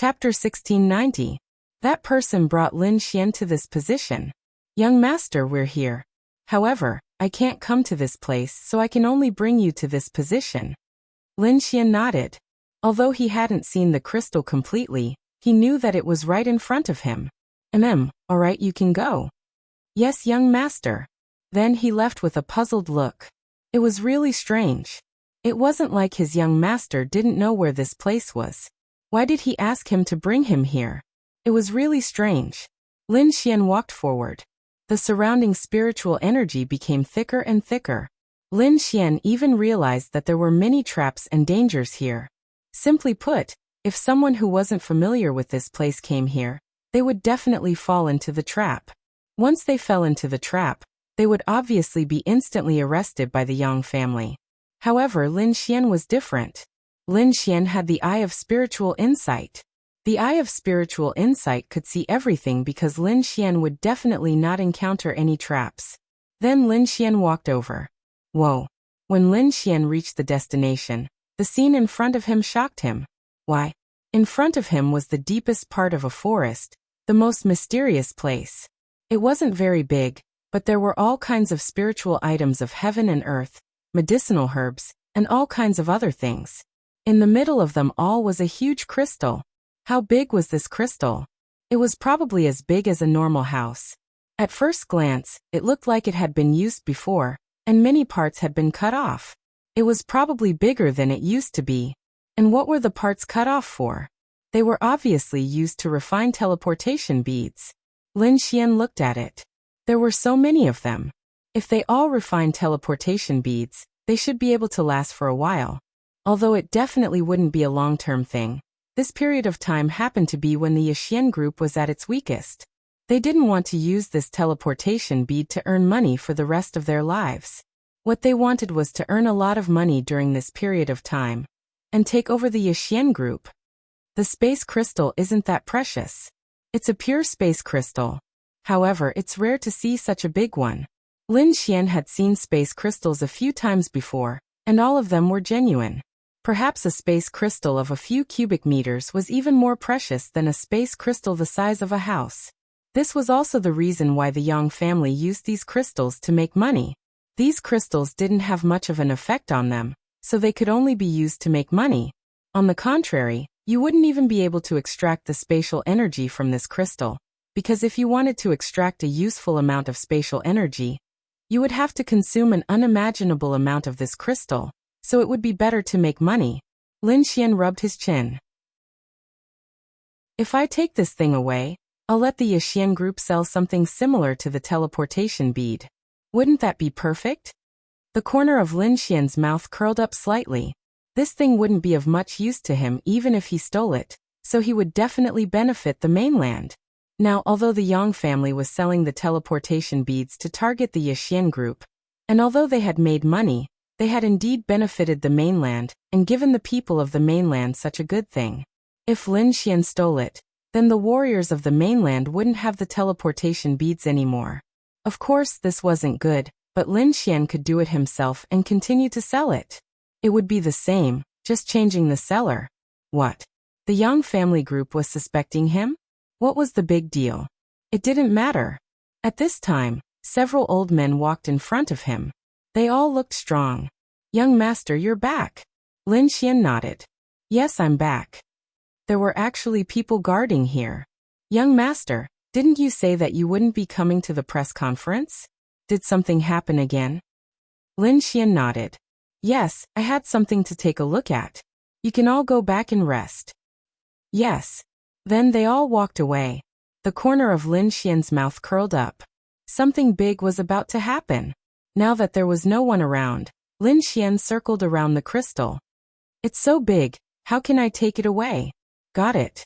Chapter 1690. That person brought Lin Xian to this position. Young master, we're here. However, I can't come to this place, so I can only bring you to this position. Lin Xian nodded. Although he hadn't seen the crystal completely, he knew that it was right in front of him. Alright, you can go. Yes, young master. Then he left with a puzzled look. It was really strange. It wasn't like his young master didn't know where this place was. Why did he ask him to bring him here? It was really strange. Lin Xian walked forward. The surrounding spiritual energy became thicker and thicker. Lin Xian even realized that there were many traps and dangers here. Simply put, if someone who wasn't familiar with this place came here, they would definitely fall into the trap. Once they fell into the trap, they would obviously be instantly arrested by the Yang family. However, Lin Xian was different. Lin Xian had the Eye of Spiritual Insight. The Eye of Spiritual Insight could see everything because Lin Xian would definitely not encounter any traps. Then Lin Xian walked over. Whoa! When Lin Xian reached the destination, the scene in front of him shocked him. Why? In front of him was the deepest part of a forest, the most mysterious place. It wasn't very big, but there were all kinds of spiritual items of heaven and earth, medicinal herbs, and all kinds of other things. In the middle of them all was a huge crystal. How big was this crystal? It was probably as big as a normal house. At first glance, it looked like it had been used before, and many parts had been cut off. It was probably bigger than it used to be. And what were the parts cut off for? They were obviously used to refine teleportation beads. Lin Xian looked at it. There were so many of them. If they all refined teleportation beads, they should be able to last for a while. Although it definitely wouldn't be a long-term thing. This period of time happened to be when the Yixian group was at its weakest. They didn't want to use this teleportation bead to earn money for the rest of their lives. What they wanted was to earn a lot of money during this period of time and take over the Yixian group. The space crystal isn't that precious. It's a pure space crystal. However, it's rare to see such a big one. Lin Xian had seen space crystals a few times before, and all of them were genuine. Perhaps a space crystal of a few cubic meters was even more precious than a space crystal the size of a house. This was also the reason why the Yang family used these crystals to make money. These crystals didn't have much of an effect on them, so they could only be used to make money. On the contrary, you wouldn't even be able to extract the spatial energy from this crystal, because if you wanted to extract a useful amount of spatial energy, you would have to consume an unimaginable amount of this crystal, so it would be better to make money. Lin Xian rubbed his chin. If I take this thing away, I'll let the Yixian group sell something similar to the teleportation bead. Wouldn't that be perfect? The corner of Lin Xian's mouth curled up slightly. This thing wouldn't be of much use to him even if he stole it, so he would definitely benefit the mainland. Now, although the Yang family was selling the teleportation beads to target the Yixian group, and although they had made money, they had indeed benefited the mainland and given the people of the mainland such a good thing. If Lin Xian stole it, then the warriors of the mainland wouldn't have the teleportation beads anymore. Of course, this wasn't good, but Lin Xian could do it himself and continue to sell it. It would be the same, just changing the seller. What? The Yang family group was suspecting him? What was the big deal? It didn't matter. At this time, several old men walked in front of him. They all looked strong. Young master, you're back. Lin Xian nodded. Yes, I'm back. There were actually people guarding here. Young master, didn't you say that you wouldn't be coming to the press conference? Did something happen again? Lin Xian nodded. Yes, I had something to take a look at. You can all go back and rest. Yes. Then they all walked away. The corner of Lin Xian's mouth curled up. Something big was about to happen. Now that there was no one around, Lin Xian circled around the crystal. It's so big, how can I take it away? Got it.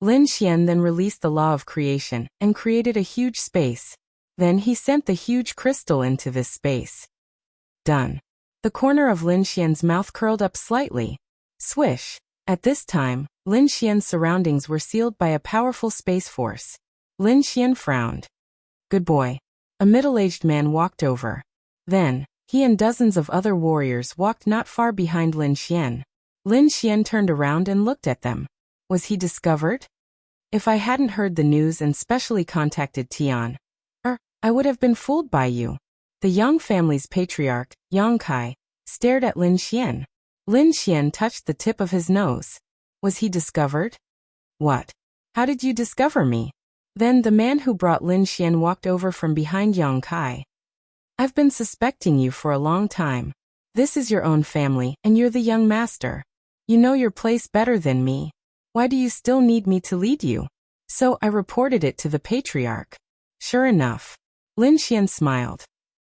Lin Xian then released the law of creation and created a huge space. Then he sent the huge crystal into this space. Done. The corner of Lin Xian's mouth curled up slightly. Swish. At this time, Lin Xian's surroundings were sealed by a powerful space force. Lin Xian frowned. Good boy. A middle-aged man walked over. Then, he and dozens of other warriors walked not far behind Lin Xian. Lin Xian turned around and looked at them. Was he discovered? If I hadn't heard the news and specially contacted Tian, I would have been fooled by you. The Yang family's patriarch, Yang Kai, stared at Lin Xian. Lin Xian touched the tip of his nose. Was he discovered? What? How did you discover me? Then the man who brought Lin Xian walked over from behind Yang Kai. I've been suspecting you for a long time. This is your own family, and you're the young master. You know your place better than me. Why do you still need me to lead you? So I reported it to the patriarch. Sure enough. Lin Xian smiled.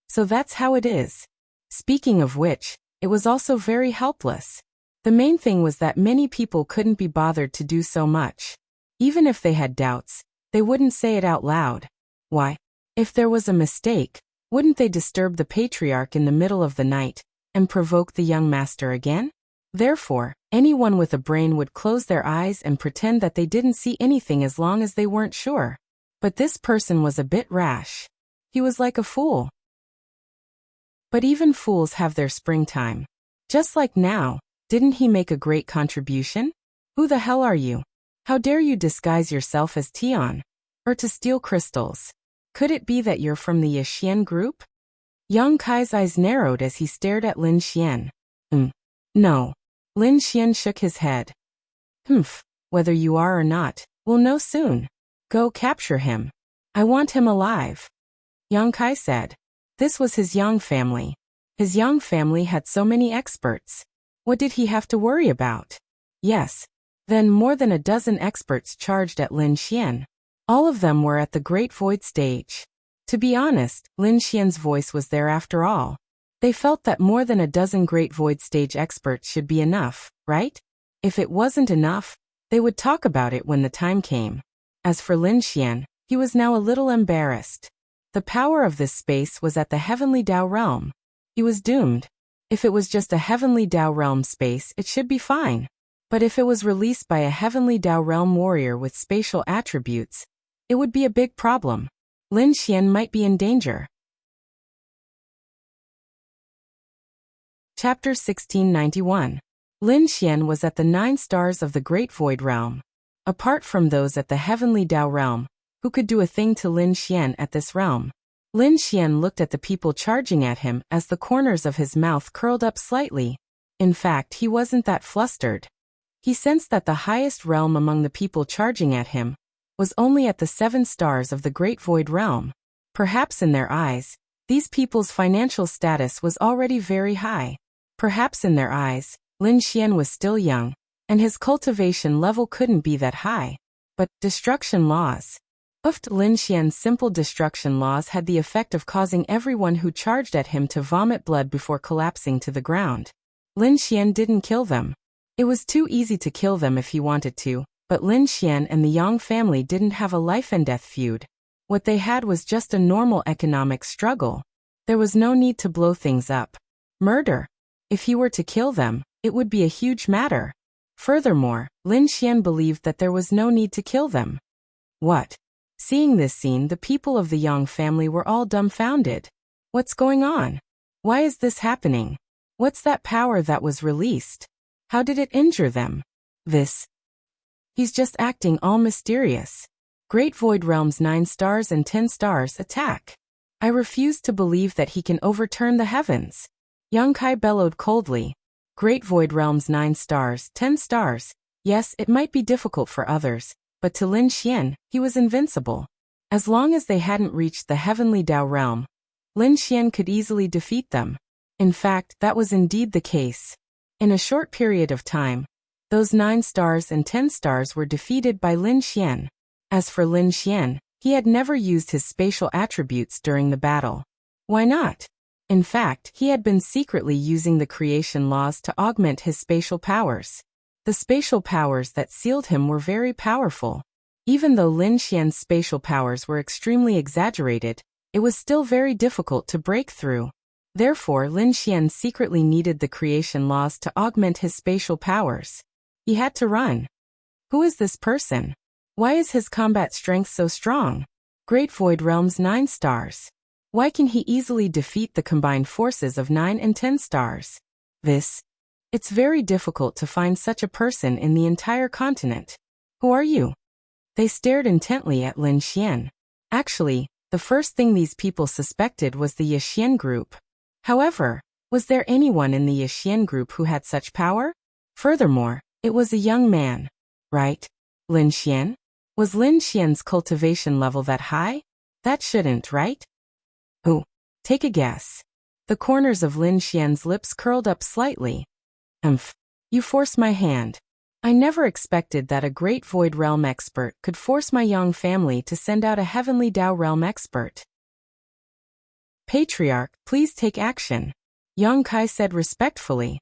So that's how it is. Speaking of which, it was also very helpless. The main thing was that many people couldn't be bothered to do so much. Even if they had doubts, they wouldn't say it out loud. Why? If there was a mistake, wouldn't they disturb the patriarch in the middle of the night and provoke the young master again? Therefore, anyone with a brain would close their eyes and pretend that they didn't see anything as long as they weren't sure. But this person was a bit rash. He was like a fool. But even fools have their springtime. Just like now, didn't he make a great contribution? Who the hell are you? How dare you disguise yourself as Tian? Or to steal crystals? Could it be that you're from the Yixian group? Yang Kai's eyes narrowed as he stared at Lin Xian. No. Lin Xian shook his head. Whether you are or not, we'll know soon. Go capture him. I want him alive. Yang Kai said. This was his Yang family. His Yang family had so many experts. What did he have to worry about? Yes. Then more than a dozen experts charged at Lin Xian. All of them were at the Great Void stage. To be honest, Lin Xian's voice was there after all. They felt that more than a dozen Great Void stage experts should be enough, right? If it wasn't enough, they would talk about it when the time came. As for Lin Xian, he was now a little embarrassed. The power of this space was at the Heavenly Dao realm. He was doomed. If it was just a Heavenly Dao realm space, it should be fine. But if it was released by a Heavenly Dao realm warrior with spatial attributes, it would be a big problem. Lin Xian might be in danger. Chapter 1691. Lin Xian was at the 9 stars of the Great Void realm. Apart from those at the Heavenly Dao realm, who could do a thing to Lin Xian at this realm? Lin Xian looked at the people charging at him as the corners of his mouth curled up slightly. In fact, he wasn't that flustered. He sensed that the highest realm among the people charging at him was only at the 7 stars of the Great Void realm. Perhaps in their eyes, these people's financial status was already very high. Perhaps in their eyes, Lin Xian was still young, and his cultivation level couldn't be that high. But destruction laws. Lin Xian's simple destruction laws had the effect of causing everyone who charged at him to vomit blood before collapsing to the ground. Lin Xian didn't kill them. It was too easy to kill them if he wanted to, but Lin Xian and the Yang family didn't have a life-and-death feud. What they had was just a normal economic struggle. There was no need to blow things up. Murder. If he were to kill them, it would be a huge matter. Furthermore, Lin Xian believed that there was no need to kill them. What? Seeing this scene, the people of the Yang family were all dumbfounded. What's going on? Why is this happening? What's that power that was released? How did it injure them? He's just acting all mysterious. Great Void Realm's 9 stars and 10 stars attack. I refuse to believe that he can overturn the heavens. Yang Kai bellowed coldly. Great Void Realm's 9 stars, 10 stars. Yes, it might be difficult for others, but to Lin Xian, he was invincible. As long as they hadn't reached the Heavenly Dao realm, Lin Xian could easily defeat them. In fact, that was indeed the case. In a short period of time, those 9 stars and 10 stars were defeated by Lin Xian. As for Lin Xian, he had never used his spatial attributes during the battle. Why not? In fact, he had been secretly using the creation laws to augment his spatial powers. The spatial powers that sealed him were very powerful. Even though Lin Xian's spatial powers were extremely exaggerated, it was still very difficult to break through. Therefore, Lin Xian secretly needed the creation laws to augment his spatial powers. He had to run. Who is this person? Why is his combat strength so strong? Great Void Realm's 9 stars. Why can he easily defeat the combined forces of 9 and 10 stars? It's very difficult to find such a person in the entire continent. Who are you? They stared intently at Lin Xian. Actually, the first thing these people suspected was the Yixian group. However, was there anyone in the Yixian group who had such power? Furthermore, it was a young man, right? Lin Xian? Was Lin Xian's cultivation level that high? That shouldn't, right? Who? Take a guess. The corners of Lin Xian's lips curled up slightly. You force my hand. I never expected that a great Void Realm expert could force my young family to send out a Heavenly Dao Realm expert. Patriarch, please take action. Yang Kai said respectfully.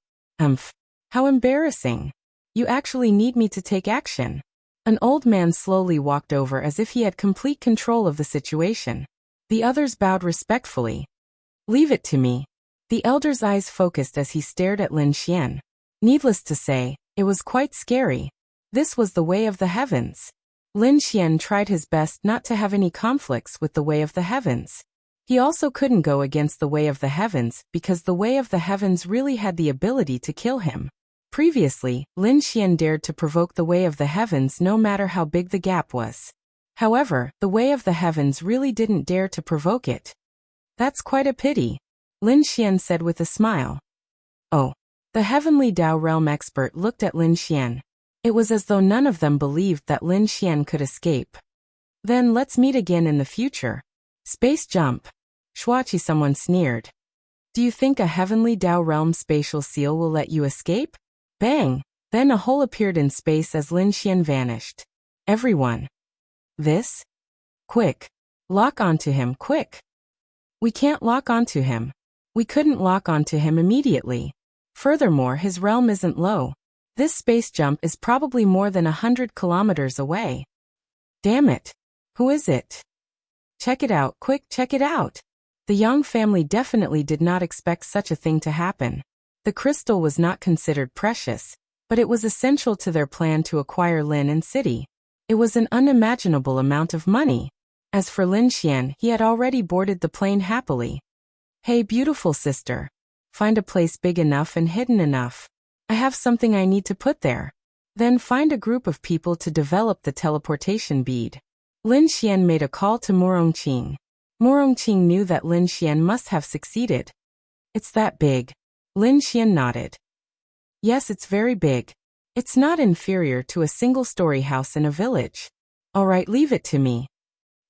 How embarrassing. You actually need me to take action. An old man slowly walked over as if he had complete control of the situation. The others bowed respectfully. Leave it to me. The elder's eyes focused as he stared at Lin Xian. Needless to say, it was quite scary. This was the way of the heavens. Lin Xian tried his best not to have any conflicts with the way of the heavens. He also couldn't go against the way of the heavens because the way of the heavens really had the ability to kill him. Previously, Lin Xian dared to provoke the way of the heavens no matter how big the gap was. However, the way of the heavens really didn't dare to provoke it. That's quite a pity, Lin Xian said with a smile. Oh. The Heavenly Dao Realm expert looked at Lin Xian. It was as though none of them believed that Lin Xian could escape. Then let's meet again in the future. Space jump. Shuachi, someone sneered. Do you think a Heavenly Dao Realm spatial seal will let you escape? Bang! Then a hole appeared in space as Lin Xian vanished. Everyone. This? Quick. Lock onto him, quick. We can't lock onto him. We couldn't lock onto him immediately. Furthermore, his realm isn't low. This space jump is probably more than 100 kilometers away. Damn it. Who is it? Check it out, quick, check it out. The Yang family definitely did not expect such a thing to happen. The crystal was not considered precious, but it was essential to their plan to acquire Lin and City. It was an unimaginable amount of money. As for Lin Xian, he had already boarded the plane happily. Hey, beautiful sister. Find a place big enough and hidden enough. I have something I need to put there. Then find a group of people to develop the teleportation bead. Lin Xian made a call to Morongqing. Morongqing knew that Lin Xian must have succeeded. It's that big. Lin Xian nodded. Yes, it's very big. It's not inferior to a single-story house in a village. All right, leave it to me.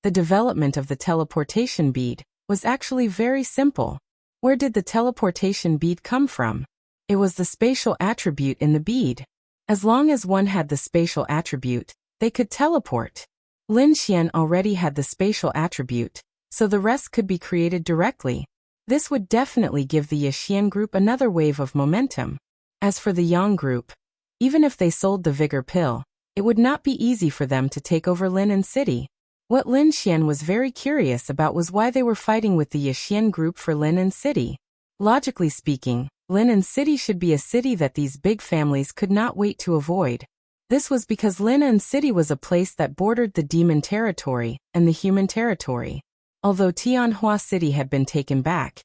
The development of the teleportation bead was actually very simple. Where did the teleportation bead come from? It was the spatial attribute in the bead. As long as one had the spatial attribute, they could teleport. Lin Xian already had the spatial attribute, so the rest could be created directly. This would definitely give the Yixian group another wave of momentum. As for the Yang group, even if they sold the Vigor Pill, it would not be easy for them to take over Lin and City. What Lin Xian was very curious about was why they were fighting with the Yixian group for Lin and City. Logically speaking, Lin and City should be a city that these big families could not wait to avoid. This was because Lin and City was a place that bordered the demon territory and the human territory. Although Tianhua City had been taken back,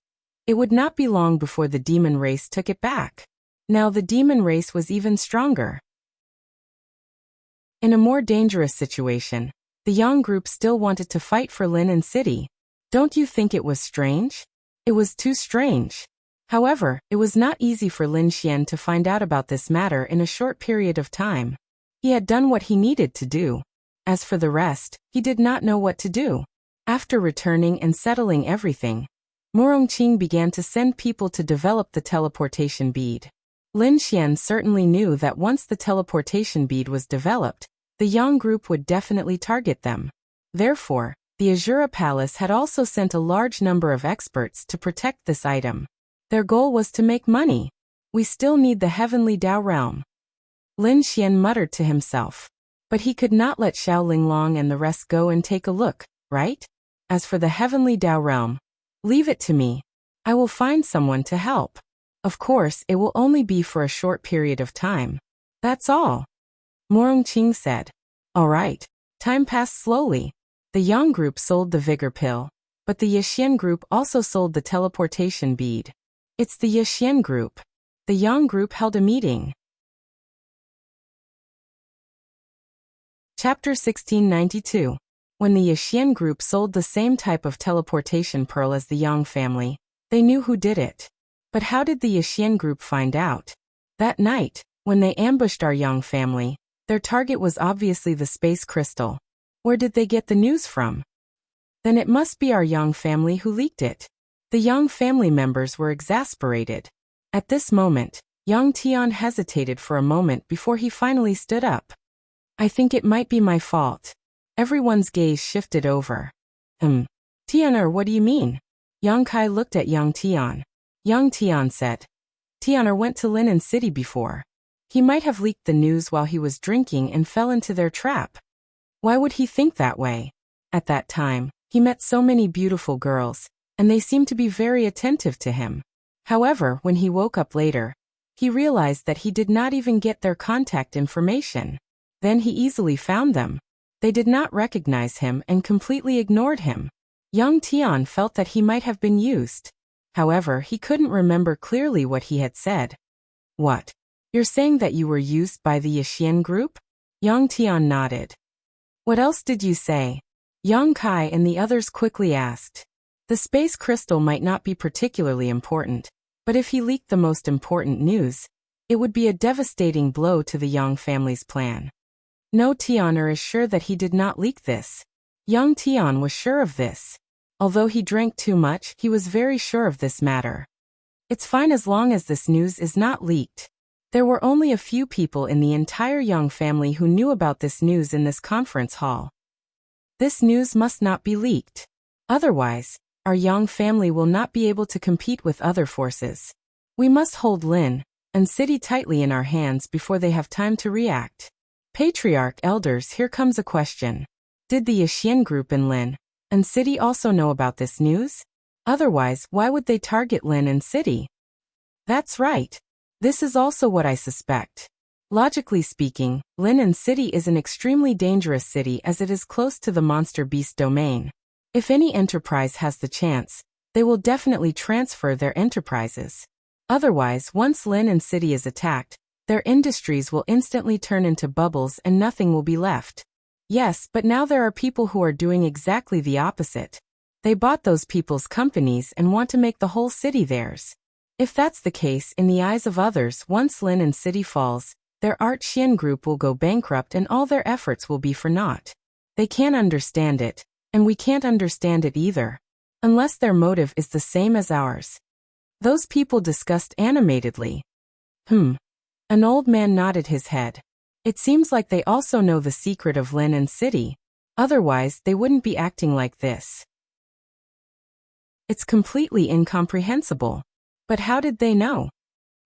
it would not be long before the demon race took it back. Now the demon race was even stronger. In a more dangerous situation, the Yang group still wanted to fight for Lin and City. Don't you think it was strange? It was too strange. However, it was not easy for Lin Xian to find out about this matter in a short period of time. He had done what he needed to do. As for the rest, he did not know what to do. After returning and settling everything, Morongqing began to send people to develop the teleportation bead. Lin Xian certainly knew that once the teleportation bead was developed, the Yang group would definitely target them. Therefore, the Azura Palace had also sent a large number of experts to protect this item. Their goal was to make money. We still need the Heavenly Dao Realm. Lin Xian muttered to himself. But he could not let Xiao Linglong and the rest go and take a look, right? As for the Heavenly Dao Realm, leave it to me. I will find someone to help. Of course, it will only be for a short period of time. That's all. Morongqing said. All right. Time passed slowly. The Yang group sold the Vigor Pill, but the Yixian group also sold the teleportation bead. It's the Yixian group. The Yang group held a meeting. Chapter 1692. When the Yixian group sold the same type of teleportation pearl as the Yang family, they knew who did it. But how did the Yixian group find out? That night, when they ambushed our Yang family, their target was obviously the space crystal. Where did they get the news from? Then it must be our Yang family who leaked it. The Yang family members were exasperated. At this moment, Yang Tian hesitated for a moment before he finally stood up. I think it might be my fault. Everyone's gaze shifted over. Tianer, what do you mean? Yang Kai looked at Yang Tian. Yang Tian said, Tianer went to Linen City before. He might have leaked the news while he was drinking and fell into their trap. Why would he think that way? At that time, he met so many beautiful girls, and they seemed to be very attentive to him. However, when he woke up later, he realized that he did not even get their contact information. Then he easily found them. They did not recognize him and completely ignored him. Yang Tian felt that he might have been used. However, he couldn't remember clearly what he had said. What? You're saying that you were used by the Yixian group? Yang Tian nodded. What else did you say? Yang Kai and the others quickly asked. The space crystal might not be particularly important, but if he leaked the most important news, it would be a devastating blow to the Yang family's plan. No, Tianer is sure that he did not leak this. Yang Tian was sure of this. Although he drank too much, he was very sure of this matter. It's fine as long as this news is not leaked. There were only a few people in the entire Yang family who knew about this news in this conference hall. This news must not be leaked. Otherwise, our Yang family will not be able to compete with other forces. We must hold Lin and City tightly in our hands before they have time to react. Patriarch elders, here comes a question. Did the Yixian group in Lin and City also know about this news? Otherwise, why would they target Lin and City? That's right. This is also what I suspect. Logically speaking, Lin and City is an extremely dangerous city as it is close to the monster beast domain. If any enterprise has the chance, they will definitely transfer their enterprises. Otherwise, once Lin and City is attacked, their industries will instantly turn into bubbles and nothing will be left. Yes, but now there are people who are doing exactly the opposite. They bought those people's companies and want to make the whole city theirs. If that's the case, in the eyes of others, once Lin and City falls, their Art Xian group will go bankrupt and all their efforts will be for naught. They can't understand it, and we can't understand it either. Unless their motive is the same as ours. Those people discussed animatedly. An old man nodded his head. It seems like they also know the secret of Lin and City. Otherwise, they wouldn't be acting like this. It's completely incomprehensible. But how did they know?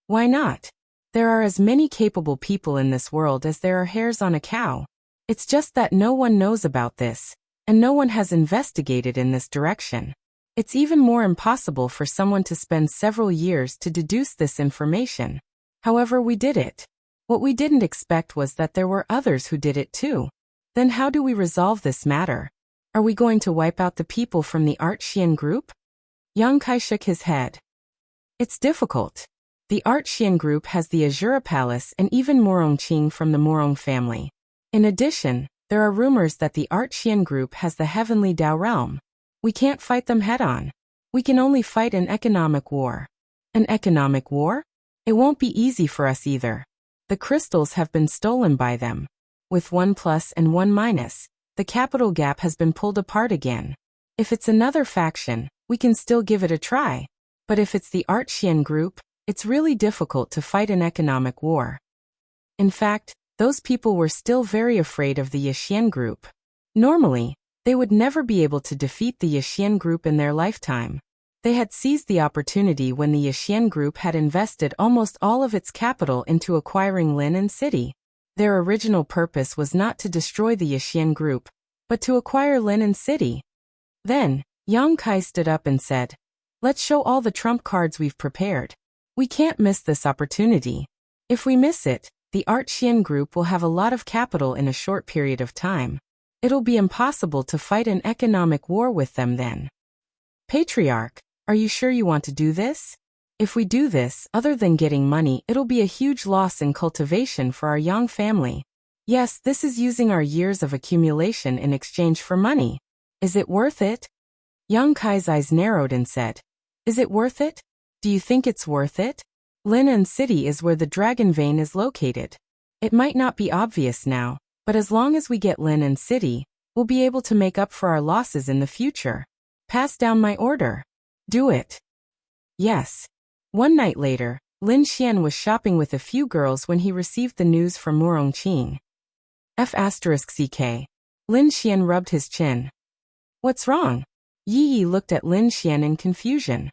Why not? There are as many capable people in this world as there are hairs on a cow. It's just that no one knows about this, and no one has investigated in this direction. It's even more impossible for someone to spend several years to deduce this information. However, we did it. What we didn't expect was that there were others who did it too. Then how do we resolve this matter? Are we going to wipe out the people from the Art Xian group? Yang Kai shook his head. It's difficult. The Art Xian group has the Azura Palace and even Morong Qing from the Morong family. In addition, there are rumors that the Art Xian group has the Heavenly Dao realm. We can't fight them head-on. We can only fight an economic war. An economic war? It won't be easy for us either. The crystals have been stolen by them. With 1 plus and 1 minus, the capital gap has been pulled apart again. If it's another faction, we can still give it a try. But if it's the Art Xian group, it's really difficult to fight an economic war. In fact, those people were still very afraid of the Yixian group. Normally, they would never be able to defeat the Yixian group in their lifetime. They had seized the opportunity when the Yixian group had invested almost all of its capital into acquiring Lin and City. Their original purpose was not to destroy the Yixian group, but to acquire Lin and City. Then, Yang Kai stood up and said, "Let's show all the trump cards we've prepared. We can't miss this opportunity. If we miss it, the Art Xian group will have a lot of capital in a short period of time. It'll be impossible to fight an economic war with them then." Patriarch, are you sure you want to do this? If we do this, other than getting money, it'll be a huge loss in cultivation for our young family. Yes, this is using our years of accumulation in exchange for money. Is it worth it? Young Kai's eyes narrowed and said, Is it worth it? Do you think it's worth it? Lin'an City is where the dragon vein is located. It might not be obvious now, but as long as we get Lin'an City, we'll be able to make up for our losses in the future. Pass down my order. Do it. Yes. One night later, Lin Xian was shopping with a few girls when he received the news from Murong Qing. F***ck. Lin Xian rubbed his chin. What's wrong? Yi Yi looked at Lin Xian in confusion.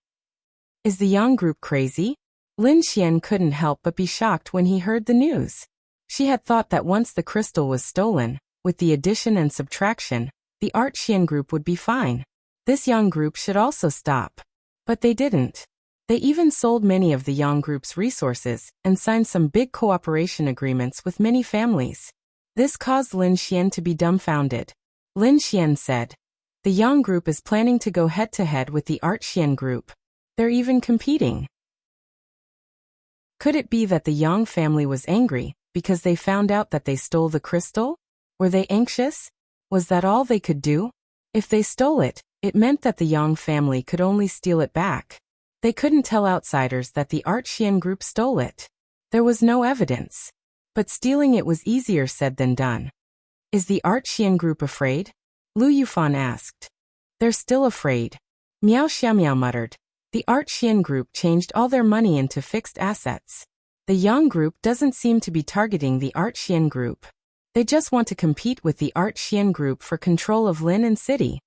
Is the Yang group crazy? Lin Xian couldn't help but be shocked when he heard the news. She had thought that once the crystal was stolen, with the addition and subtraction, the Art Xian group would be fine. This Yang group should also stop. But they didn't. They even sold many of the Yang group's resources and signed some big cooperation agreements with many families. This caused Lin Xian to be dumbfounded. Lin Xian said, The Yang group is planning to go head-to-head with the Art Xian group. They're even competing. Could it be that the Yang family was angry because they found out that they stole the crystal? Were they anxious? Was that all they could do? If they stole it, it meant that the Yang family could only steal it back. They couldn't tell outsiders that the Art Xian group stole it. There was no evidence. But stealing it was easier said than done. Is the Art Xian group afraid? Lu Yufan asked. They're still afraid. Miao Xiaomiao muttered. The Art Xian group changed all their money into fixed assets. The Yang group doesn't seem to be targeting the Art Xian group. They just want to compete with the Art Xian group for control of Lin'an City.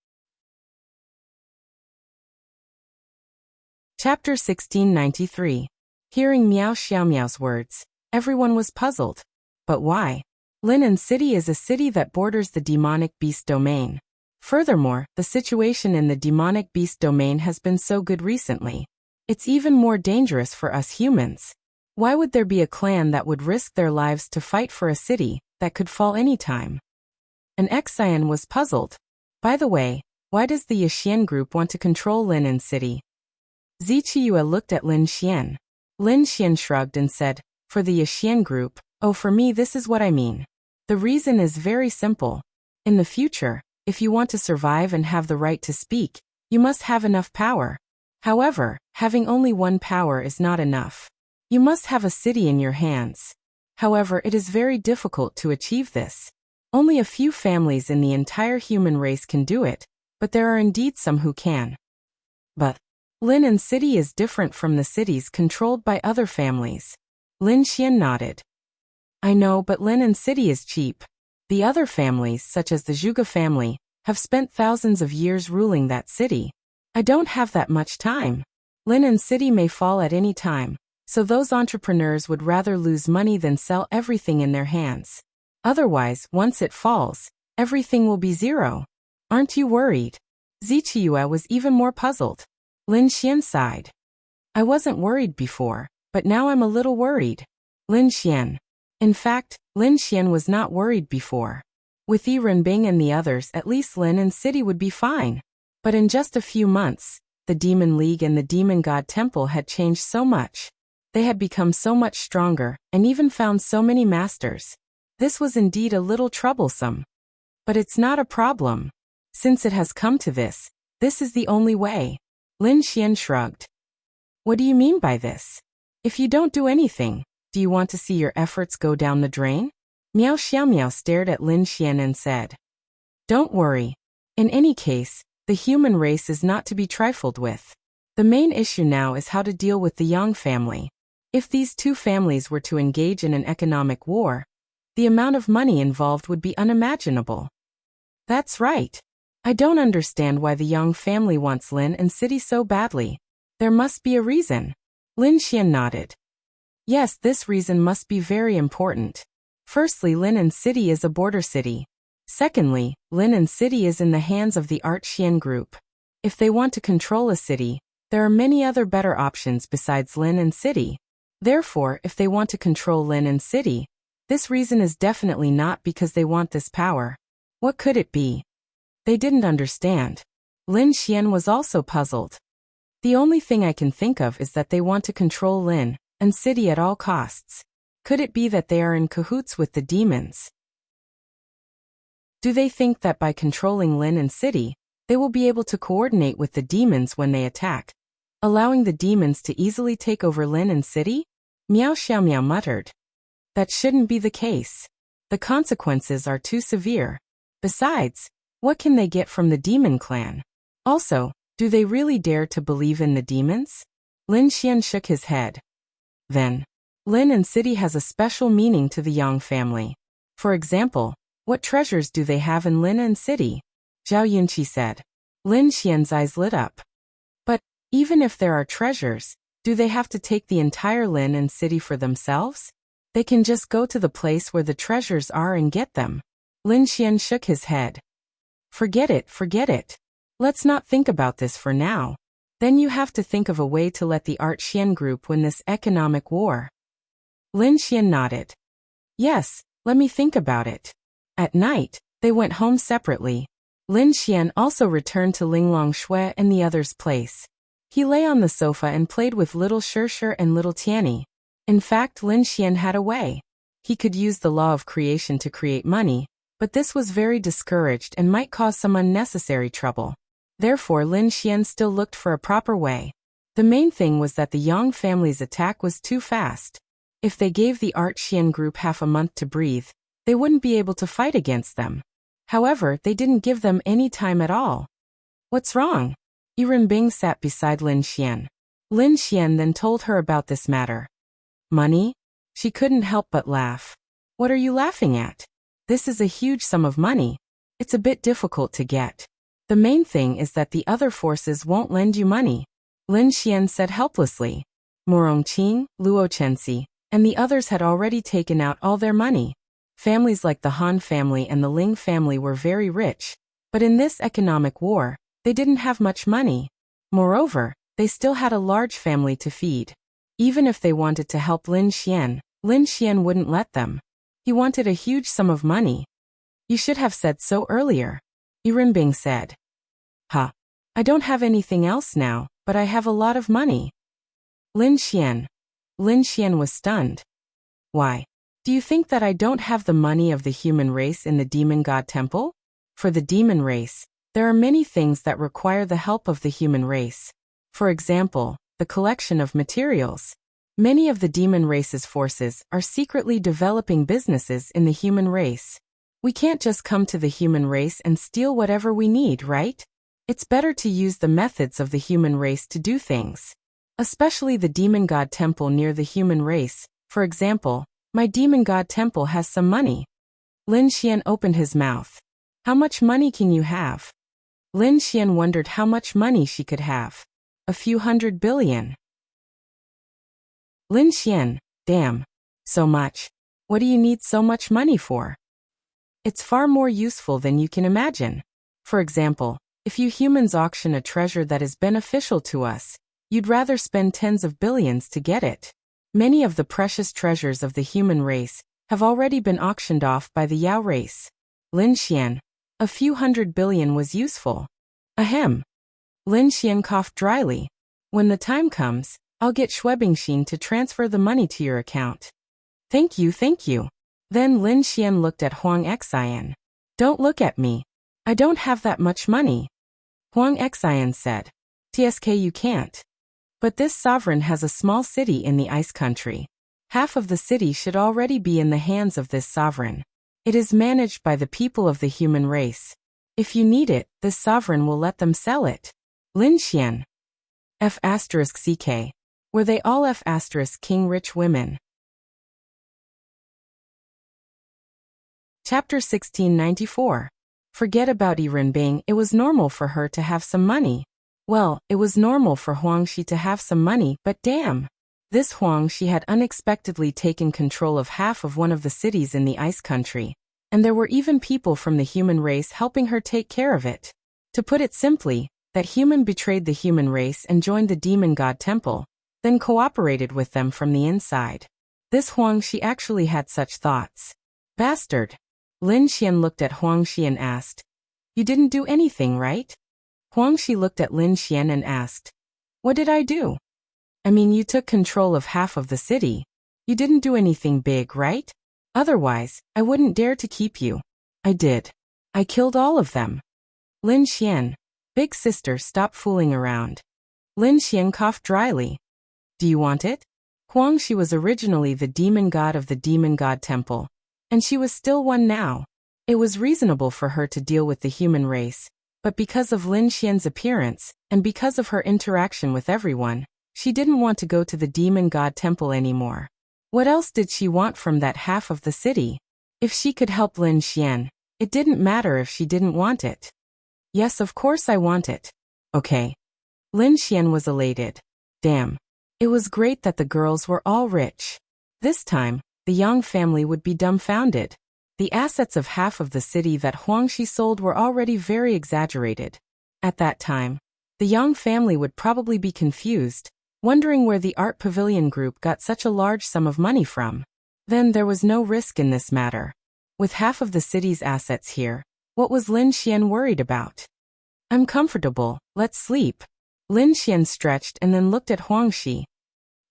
Chapter 1693. Hearing Miao Xiaomiao's words, everyone was puzzled. But why? Lin'an City is a city that borders the demonic beast domain. Furthermore, the situation in the demonic beast domain has been so good recently. It's even more dangerous for us humans. Why would there be a clan that would risk their lives to fight for a city that could fall anytime? An Xian was puzzled. By the way, why does the Yixian group want to control Lin'an City? Zichiyue looked at Lin Xian. Lin Xian shrugged and said, For the Yixian group, for me this is what I mean. The reason is very simple. In the future, if you want to survive and have the right to speak, you must have enough power. However, having only one power is not enough. You must have a city in your hands. However, it is very difficult to achieve this. Only a few families in the entire human race can do it, but there are indeed some who can. But Lin'an City is different from the cities controlled by other families. Lin Xian nodded. I know, but Lin'an City is cheap. The other families, such as the Zhuge family, have spent thousands of years ruling that city. I don't have that much time. Lin'an City may fall at any time, so those entrepreneurs would rather lose money than sell everything in their hands. Otherwise, once it falls, everything will be zero. Aren't you worried? Zichiyue was even more puzzled. Lin Xian sighed. I wasn't worried before, but now I'm a little worried. Lin Xian. In fact, Lin Xian was not worried before. With Yi Renbing and the others, at least Lin'an City would be fine. But in just a few months, the Demon League and the Demon God Temple had changed so much. They had become so much stronger, and even found so many masters. This was indeed a little troublesome. But it's not a problem. Since it has come to this, this is the only way. Lin Xian shrugged. What do you mean by this? If you don't do anything, do you want to see your efforts go down the drain? Miao Xiaomiao stared at Lin Xian and said, Don't worry. In any case, the human race is not to be trifled with. The main issue now is how to deal with the Yang family. If these two families were to engage in an economic war, the amount of money involved would be unimaginable. That's right. I don't understand why the Yang family wants Lin'an City so badly. There must be a reason. Lin Xian nodded. Yes, this reason must be very important. Firstly, Lin'an City is a border city. Secondly, Lin'an City is in the hands of the Art Xian group. If they want to control a city, there are many other better options besides Lin'an City. Therefore, if they want to control Lin'an City, this reason is definitely not because they want this power. What could it be? They didn't understand. Lin Xian was also puzzled. The only thing I can think of is that they want to control Lin and City at all costs. Could it be that they are in cahoots with the demons? Do they think that by controlling Lin and City, they will be able to coordinate with the demons when they attack, allowing the demons to easily take over Lin and City? Meow Xiao Meow muttered. That shouldn't be the case. The consequences are too severe. Besides, what can they get from the demon clan? Also, do they really dare to believe in the demons? Lin Xian shook his head. Then, Lin and City has a special meaning to the Yang family. For example, what treasures do they have in Lin and City? Zhao Yunqi said. Lin Xian's eyes lit up. But, even if there are treasures, do they have to take the entire Lin and City for themselves? They can just go to the place where the treasures are and get them. Lin Xian shook his head. Forget it, forget it. Let's not think about this for now. Then you have to think of a way to let the Art Xian group win this economic war. Lin Xian nodded. Yes, let me think about it. At night, they went home separately. Lin Xian also returned to Linglong Shui and the others' place. He lay on the sofa and played with little Shirshir and little Tianyi. In fact, Lin Xian had a way. He could use the law of creation to create money, but this was very discouraged and might cause some unnecessary trouble. Therefore, Lin Xian still looked for a proper way. The main thing was that the Yang family's attack was too fast. If they gave the Art Xian group half a month to breathe, they wouldn't be able to fight against them. However, they didn't give them any time at all. What's wrong? Bing sat beside Lin Xian. Lin Xian then told her about this matter. Money? She couldn't help but laugh. What are you laughing at? This is a huge sum of money. It's a bit difficult to get. The main thing is that the other forces won't lend you money. Lin Xian said helplessly. Morongqing, Luo Chenxi, and the others had already taken out all their money. Families like the Han family and the Ling family were very rich, but in this economic war, they didn't have much money. Moreover, they still had a large family to feed. Even if they wanted to help Lin Xian wouldn't let them. He wanted a huge sum of money. You should have said so earlier, Bing said. Ha! I don't have anything else now, but I have a lot of money. Lin Xian was stunned. Why? Do you think that I don't have the money of the human race in the demon god temple? For the demon race, there are many things that require the help of the human race. For example, the collection of materials. Many of the demon race's forces are secretly developing businesses in the human race. We can't just come to the human race and steal whatever we need, right? It's better to use the methods of the human race to do things. Especially the demon god temple near the human race. For example, my demon god temple has some money. Lin Xian opened his mouth. How much money can you have? Lin Xian wondered how much money she could have. A few 100 billion. Lin Xian, damn. So much. What do you need so much money for? It's far more useful than you can imagine. For example, if you humans auction a treasure that is beneficial to us, you'd rather spend tens of billions to get it. Many of the precious treasures of the human race have already been auctioned off by the Yao race. Lin Xian, a few 100 billion was useful. Ahem. Lin Xian coughed dryly. When the time comes, I'll get Bingxin to transfer the money to your account. Thank you, thank you. Then Lin Xian looked at Huang Xian. Don't look at me. I don't have that much money. Huang Xian said. TSK you can't. But this sovereign has a small city in the ice country. Half of the city should already be in the hands of this sovereign. It is managed by the people of the human race. If you need it, this sovereign will let them sell it. Lin Xian. F***CK. Were they all F***king rich women? Chapter 1694. Forget about Bing. It was normal for her to have some money. Well, it was normal for Huangxi to have some money, but damn. This Huangxi had unexpectedly taken control of half of one of the cities in the ice country, and there were even people from the human race helping her take care of it. To put it simply, that human betrayed the human race and joined the demon god temple, then cooperated with them from the inside. This Huangxi actually had such thoughts. Bastard. Lin Xian looked at Huangxi and asked, You didn't do anything, right? Huangxi looked at Lin Xian and asked, What did I do? I mean, you took control of half of the city. You didn't do anything big, right? Otherwise, I wouldn't dare to keep you. I did. I killed all of them. Lin Xian. Big sister, stop fooling around. Lin Xian coughed dryly. Do you want it? Huangshi was originally the demon god of the demon god temple, and she was still one now. It was reasonable for her to deal with the human race, but because of Lin Xian's appearance, and because of her interaction with everyone, she didn't want to go to the demon god temple anymore. What else did she want from that half of the city? If she could help Lin Xian, it didn't matter if she didn't want it. Yes, of course I want it. Okay. Lin Xian was elated. Damn. It was great that the girls were all rich. This time, the Yang family would be dumbfounded. The assets of half of the city that Huangshi sold were already very exaggerated. At that time, the Yang family would probably be confused, wondering where the Art Pavilion Group got such a large sum of money from. Then there was no risk in this matter. With half of the city's assets here, what was Lin Xian worried about? I'm comfortable, let's sleep. Lin Xian stretched and then looked at Huangshi.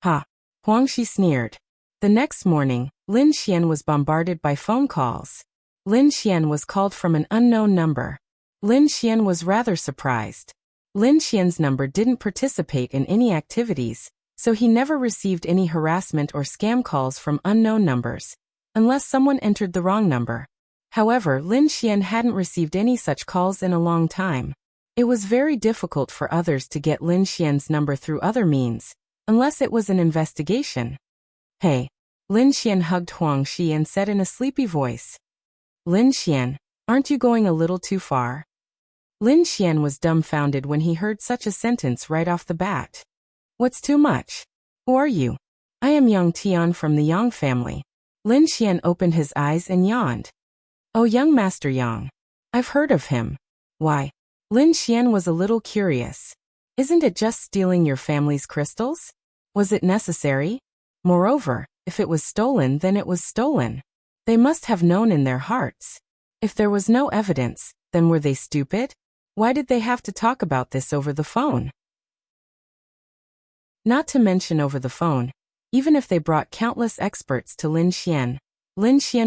Ha! Huangshi sneered. The next morning, Lin Xian was bombarded by phone calls. Lin Xian was called from an unknown number. Lin Xian was rather surprised. Lin Xian's number didn't participate in any activities, so he never received any harassment or scam calls from unknown numbers, unless someone entered the wrong number. However, Lin Xian hadn't received any such calls in a long time. It was very difficult for others to get Lin Xian's number through other means, unless it was an investigation. Hey. Lin Xian hugged Huangshi and said in a sleepy voice. Lin Xian, aren't you going a little too far? Lin Xian was dumbfounded when he heard such a sentence right off the bat. What's too much? Who are you? I am Yang Tian from the Yang family. Lin Xian opened his eyes and yawned. Oh, young Master Yang. I've heard of him. Why? Lin Xian was a little curious. Isn't it just stealing your family's crystals? Was it necessary? Moreover, if it was stolen, then it was stolen. They must have known in their hearts. If there was no evidence, then were they stupid? Why did they have to talk about this over the phone? Not to mention over the phone, even if they brought countless experts to Lin Xian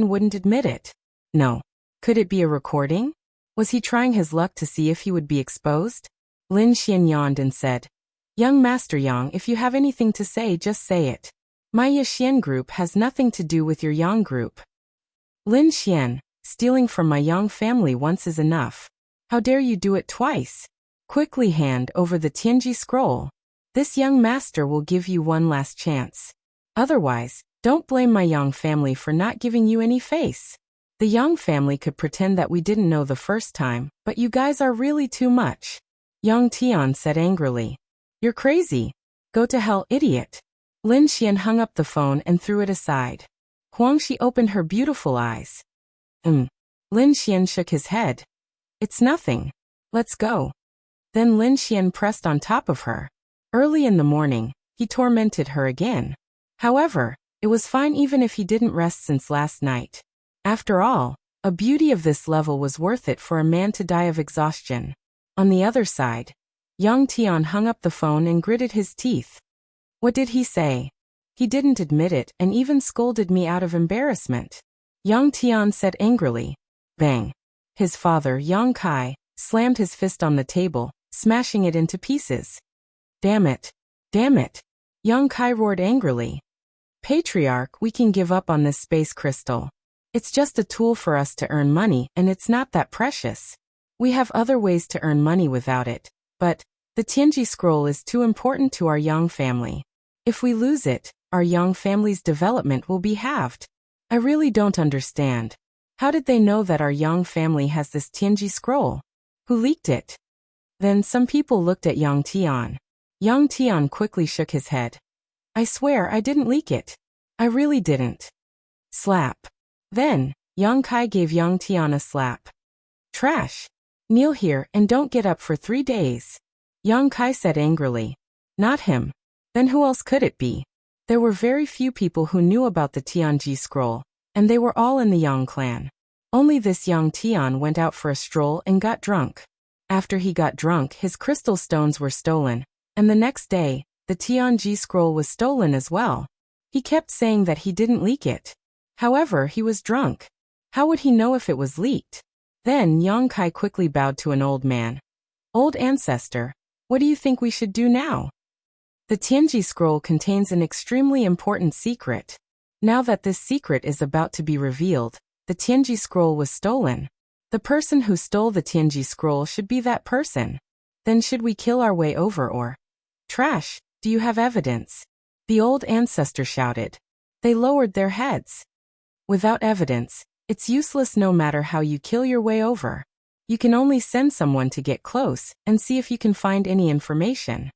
wouldn't admit it. No. Could it be a recording? Was he trying his luck to see if he would be exposed? Lin Xian yawned and said, Young Master Yang, if you have anything to say, just say it. My Yixian group has nothing to do with your Yang group. Lin Xian, stealing from my Yang family once is enough. How dare you do it twice? Quickly hand over the Tianji scroll. This young master will give you one last chance. Otherwise, don't blame my Yang family for not giving you any face. The Yang family could pretend that we didn't know the first time, but you guys are really too much. Yang Tian said angrily. You're crazy. Go to hell, idiot. Lin Xian hung up the phone and threw it aside. Huangshi opened her beautiful eyes. Lin Xian shook his head. It's nothing. Let's go. Then Lin Xian pressed on top of her. Early in the morning, he tormented her again. However, it was fine even if he didn't rest since last night. After all, a beauty of this level was worth it for a man to die of exhaustion. On the other side, Yang Tian hung up the phone and gritted his teeth. What did he say? He didn't admit it and even scolded me out of embarrassment. Yang Tian said angrily. Bang. His father, Yang Kai, slammed his fist on the table, smashing it into pieces. Damn it. Damn it. Yang Kai roared angrily. Patriarch, we can give up on this space crystal. It's just a tool for us to earn money, and it's not that precious. We have other ways to earn money without it, but the Tianji scroll is too important to our Yang family. If we lose it, our Yang family's development will be halved. I really don't understand. How did they know that our Yang family has this Tianji scroll? Who leaked it? Then some people looked at Yang Tian. Yang Tian quickly shook his head. I swear I didn't leak it. I really didn't. Slap. Then, Yang Kai gave Yang Tian a slap. Trash. Kneel here and don't get up for 3 days. Yang Kai said angrily. Not him. Then who else could it be? There were very few people who knew about the Tianji scroll, and they were all in the Yang clan. Only this Yang Tian went out for a stroll and got drunk. After he got drunk, his crystal stones were stolen, And the next day, the Tianji scroll was stolen as well. He kept saying that he didn't leak it. However, he was drunk. How would he know if it was leaked? Then Yang Kai quickly bowed to an old man. Old ancestor, what do you think we should do now? The Tianji scroll contains an extremely important secret. Now that this secret is about to be revealed, the Tianji scroll was stolen. The person who stole the Tianji scroll should be that person. Then should we kill our way over or? Trash, do you have evidence? The old ancestor shouted. They lowered their heads. Without evidence, it's useless no matter how you kill your way over. You can only send someone to get close and see if you can find any information.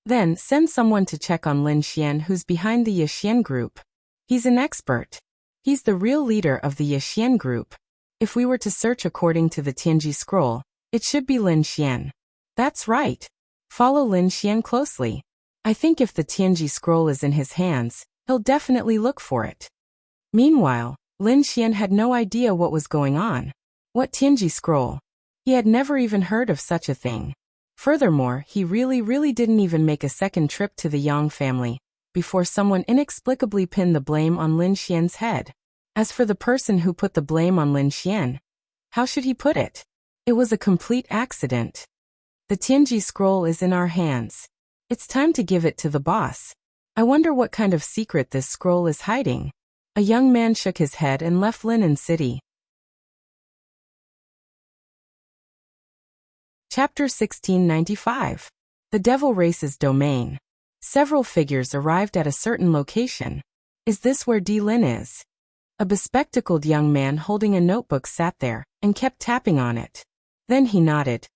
Then send someone to check on Lin Xian who's behind the Yixian group. He's an expert. He's the real leader of the Yixian group. If we were to search according to the Tianji scroll, it should be Lin Xian. That's right. Follow Lin Xian closely. I think if the Tianji scroll is in his hands, he'll definitely look for it. Meanwhile, Lin Xian had no idea what was going on. What Tianji scroll? He had never even heard of such a thing. Furthermore, he really didn't even make a second trip to the Yang family before someone inexplicably pinned the blame on Lin Xian's head. As for the person who put the blame on Lin Xian, how should he put it? It was a complete accident. The Tianji scroll is in our hands. It's time to give it to the boss. I wonder what kind of secret this scroll is hiding. A young man shook his head and left Linen City. Chapter 1695. The Devil Race's Domain. Several figures arrived at a certain location. Is this where Di Lin is? A bespectacled young man holding a notebook sat there and kept tapping on it. Then he nodded.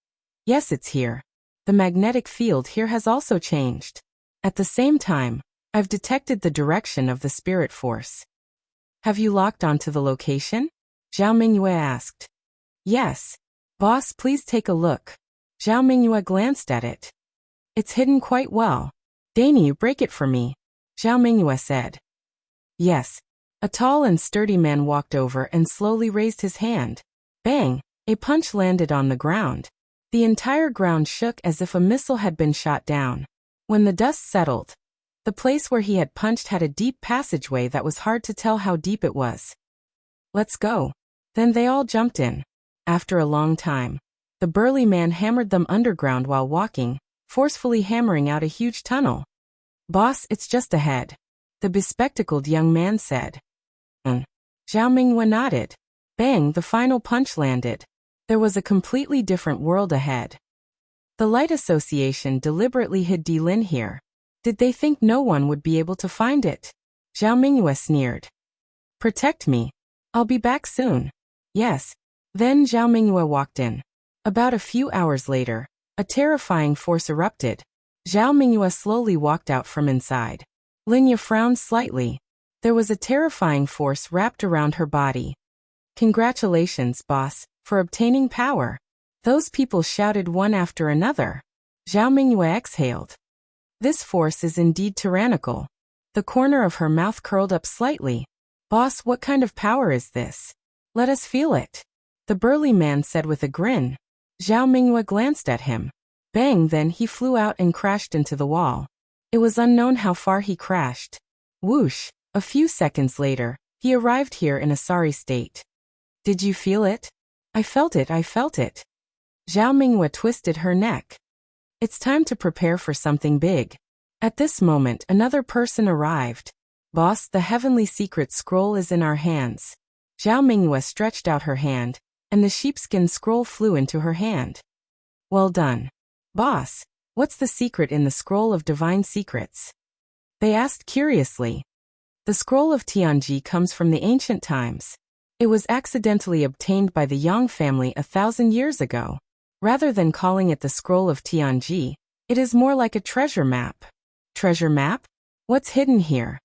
Yes, it's here. The magnetic field here has also changed. At the same time, I've detected the direction of the spirit force. Have you locked onto the location? Zhao Mingyue asked. Yes. Boss, please take a look. Zhao Mingyue glanced at it. It's hidden quite well. Dani, you break it for me. Zhao Mingyue said. Yes. A tall and sturdy man walked over and slowly raised his hand. Bang! A punch landed on the ground. The entire ground shook as if a missile had been shot down. When the dust settled, the place where he had punched had a deep passageway that was hard to tell how deep it was. Let's go. Then they all jumped in. After a long time, the burly man hammered them underground while walking, forcefully hammering out a huge tunnel. Boss, it's just ahead. The bespectacled young man said. Zhao Mingyue nodded. Bang, the final punch landed. There was a completely different world ahead. The Light Association deliberately hid Di Lin here. Did they think no one would be able to find it? Zhao Mingyue sneered. Protect me. I'll be back soon. Yes. Then Zhao Mingyue walked in. About a few hours later, a terrifying force erupted. Zhao Mingyue slowly walked out from inside. Linya frowned slightly. There was a terrifying force wrapped around her body. Congratulations, boss, for obtaining power. Those people shouted one after another. Zhao Mingyue exhaled. This force is indeed tyrannical. The corner of her mouth curled up slightly. Boss, what kind of power is this? Let us feel it. The burly man said with a grin. Zhao Mingyue glanced at him. Bang, then he flew out and crashed into the wall. It was unknown how far he crashed. Whoosh! A few seconds later, he arrived here in a sorry state. Did you feel it? I felt it. Zhao Mingyue twisted her neck. It's time to prepare for something big. At this moment, another person arrived. Boss, the heavenly secret scroll is in our hands. Zhao Mingyue stretched out her hand, and the sheepskin scroll flew into her hand. Well done. Boss, what's the secret in the scroll of divine secrets? They asked curiously. The scroll of Tianji comes from the ancient times. It was accidentally obtained by the Yang family 1,000 years ago. Rather than calling it the scroll of Tianji, it is more like a treasure map. Treasure map? What's hidden here?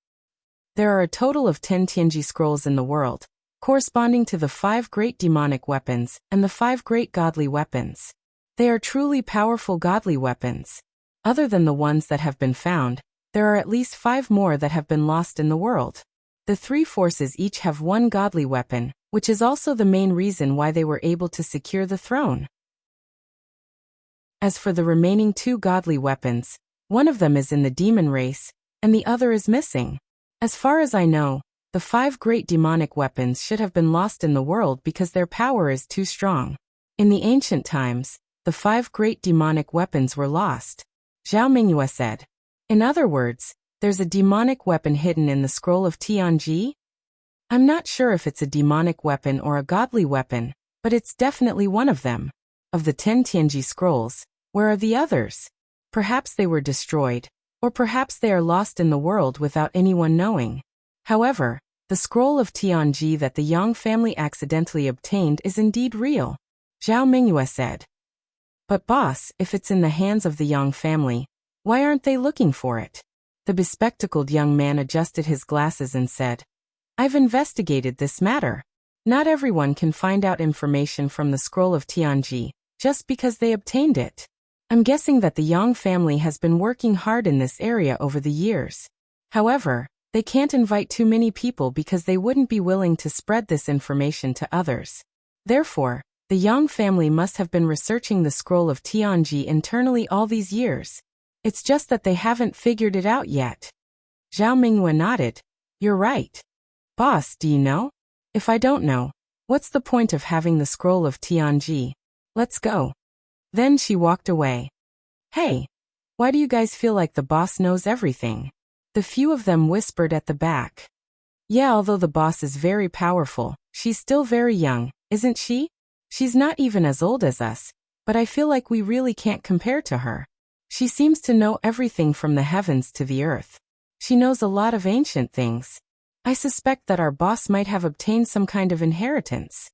There are a total of 10 Tianji scrolls in the world, corresponding to the 5 great demonic weapons and the 5 great godly weapons. They are truly powerful godly weapons. Other than the ones that have been found, there are at least 5 more that have been lost in the world. The 3 forces each have 1 godly weapon, which is also the main reason why they were able to secure the throne. As for the remaining 2 godly weapons, one of them is in the demon race, and the other is missing. As far as I know, the 5 great demonic weapons should have been lost in the world because their power is too strong. In the ancient times, the 5 great demonic weapons were lost, Zhao Mingyue said. In other words, there's a demonic weapon hidden in the scroll of Tianji? I'm not sure if it's a demonic weapon or a godly weapon, but it's definitely one of them. Of the 10 Tianji scrolls, where are the others? Perhaps they were destroyed, or perhaps they are lost in the world without anyone knowing. However, the scroll of Tianji that the Yang family accidentally obtained is indeed real, Zhao Mingyue said. But boss, if it's in the hands of the Yang family, why aren't they looking for it? The bespectacled young man adjusted his glasses and said, I've investigated this matter. Not everyone can find out information from the scroll of Tianji, just because they obtained it. I'm guessing that the Yang family has been working hard in this area over the years. However, they can't invite too many people because they wouldn't be willing to spread this information to others. Therefore, the Yang family must have been researching the scroll of Tianji internally all these years. It's just that they haven't figured it out yet. Zhao Mingyue nodded. You're right. Boss, do you know? If I don't know, what's the point of having the scroll of Tianji? Let's go. Then she walked away. Hey, why do you guys feel like the boss knows everything? The few of them whispered at the back. Yeah, although the boss is very powerful, she's still very young, isn't she? She's not even as old as us, but I feel like we really can't compare to her. She seems to know everything from the heavens to the earth. She knows a lot of ancient things. I suspect that our boss might have obtained some kind of inheritance.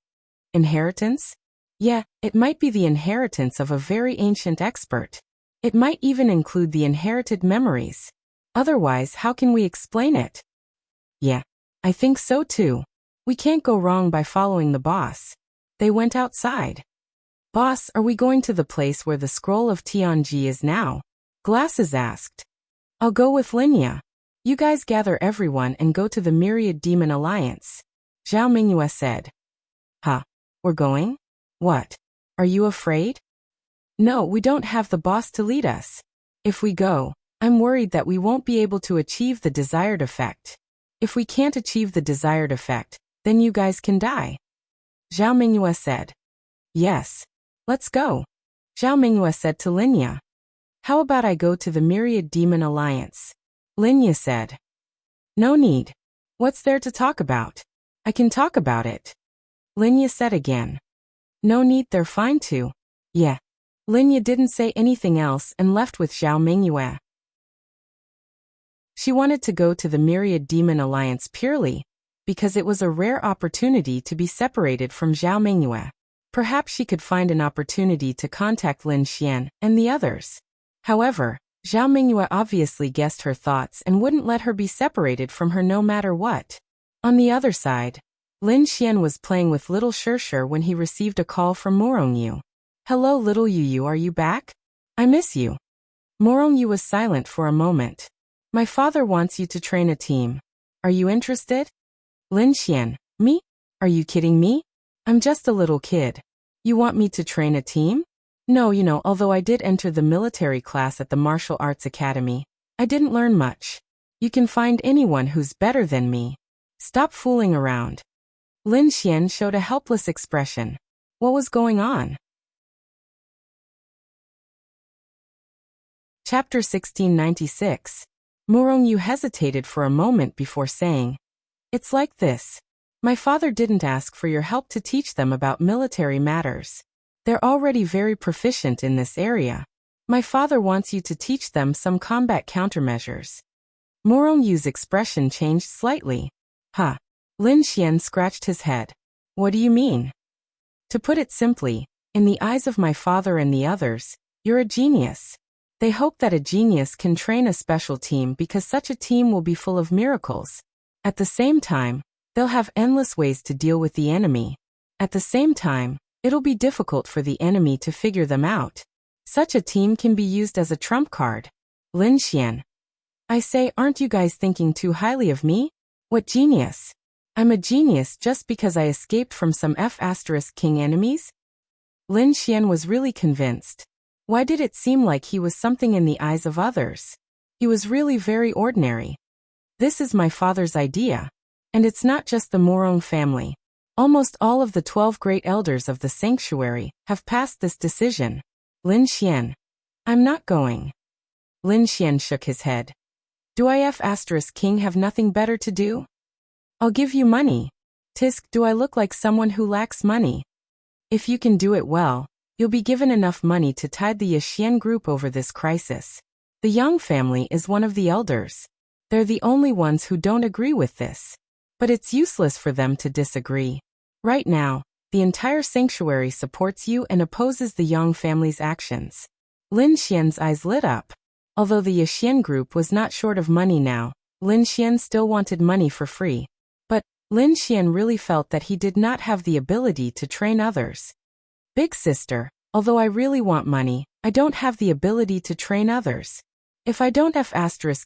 Inheritance? Yeah, it might be the inheritance of a very ancient expert. It might even include the inherited memories. Otherwise, how can we explain it? Yeah, I think so too. We can't go wrong by following the boss. They went outside. Boss, are we going to the place where the scroll of Tianji is now? Glasses asked. I'll go with Linya. You guys gather everyone and go to the Myriad Demon Alliance. Zhao Mingyue said. Huh? We're going? What? Are you afraid? No, we don't have the boss to lead us. If we go, I'm worried that we won't be able to achieve the desired effect. If we can't achieve the desired effect, then you guys can die. Zhao Mingyue said. Yes. Let's go. Zhao Mingyue said to Linya. How about I go to the Myriad Demon Alliance? Linya said. No need. What's there to talk about? I can talk about it. Linya said again. No need, they're fine too. Yeah. Linya didn't say anything else and left with Zhao Mingyue. She wanted to go to the Myriad Demon Alliance purely because it was a rare opportunity to be separated from Zhao Mingyue. Perhaps she could find an opportunity to contact Lin Xian and the others. However, Zhao Mingyue obviously guessed her thoughts and wouldn't let her be separated from her no matter what. On the other side, Lin Xian was playing with little Shirshir when he received a call from Morongyu. Hello little Yu, are you back? I miss you. Morongyu was silent for a moment. My father wants you to train a team. Are you interested? Lin Xian, me? Are you kidding me? I'm just a little kid. You want me to train a team? No, although I did enter the military class at the Martial Arts Academy, I didn't learn much. You can find anyone who's better than me. Stop fooling around. Lin Xian showed a helpless expression. What was going on? Chapter 1696. Morongyu hesitated for a moment before saying, It's like this. My father didn't ask for your help to teach them about military matters. They're already very proficient in this area. My father wants you to teach them some combat countermeasures. Morongyu's expression changed slightly. Huh. Lin Xian scratched his head. What do you mean? To put it simply, in the eyes of my father and the others, you're a genius. They hope that a genius can train a special team because such a team will be full of miracles. At the same time, they'll have endless ways to deal with the enemy. At the same time, it'll be difficult for the enemy to figure them out. Such a team can be used as a trump card. Lin Xian. I say, aren't you guys thinking too highly of me? What genius? I'm a genius just because I escaped from some F*** king enemies? Lin Xian was really convinced. Why did it seem like he was something in the eyes of others? He was really very ordinary. This is my father's idea. And it's not just the Morong family. Almost all of the 12 great elders of the sanctuary have passed this decision. Lin Xian. I'm not going. Lin Xian shook his head. Do King have nothing better to do? I'll give you money. Tisk, do I look like someone who lacks money? If you can do it well, you'll be given enough money to tide the Yixian group over this crisis. The Yang family is one of the elders. They're the only ones who don't agree with this. But it's useless for them to disagree. Right now, the entire sanctuary supports you and opposes the Yang family's actions. Lin Xian's eyes lit up. Although the Yixian group was not short of money now, Lin Xian still wanted money for free. But Lin Xian really felt that he did not have the ability to train others. Big sister, although I really want money, I don't have the ability to train others. If I don't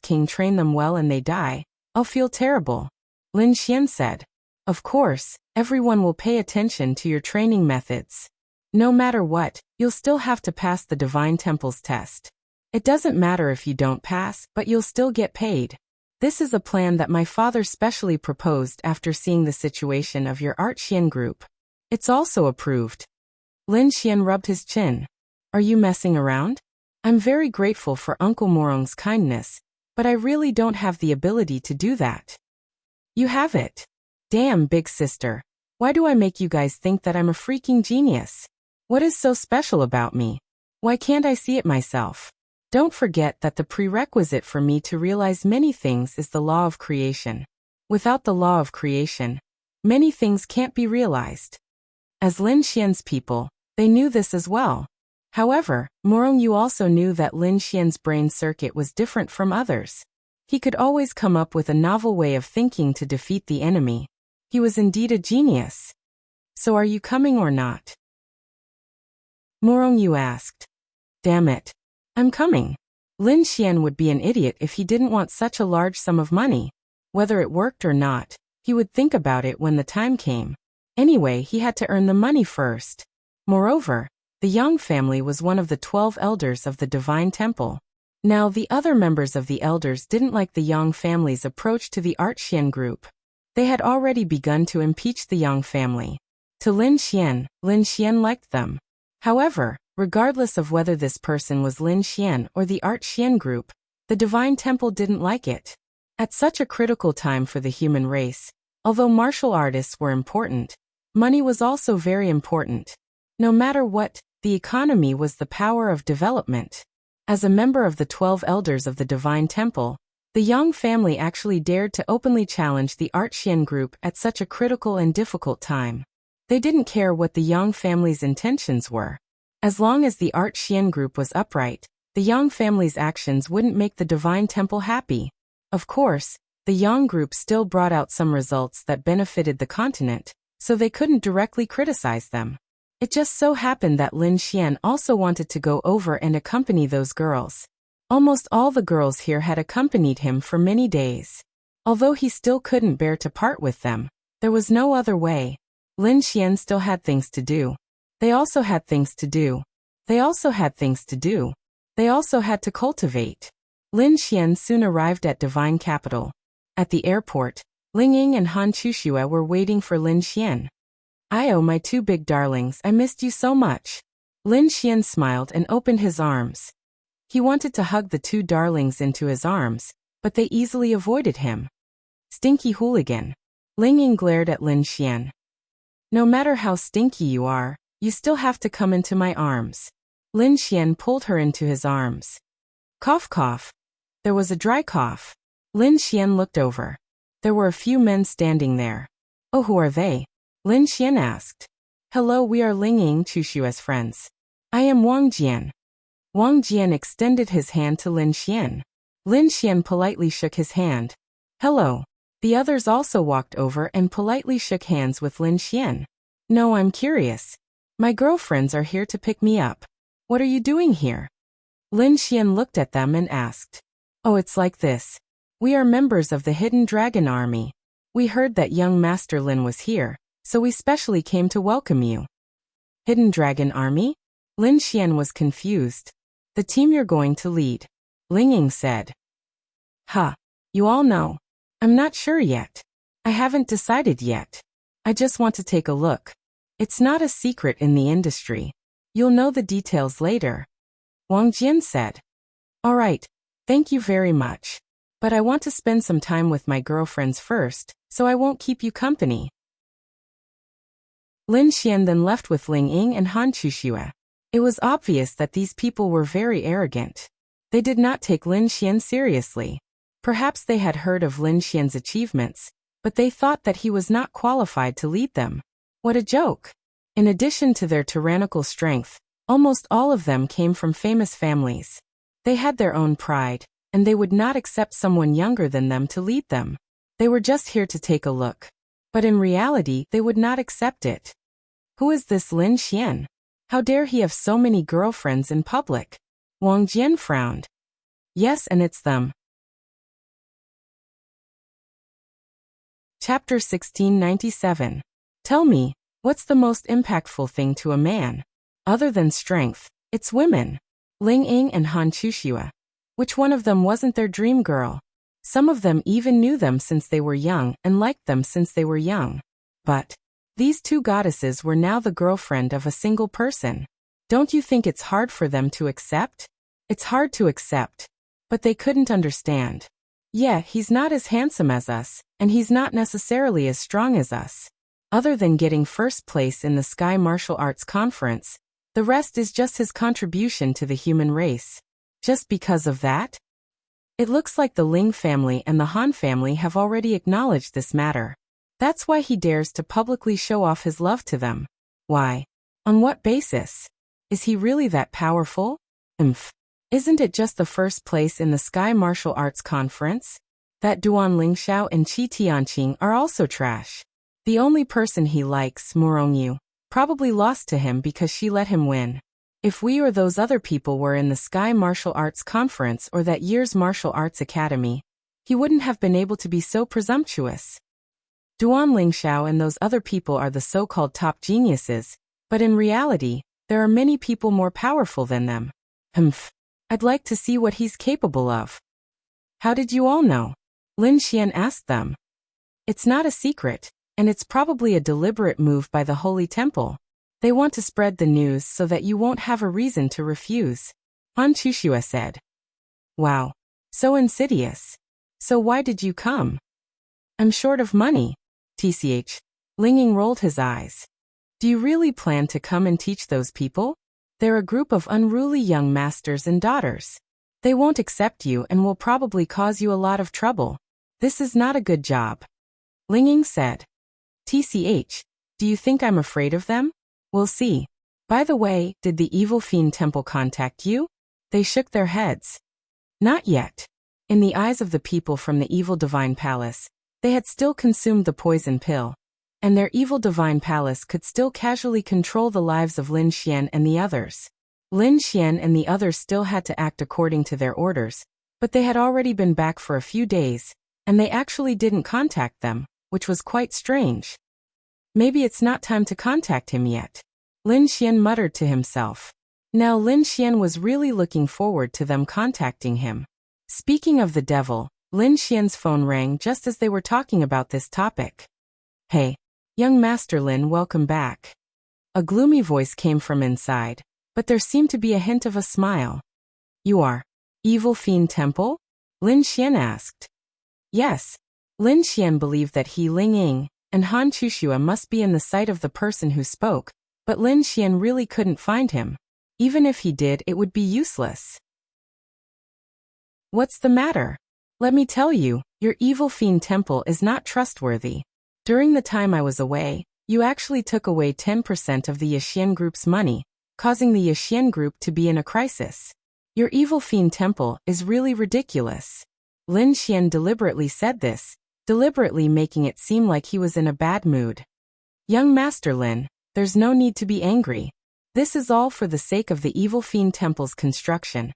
King train them well and they die, I'll feel terrible. Lin Xian said. Of course, everyone will pay attention to your training methods. No matter what, you'll still have to pass the Divine Temple's test. It doesn't matter if you don't pass, but you'll still get paid. This is a plan that my father specially proposed after seeing the situation of your Xian group. It's also approved. Lin Xian rubbed his chin. Are you messing around? I'm very grateful for Uncle Morong's kindness, but I really don't have the ability to do that. You have it. Damn, big sister. Why do I make you guys think that I'm a freaking genius? What is so special about me? Why can't I see it myself? Don't forget that the prerequisite for me to realize many things is the law of creation. Without the law of creation, many things can't be realized. As Lin Xian's people, they knew this as well. However, Morong Yu also knew that Lin Xian's brain circuit was different from others. He could always come up with a novel way of thinking to defeat the enemy. He was indeed a genius. So are you coming or not? Morong Yu asked. Damn it. I'm coming. Lin Xian would be an idiot if he didn't want such a large sum of money. Whether it worked or not, he would think about it when the time came. Anyway, he had to earn the money first. Moreover, the Yang family was one of the 12 elders of the Divine Temple. Now the other members of the elders didn't like the Yang family's approach to the Xian group. They had already begun to impeach the Yang family. To Lin Xian liked them. However, regardless of whether this person was Lin Xian or the Xian group, the Divine Temple didn't like it. At such a critical time for the human race, although martial artists were important, money was also very important. No matter what, the economy was the power of development. As a member of the 12 elders of the Divine Temple, the Yang family actually dared to openly challenge the Xian group at such a critical and difficult time. They didn't care what the Yang family's intentions were. As long as the Xian group was upright, the Yang family's actions wouldn't make the Divine Temple happy. Of course, the Yang group still brought out some results that benefited the continent, so they couldn't directly criticize them. It just so happened that Lin Xian also wanted to go over and accompany those girls. Almost all the girls here had accompanied him for many days. Although he still couldn't bear to part with them, there was no other way. Lin Xian still had things to do. They also had things to do. They also had things to do. They also had to cultivate. Lin Xian soon arrived at Divine Capital. At the airport, Ling Ying and Han Chuxue were waiting for Lin Xian. "Io, my two big darlings, I missed you so much." Lin Xian smiled and opened his arms. He wanted to hug the two darlings into his arms, but they easily avoided him. Stinky hooligan. Ling Ying glared at Lin Xian. No matter how stinky you are, you still have to come into my arms. Lin Xian pulled her into his arms. Cough cough. There was a dry cough. Lin Xian looked over. There were a few men standing there. Oh, who are they? Lin Xian asked. Hello, we are Ling Ying Chushue's friends. I am Wang Jian. Wang Jian extended his hand to Lin Xian. Lin Xian politely shook his hand. Hello. The others also walked over and politely shook hands with Lin Xian. No, I'm curious. My girlfriends are here to pick me up. What are you doing here? Lin Xian looked at them and asked. Oh, it's like this. We are members of the Hidden Dragon Army. We heard that young Master Lin was here, so we specially came to welcome you. Hidden Dragon Army? Lin Xian was confused. The team you're going to lead. Ling Ying said. Huh. You all know. I'm not sure yet. I haven't decided yet. I just want to take a look. It's not a secret in the industry. You'll know the details later. Wang Jian said. All right. Thank you very much. But I want to spend some time with my girlfriends first, so I won't keep you company. Lin Xian then left with Ling Ying and Han Chuxue. It was obvious that these people were very arrogant. They did not take Lin Xian seriously. Perhaps they had heard of Lin Xian's achievements, but they thought that he was not qualified to lead them. What a joke! In addition to their tyrannical strength, almost all of them came from famous families. They had their own pride, and they would not accept someone younger than them to lead them. They were just here to take a look. But in reality, they would not accept it. Who is this Lin Xian? How dare he have so many girlfriends in public? Wang Jian frowned. Yes, and it's them. Chapter 1697. Tell me, what's the most impactful thing to a man? Other than strength, it's women. Ling Ying and Han Chuxue. Which one of them wasn't their dream girl? Some of them even knew them since they were young and liked them since they were young. But these two goddesses were now the girlfriend of a single person. Don't you think it's hard for them to accept? It's hard to accept. But they couldn't understand. Yeah, he's not as handsome as us, and he's not necessarily as strong as us. Other than getting first place in the Sky Martial Arts Conference, the rest is just his contribution to the human race. Just because of that? It looks like the Ling family and the Han family have already acknowledged this matter. That's why he dares to publicly show off his love to them. Why? On what basis? Is he really that powerful? Isn't it just the first place in the Sky Martial Arts Conference? That Duan Lingxiao and Qi Tianqing are also trash. The only person he likes, Morongyu, probably lost to him because she let him win. If we or those other people were in the Sky Martial Arts Conference or that year's Martial Arts Academy, he wouldn't have been able to be so presumptuous. Duan Lingxiao and those other people are the so-called top geniuses, but in reality, there are many people more powerful than them. I'd like to see what he's capable of. How did you all know? Lin Xian asked them. It's not a secret, and it's probably a deliberate move by the Holy Temple. They want to spread the news so that you won't have a reason to refuse. Han Chuxue said. Wow. So insidious. So why did you come? I'm short of money. TCH. Ling Ying rolled his eyes. Do you really plan to come and teach those people? They're a group of unruly young masters and daughters. They won't accept you and will probably cause you a lot of trouble. This is not a good job. Ling Ying said. TCH. Do you think I'm afraid of them? We'll see. By the way, did the Evil Fiend Temple contact you? They shook their heads. Not yet. In the eyes of the people from the Evil Divine Palace, they had still consumed the poison pill, and their Evil Divine Palace could still casually control the lives of Lin Xian and the others. Lin Xian and the others still had to act according to their orders, but they had already been back for a few days, and they actually didn't contact them, which was quite strange. Maybe it's not time to contact him yet. Lin Xian muttered to himself. Now Lin Xian was really looking forward to them contacting him. Speaking of the devil, Lin Xian's phone rang just as they were talking about this topic. Hey, young Master Lin, welcome back. A gloomy voice came from inside, but there seemed to be a hint of a smile. You are Evil Fiend Temple? Lin Xian asked. Yes. Lin Xian believed that he, Ling Ying, and Han Chuxue must be in the sight of the person who spoke, but Lin Xian really couldn't find him. Even if he did, it would be useless. What's the matter? Let me tell you, your Evil Fiend Temple is not trustworthy. During the time I was away, you actually took away 10% of the Yixian Group's money, causing the Yixian Group to be in a crisis. Your Evil Fiend Temple is really ridiculous. Lin Xian deliberately said this, deliberately making it seem like he was in a bad mood. Young Master Lin, there's no need to be angry. This is all for the sake of the Evil Fiend Temple's construction,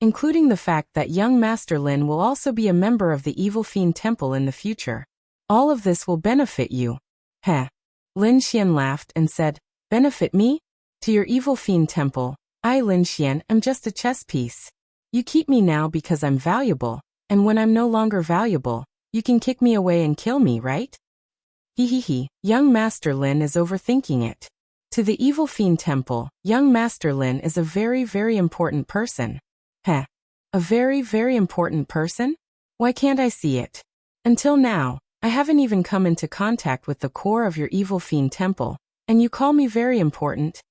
including the fact that young Master Lin will also be a member of the Evil Fiend Temple in the future. All of this will benefit you. Heh. Lin Xian laughed and said, benefit me? To your Evil Fiend Temple, I, Lin Xian, am just a chess piece. You keep me now because I'm valuable, and when I'm no longer valuable, you can kick me away and kill me, right? He, young Master Lin is overthinking it. To the Evil Fiend Temple, young Master Lin is a very, very important person. Heh. A very, very important person? Why can't I see it? Until now, I haven't even come into contact with the core of your Evil Fiend Temple, and you call me very important?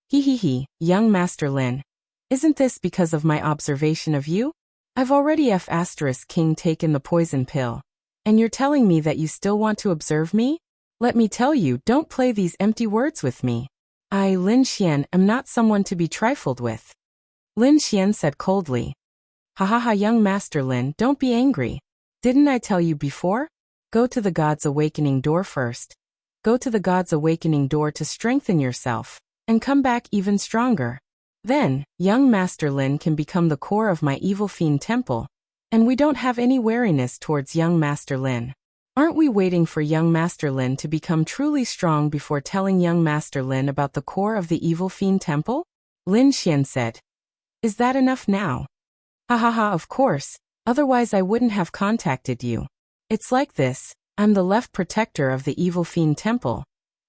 He, young Master Lin. Isn't this because of my observation of you? I've already F*King taken the poison pill. And you're telling me that you still want to observe me? Let me tell you, don't play these empty words with me. I, Lin Xian, am not someone to be trifled with. Lin Xian said coldly. Ha, young Master Lin, don't be angry. Didn't I tell you before? Go to the God's Awakening Door first. Go to the God's Awakening Door to strengthen yourself, and come back even stronger. Then, young Master Lin can become the core of my Evil Fiend Temple, and we don't have any wariness towards young Master Lin. Aren't we waiting for young Master Lin to become truly strong before telling young Master Lin about the core of the Evil Fiend Temple? Lin Xian said. Is that enough now? Ha, of course, otherwise I wouldn't have contacted you. It's like this, I'm the left protector of the Evil Fiend Temple,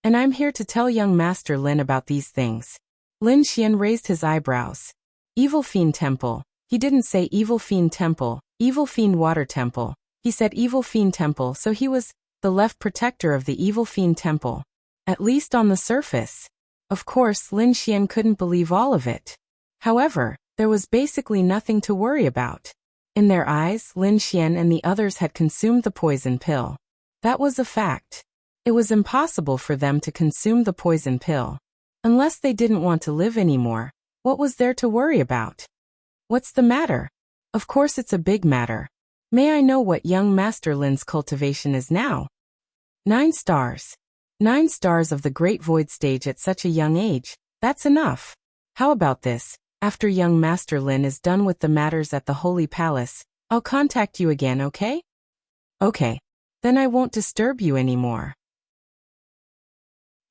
and I'm here to tell young Master Lin about these things. Lin Xian raised his eyebrows. Evil Fiend Temple. He didn't say Evil Fiend Temple, Evil Fiend Water Temple. He said Evil Fiend Temple, so he was the left protector of the Evil Fiend Temple. At least on the surface. Of course, Lin Xian couldn't believe all of it. However, there was basically nothing to worry about. In their eyes, Lin Xian and the others had consumed the poison pill. That was a fact. It was impossible for them to consume the poison pill. Unless they didn't want to live anymore, what was there to worry about? What's the matter? Of course it's a big matter. May I know what young Master Lin's cultivation is now? 9 stars. 9 stars of the Great Void Stage at such a young age, that's enough. How about this? After young Master Lin is done with the matters at the Holy Palace, I'll contact you again, okay? Okay. Then I won't disturb you anymore.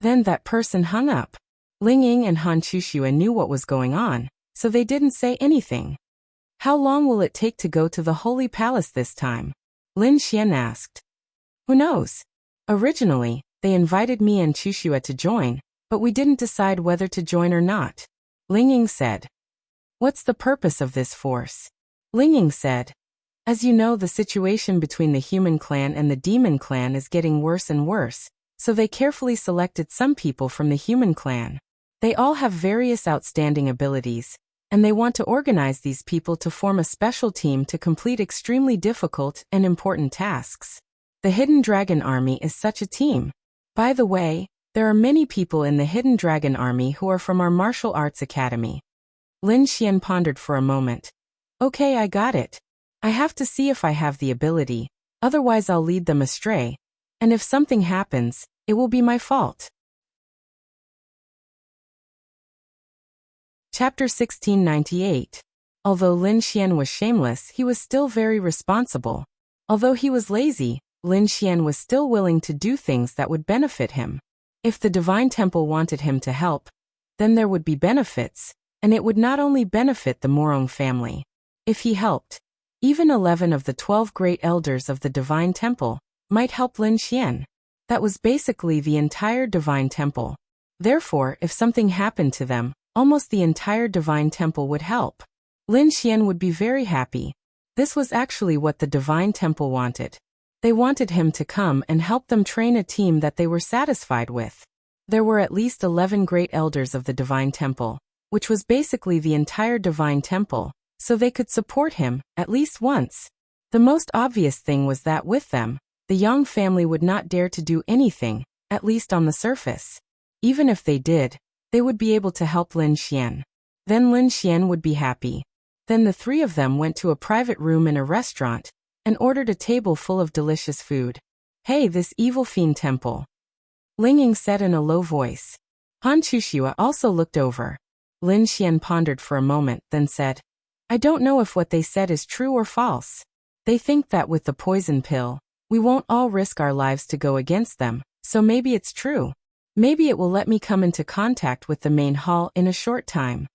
Then that person hung up. Ling Ying and Han Chuxue knew what was going on, so they didn't say anything. How long will it take to go to the Holy Palace this time? Lin Xian asked. Who knows? Originally, they invited me and Chuxue to join, but we didn't decide whether to join or not. Ling Ying said. What's the purpose of this force? Ling Ying said. As you know, the situation between the human clan and the demon clan is getting worse and worse, so they carefully selected some people from the human clan. They all have various outstanding abilities, and they want to organize these people to form a special team to complete extremely difficult and important tasks. The Hidden Dragon Army is such a team. By the way, there are many people in the Hidden Dragon Army who are from our martial arts academy. Lin Xian pondered for a moment. Okay, I got it. I have to see if I have the ability, otherwise I'll lead them astray, and if something happens, it will be my fault. Chapter 1698. Although Lin Xian was shameless, he was still very responsible. Although he was lazy, Lin Xian was still willing to do things that would benefit him. If the Divine Temple wanted him to help, then there would be benefits, and it would not only benefit the Morong family. If he helped, even 11 of the 12 great elders of the Divine Temple might help Lin Xian. That was basically the entire Divine Temple. Therefore, if something happened to them, almost the entire Divine Temple would help. Lin Xian would be very happy. This was actually what the Divine Temple wanted. They wanted him to come and help them train a team that they were satisfied with. There were at least 11 great elders of the Divine Temple, which was basically the entire Divine Temple, so they could support him, at least once. The most obvious thing was that with them, the Yang family would not dare to do anything, at least on the surface. Even if they did, they would be able to help Lin Xian. Then Lin Xian would be happy. Then the three of them went to a private room in a restaurant and ordered a table full of delicious food. Hey, this Evil Fiend Temple. Ling Ying said in a low voice. Han Chuxue also looked over. Lin Xian pondered for a moment, then said, I don't know if what they said is true or false. They think that with the poison pill, we won't all risk our lives to go against them, so maybe it's true. Maybe it will let me come into contact with the main hall in a short time.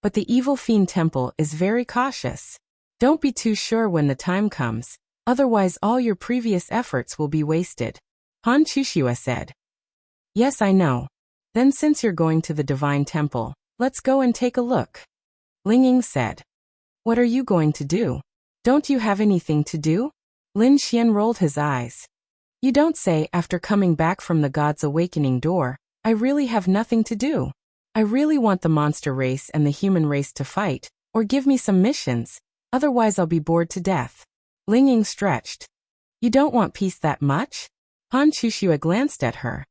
But the evil fiend temple is very cautious. Don't be too sure when the time comes, otherwise all your previous efforts will be wasted. Han Chushua said. Yes, I know. Then since you're going to the divine temple, let's go and take a look. Ling Ying said. What are you going to do? Don't you have anything to do? Lin Xian rolled his eyes. You don't say. After coming back from the God's awakening door, I really have nothing to do. I really want the monster race and the human race to fight, or give me some missions, otherwise I'll be bored to death. Ling Ying stretched. You don't want peace that much? Han Chushua glanced at her.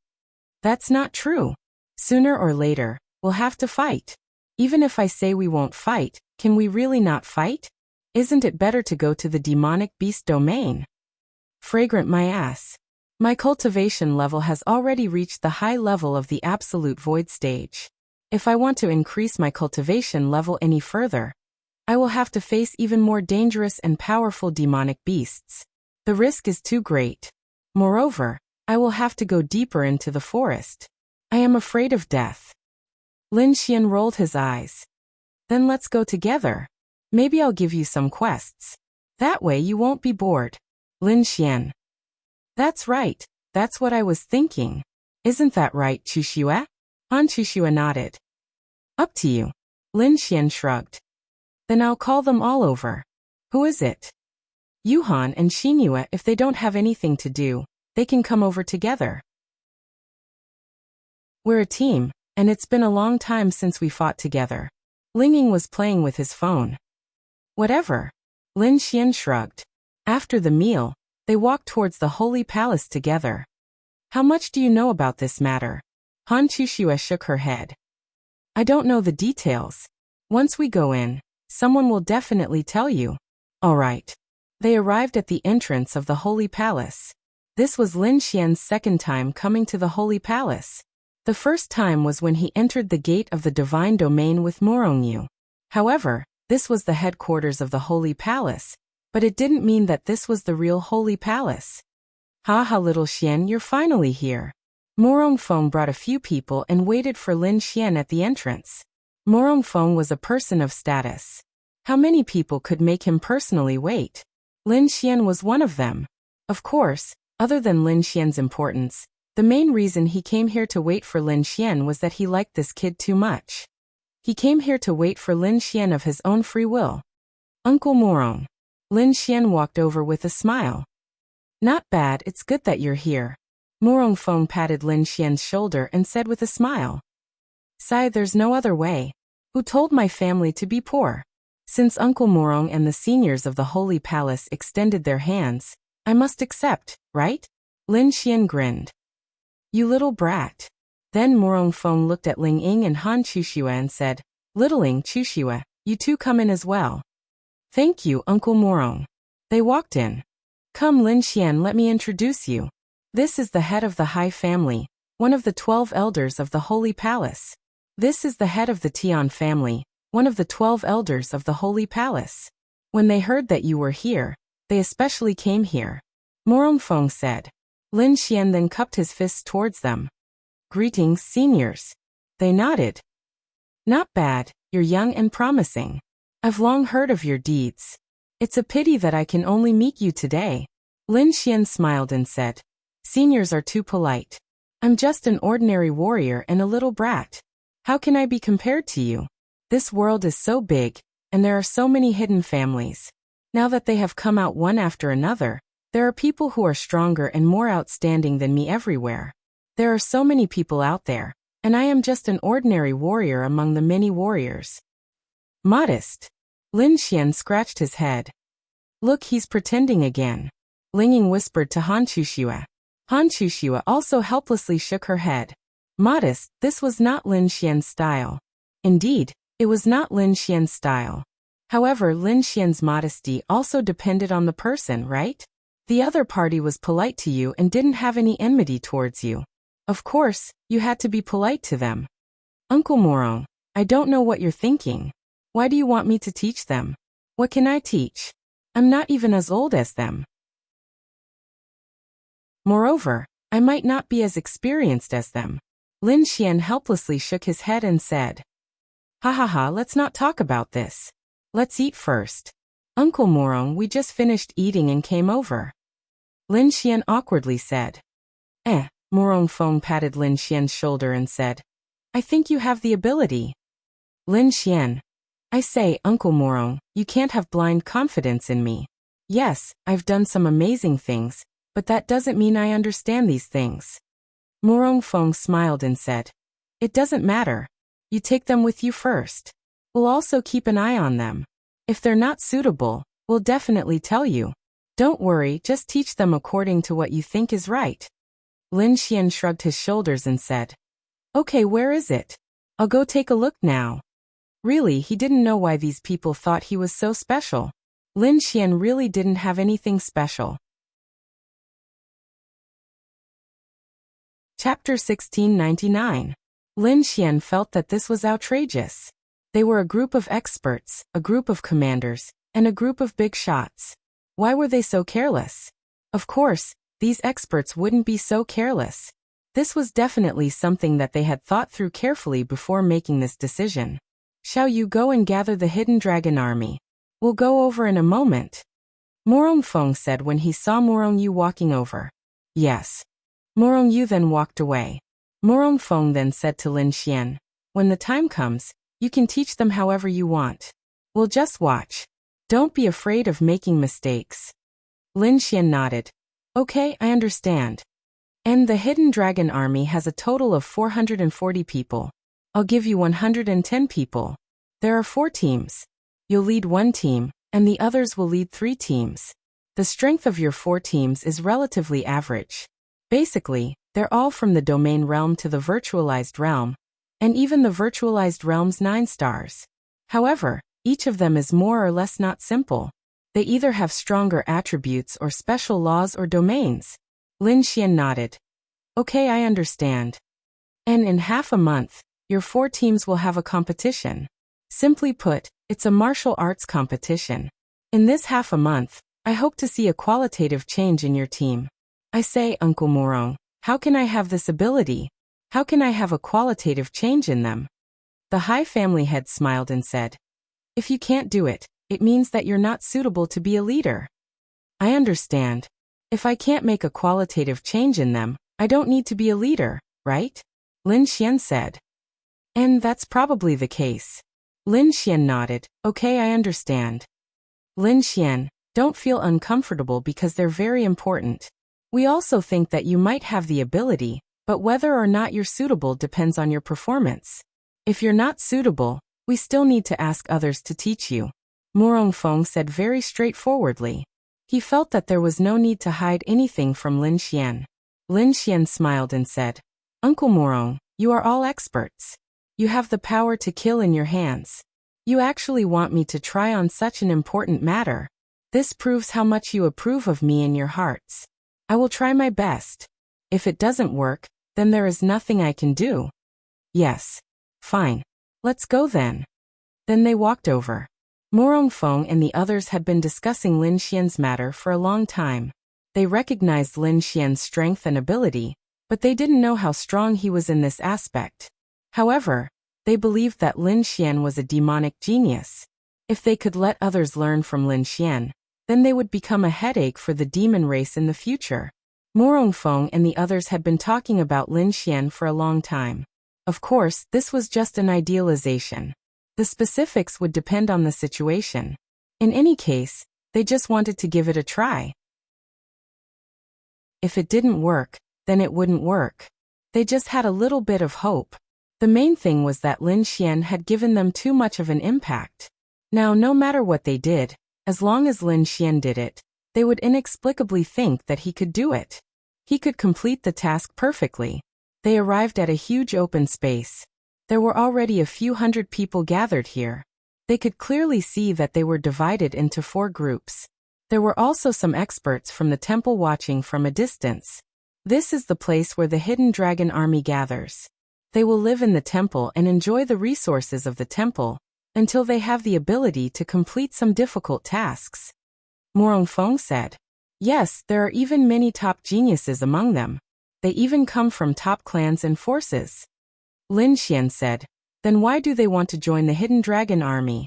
That's not true. Sooner or later, we'll have to fight. Even if I say we won't fight, can we really not fight? Isn't it better to go to the demonic beast domain? Fragrant my ass. My cultivation level has already reached the high level of the absolute void stage. If I want to increase my cultivation level any further, I will have to face even more dangerous and powerful demonic beasts. The risk is too great. Moreover, I will have to go deeper into the forest. I am afraid of death. Lin Xian rolled his eyes. Then let's go together. Maybe I'll give you some quests. That way you won't be bored. Lin Xian. That's right. That's what I was thinking. Isn't that right, Chushua? Han Chushua nodded. Up to you. Lin Xian shrugged. Then I'll call them all over. Who is it? Yuhan and Xinhua. If they don't have anything to do, they can come over together. We're a team, and it's been a long time since we fought together. Ling Ying was playing with his phone. Whatever. Lin Xian shrugged. After the meal, they walked towards the holy palace together. How much do you know about this matter? Han Chushua shook her head. I don't know the details. Once we go in, someone will definitely tell you. All right. They arrived at the entrance of the holy palace. This was Lin Xian's second time coming to the holy palace. The first time was when he entered the gate of the divine domain with Morongyu. However, this was the headquarters of the holy palace, but it didn't mean that this was the real holy palace. Ha ha, little Xian, you're finally here. Morong Feng brought a few people and waited for Lin Xian at the entrance. Morong Feng was a person of status. How many people could make him personally wait? Lin Xian was one of them. Of course, other than Lin Xian's importance, the main reason he came here to wait for Lin Xian was that he liked this kid too much. He came here to wait for Lin Xian of his own free will. Uncle Morong. Lin Xian walked over with a smile. Not bad, it's good that you're here. Morong Feng patted Lin Xian's shoulder and said with a smile. Sai, there's no other way. Who told my family to be poor? Since Uncle Morong and the seniors of the Holy Palace extended their hands, I must accept, right? Lin Xian grinned. You little brat. Then Morong Feng looked at Ling Ying and Han Chushua and said, Littling Chushua, you two come in as well. Thank you, Uncle Morong. They walked in. Come, Lin Xian, let me introduce you. This is the head of the Hai family, one of the 12 elders of the Holy Palace. This is the head of the Tian family, one of the 12 elders of the Holy Palace. When they heard that you were here, they especially came here. Morong Feng said. Lin Xian then cupped his fists towards them. Greetings, seniors. They nodded. Not bad, you're young and promising. I've long heard of your deeds. It's a pity that I can only meet you today. Lin Xian smiled and said, Seniors are too polite. I'm just an ordinary warrior and a little brat. How can I be compared to you? This world is so big, and there are so many hidden families. Now that they have come out one after another, there are people who are stronger and more outstanding than me everywhere. There are so many people out there, and I am just an ordinary warrior among the many warriors. Modest. Lin Xian scratched his head. Look, he's pretending again. Ling Ying whispered to Han Chushua. Han Chushua also helplessly shook her head. Modest, this was not Lin Xian's style. Indeed, it was not Lin Xian's style. However, Lin Xian's modesty also depended on the person, right? The other party was polite to you and didn't have any enmity towards you. Of course, you had to be polite to them. Uncle Morong, I don't know what you're thinking. Why do you want me to teach them? What can I teach? I'm not even as old as them. Moreover, I might not be as experienced as them. Lin Xian helplessly shook his head and said. Ha ha ha, let's not talk about this. Let's eat first. Uncle Morong, we just finished eating and came over. Lin Xian awkwardly said. Morong Feng patted Lin Xian's shoulder and said, I think you have the ability. Lin Xian. I say, Uncle Morong, you can't have blind confidence in me. Yes, I've done some amazing things, but that doesn't mean I understand these things. Morong Feng smiled and said, It doesn't matter. You take them with you first. We'll also keep an eye on them. If they're not suitable, we'll definitely tell you. Don't worry, just teach them according to what you think is right. Lin Xian shrugged his shoulders and said, Okay, where is it? I'll go take a look now. Really, he didn't know why these people thought he was so special. Lin Xian really didn't have anything special. Chapter 1699. Lin Xian felt that this was outrageous. They were a group of experts, a group of commanders, and a group of big shots. Why were they so careless? Of course, these experts wouldn't be so careless. This was definitely something that they had thought through carefully before making this decision. Shall you go and gather the hidden dragon army? We'll go over in a moment. Morong Feng said when he saw Morong Yu walking over. Yes. Morong Yu then walked away. Morong Feng then said to Lin Xian, When the time comes, you can teach them however you want. We'll just watch. Don't be afraid of making mistakes. Lin Xian nodded. Okay, I understand. And the hidden dragon army has a total of 440 people. I'll give you 110 people. There are 4 teams. You'll lead 1 team, and the others will lead 3 teams. The strength of your 4 teams is relatively average. Basically, they're all from the domain realm to the virtualized realm, and even the virtualized realm's 9 stars. However, each of them is more or less not simple. They either have stronger attributes or special laws or domains. Lin Xian nodded. Okay, I understand. And in half a month, your 4 teams will have a competition. Simply put, it's a martial arts competition. In this half a month, I hope to see a qualitative change in your team. I say, Uncle Morong, how can I have this ability? How can I have a qualitative change in them? The Hai family head smiled and said, If you can't do it, it means that you're not suitable to be a leader. I understand. If I can't make a qualitative change in them, I don't need to be a leader, right? Lin Xian said. And that's probably the case. Lin Xian nodded. Okay, I understand. Lin Xian, don't feel uncomfortable because they're very important. We also think that you might have the ability, but whether or not you're suitable depends on your performance. If you're not suitable, we still need to ask others to teach you. Morong Feng said very straightforwardly. He felt that there was no need to hide anything from Lin Xian. Lin Xian smiled and said, Uncle Morong, you are all experts. You have the power to kill in your hands. You actually want me to try on such an important matter. This proves how much you approve of me in your hearts. I will try my best. If it doesn't work, then there is nothing I can do. Yes. Fine. Let's go then. Then they walked over. Morong Feng and the others had been discussing Lin Xian's matter for a long time. They recognized Lin Xian's strength and ability, but they didn't know how strong he was in this aspect. However, they believed that Lin Xian was a demonic genius. If they could let others learn from Lin Xian, then they would become a headache for the demon race in the future. Morong Feng and the others had been talking about Lin Xian for a long time. Of course, this was just an idealization. The specifics would depend on the situation. In any case, they just wanted to give it a try. If it didn't work, then it wouldn't work. They just had a little bit of hope. The main thing was that Lin Xian had given them too much of an impact. Now, no matter what they did, as long as Lin Xian did it, they would inexplicably think that he could do it. He could complete the task perfectly. They arrived at a huge open space. There were already a few hundred people gathered here. They could clearly see that they were divided into 4 groups. There were also some experts from the temple watching from a distance. This is the place where the hidden dragon army gathers. They will live in the temple and enjoy the resources of the temple until they have the ability to complete some difficult tasks. Morong Feng said. Yes, there are even many top geniuses among them. They even come from top clans and forces. Lin Xian said, Then why do they want to join the Hidden Dragon Army?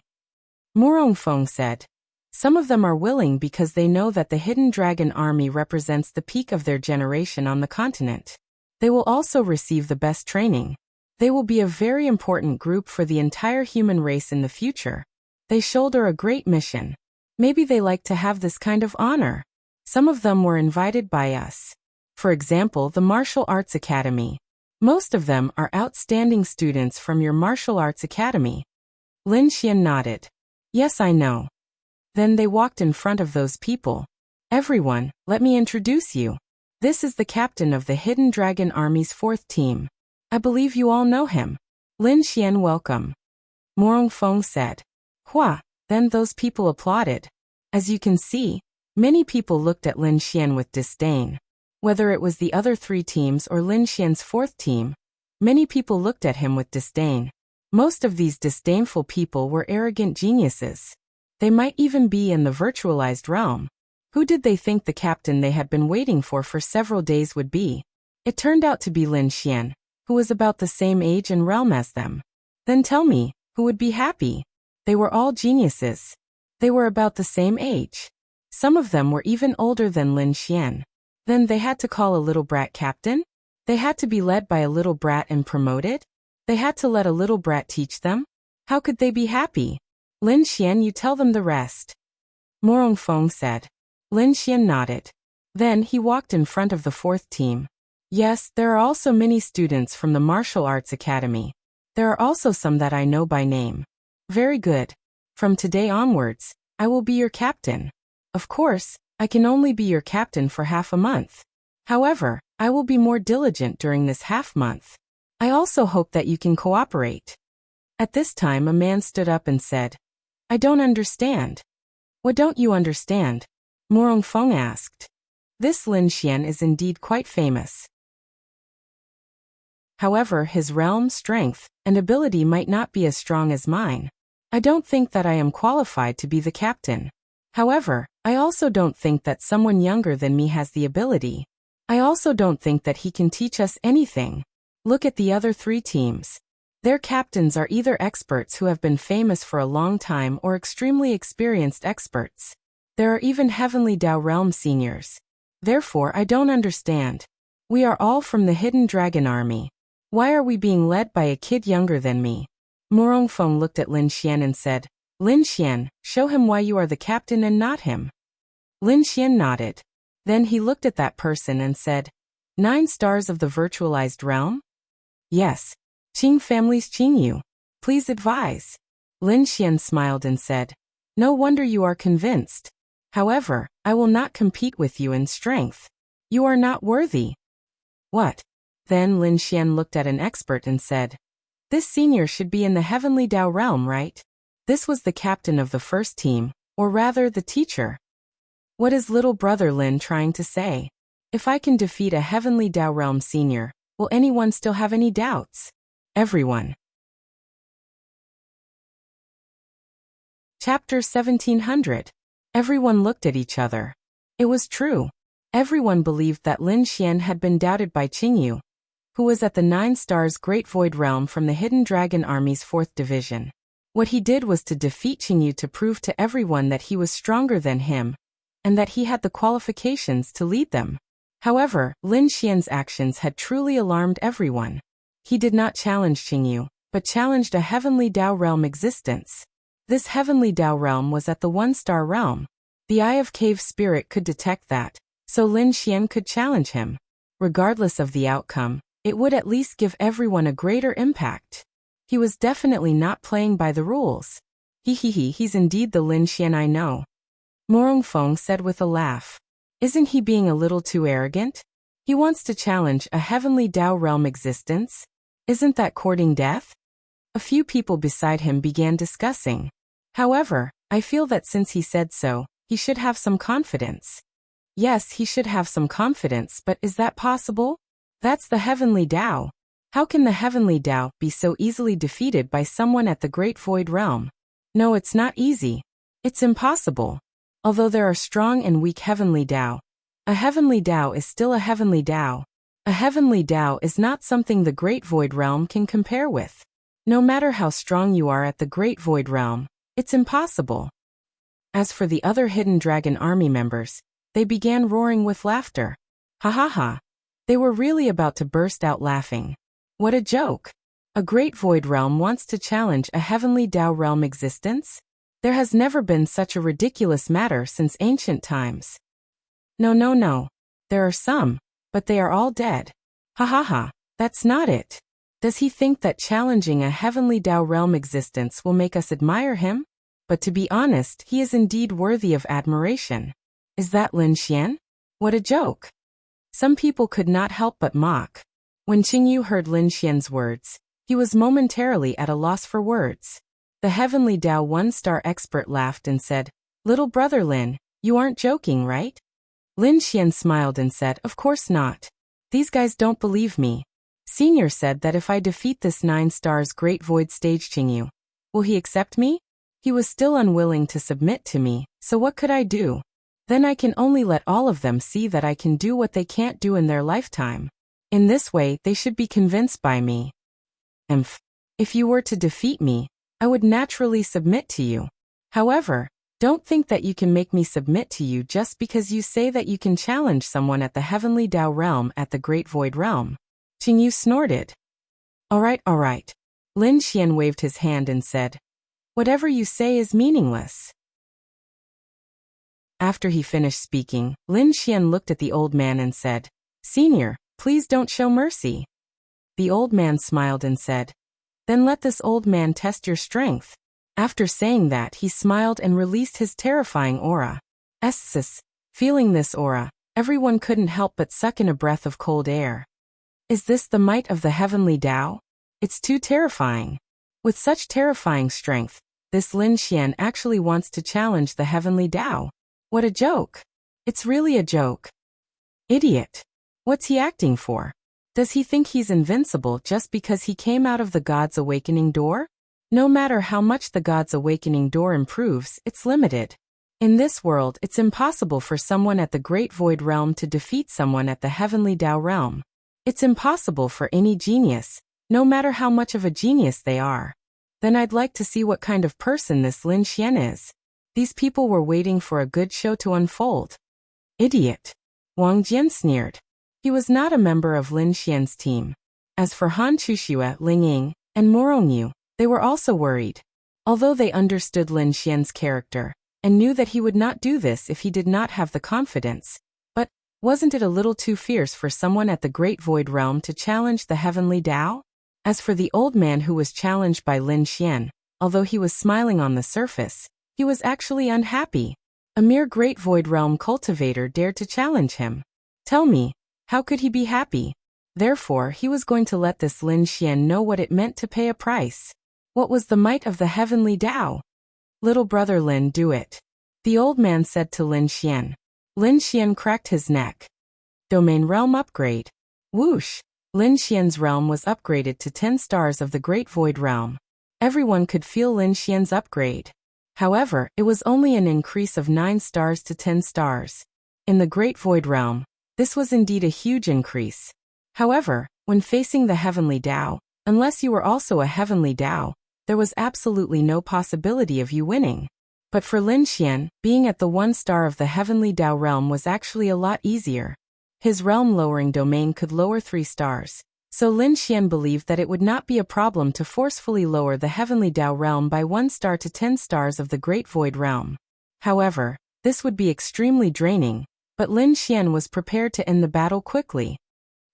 Morongfeng said. Some of them are willing because they know that the Hidden Dragon Army represents the peak of their generation on the continent. They will also receive the best training. They will be a very important group for the entire human race in the future. They shoulder a great mission. Maybe they like to have this kind of honor. Some of them were invited by us. For example, the Martial Arts Academy. Most of them are outstanding students from your martial arts academy. Lin Xian nodded. Yes, I know. Then they walked in front of those people. Everyone, let me introduce you. This is the captain of the Hidden Dragon Army's 4th team. I believe you all know him. Lin Xian, welcome. Morongfeng said. Hua, then those people applauded. As you can see, many people looked at Lin Xian with disdain. Whether it was the other 3 teams or Lin Xian's 4th team, many people looked at him with disdain. Most of these disdainful people were arrogant geniuses. They might even be in the virtualized realm. Who did they think the captain they had been waiting for several days would be? It turned out to be Lin Xian, who was about the same age and realm as them. Then tell me, who would be happy? They were all geniuses. They were about the same age. Some of them were even older than Lin Xian. Then they had to call a little brat captain? They had to be led by a little brat and promoted? They had to let a little brat teach them? How could they be happy? Lin Xian, you tell them the rest. Morongfeng said. Lin Xian nodded. Then he walked in front of the 4th team. Yes, there are also many students from the Martial Arts Academy. There are also some that I know by name. Very good. From today onwards, I will be your captain. Of course, I can only be your captain for half a month. However, I will be more diligent during this half month. I also hope that you can cooperate. At this time, a man stood up and said, I don't understand. What don't you understand? Morongfeng asked. This Lin Xian is indeed quite famous. However, his realm, strength, and ability might not be as strong as mine. I don't think that I am qualified to be the captain. However, I also don't think that someone younger than me has the ability. I also don't think that he can teach us anything. Look at the other 3 teams. Their captains are either experts who have been famous for a long time or extremely experienced experts. There are even Heavenly Dao Realm seniors. Therefore, I don't understand. We are all from the Hidden Dragon Army. Why are we being led by a kid younger than me? Morongfeng looked at Lin Xian and said, Lin Xian, show him why you are the captain and not him. Lin Xian nodded. Then he looked at that person and said, 9 stars of the virtualized realm? Yes. Qing family's Qingyu. Please advise. Lin Xian smiled and said, no wonder you are convinced. However, I will not compete with you in strength. You are not worthy. What? Then Lin Xian looked at an expert and said, this senior should be in the Heavenly Dao realm, right? This was the captain of the 1st team, or rather the teacher. What is little brother Lin trying to say? If I can defeat a Heavenly Dao realm senior, will anyone still have any doubts? Everyone. Chapter 1700. Everyone looked at each other. It was true. Everyone believed that Lin Xian had been doubted by Qingyu, who was at the 9 stars Great Void Realm from the Hidden Dragon Army's 4th Division. What he did was to defeat Qingyu to prove to everyone that he was stronger than him, and that he had the qualifications to lead them. However, Lin Xian's actions had truly alarmed everyone. He did not challenge Qingyu, but challenged a Heavenly Dao Realm existence. This Heavenly Dao Realm was at the 1-star realm. The Eye of Cave Spirit could detect that, so Lin Xian could challenge him. Regardless of the outcome, it would at least give everyone a greater impact. He was definitely not playing by the rules. He's indeed the Lin Xian I know. Morongfeng said with a laugh. Isn't he being a little too arrogant? He wants to challenge a Heavenly Dao Realm existence? Isn't that courting death? A few people beside him began discussing. However, I feel that since he said so, he should have some confidence. Yes, he should have some confidence, but is that possible? That's the Heavenly Dao. How can the Heavenly Dao be so easily defeated by someone at the Great Void Realm? No, it's not easy. It's impossible. Although there are strong and weak Heavenly Dao, a Heavenly Dao is still a Heavenly Dao. A Heavenly Dao is not something the Great Void Realm can compare with. No matter how strong you are at the Great Void Realm, it's impossible. As for the other Hidden Dragon army members, they began roaring with laughter. Ha ha ha. They were really about to burst out laughing. What a joke! A Great Void Realm wants to challenge a Heavenly Tao Realm existence? There has never been such a ridiculous matter since ancient times. No no no. There are some, but they are all dead. Ha ha ha. That's not it. Does he think that challenging a Heavenly Tao Realm existence will make us admire him? But to be honest, he is indeed worthy of admiration. Is that Lin Xian? What a joke! Some people could not help but mock. When Qingyu heard Lin Xian's words, he was momentarily at a loss for words. The Heavenly Tao one-star expert laughed and said, "Little brother Lin, you aren't joking, right?" Lin Xian smiled and said, "Of course not. These guys don't believe me. Senior said that if I defeat this 9 stars Great Void stage Qingyu, will he accept me? He was still unwilling to submit to me, so what could I do? Then I can only let all of them see that I can do what they can't do in their lifetime. In this way, they should be convinced by me. If you were to defeat me, I would naturally submit to you. However, don't think that you can make me submit to you just because you say that you can challenge someone at the Heavenly Tao Realm at the Great Void Realm." Qingyu snorted. All right. Lin Xian waved his hand and said, "Whatever you say is meaningless." After he finished speaking, Lin Xian looked at the old man and said, "Senior, please don't show mercy." The old man smiled and said, "Then let this old man test your strength." After saying that, he smiled and released his terrifying aura. Feeling this aura, everyone couldn't help but suck in a breath of cold air. Is this the might of the Heavenly Tao? It's too terrifying. With such terrifying strength, this Lin Xian actually wants to challenge the Heavenly Tao. What a joke! It's really a joke. Idiot. What's he acting for? Does he think he's invincible just because he came out of the God's Awakening door? No matter how much the God's Awakening door improves, it's limited. In this world, it's impossible for someone at the Great Void Realm to defeat someone at the Heavenly Tao Realm. It's impossible for any genius, no matter how much of a genius they are. Then I'd like to see what kind of person this Lin Xian is. These people were waiting for a good show to unfold. Idiot. Wang Jian sneered. He was not a member of Lin Xian's team. As for Han Chuxue, Ling Ying, and Morongyu, they were also worried. Although they understood Lin Xian's character, and knew that he would not do this if he did not have the confidence. But, wasn't it a little too fierce for someone at the Great Void Realm to challenge the Heavenly Tao? As for the old man who was challenged by Lin Xian, although he was smiling on the surface, he was actually unhappy. A mere Great Void Realm cultivator dared to challenge him. Tell me, how could he be happy? Therefore, he was going to let this Lin Xian know what it meant to pay a price. What was the might of the Heavenly Tao? Little brother Lin, do it. The old man said to Lin Xian. Lin Xian cracked his neck. Domain Realm Upgrade. Whoosh! Lin Xian's realm was upgraded to 10 stars of the Great Void Realm. Everyone could feel Lin Xian's upgrade. However, it was only an increase of 9 stars to 10 stars. In the Great Void Realm, this was indeed a huge increase. However, when facing the Heavenly Tao, unless you were also a Heavenly Tao, there was absolutely no possibility of you winning. But for Lin Xian, being at the 1 star of the Heavenly Tao realm was actually a lot easier. His realm-lowering domain could lower 3 stars, so Lin Xian believed that it would not be a problem to forcefully lower the Heavenly Tao realm by 1 star to 10 stars of the Great Void Realm. However, this would be extremely draining, but Lin Xian was prepared to end the battle quickly.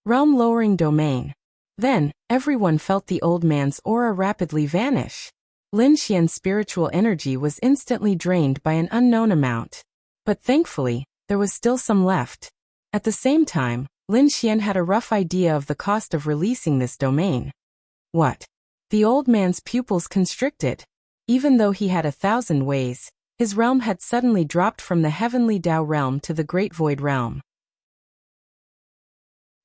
Realm-lowering domain. Then, everyone felt the old man's aura rapidly vanish. Lin Xian's spiritual energy was instantly drained by an unknown amount. But thankfully, there was still some left. At the same time, Lin Xian had a rough idea of the cost of releasing this domain. What? The old man's pupils constricted. Even though he had 1,000 ways, his realm had suddenly dropped from the Heavenly Tao realm to the Great Void Realm.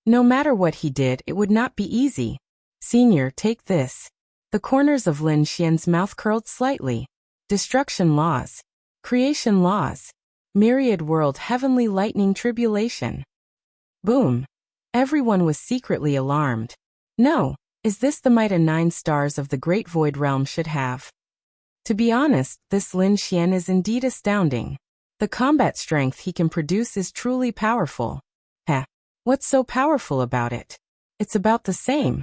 No matter what he did, it would not be easy. Senior, take this. The corners of Lin Xian's mouth curled slightly. Destruction laws. Creation laws. Myriad world heavenly lightning tribulation. Boom. Everyone was secretly alarmed. No, Is this the might and 9 stars of the Great Void Realm should have? To be honest, this Lin Xian is indeed astounding. The combat strength he can produce is truly powerful. Heh. What's so powerful about it? It's about the same.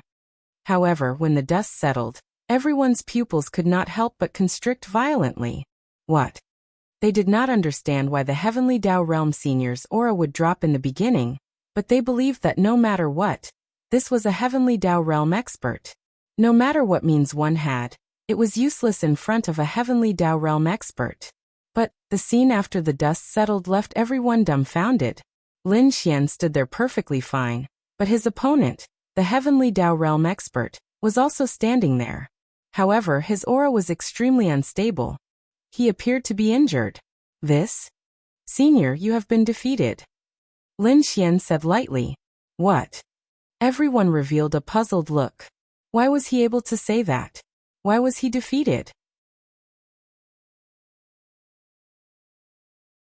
However, when the dust settled, everyone's pupils could not help but constrict violently. What? They did not understand why the Heavenly Dao Realm Senior's aura would drop in the beginning, but they believed that no matter what, this was a Heavenly Dao Realm expert. No matter what means one had, it was useless in front of a Heavenly Dao Realm expert. But the scene after the dust settled left everyone dumbfounded. Lin Xian stood there perfectly fine, but his opponent, the Heavenly Dao Realm expert, was also standing there. However, his aura was extremely unstable. He appeared to be injured. This? Senior, you have been defeated. Lin Xian said lightly. What? Everyone revealed a puzzled look. Why was he able to say that? Why was he defeated?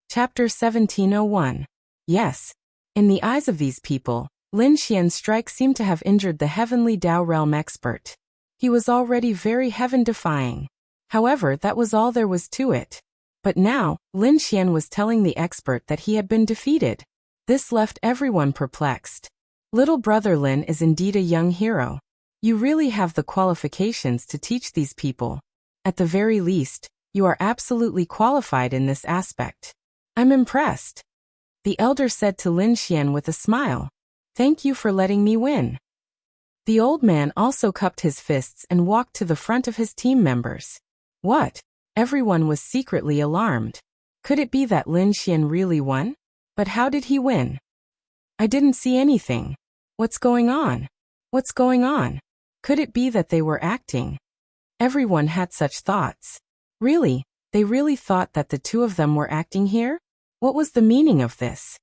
Chapter 1701. Yes. In the eyes of these people, Lin Xian's strike seemed to have injured the Heavenly Dao Realm expert. He was already very heaven-defying. However, that was all there was to it. But now, Lin Xian was telling the expert that he had been defeated. This left everyone perplexed. Little brother Lin is indeed a young hero. You really have the qualifications to teach these people. At the very least, you are absolutely qualified in this aspect. I'm impressed. The elder said to Lin Xian with a smile. Thank you for letting me win. The old man also cupped his fists and walked to the front of his team members. What? Everyone was secretly alarmed. Could it be that Lin Xian really won? But how did he win? I didn't see anything. What's going on? What's going on? Could it be that they were acting? Everyone had such thoughts. Really? They really thought that the two of them were acting here? What was the meaning of this?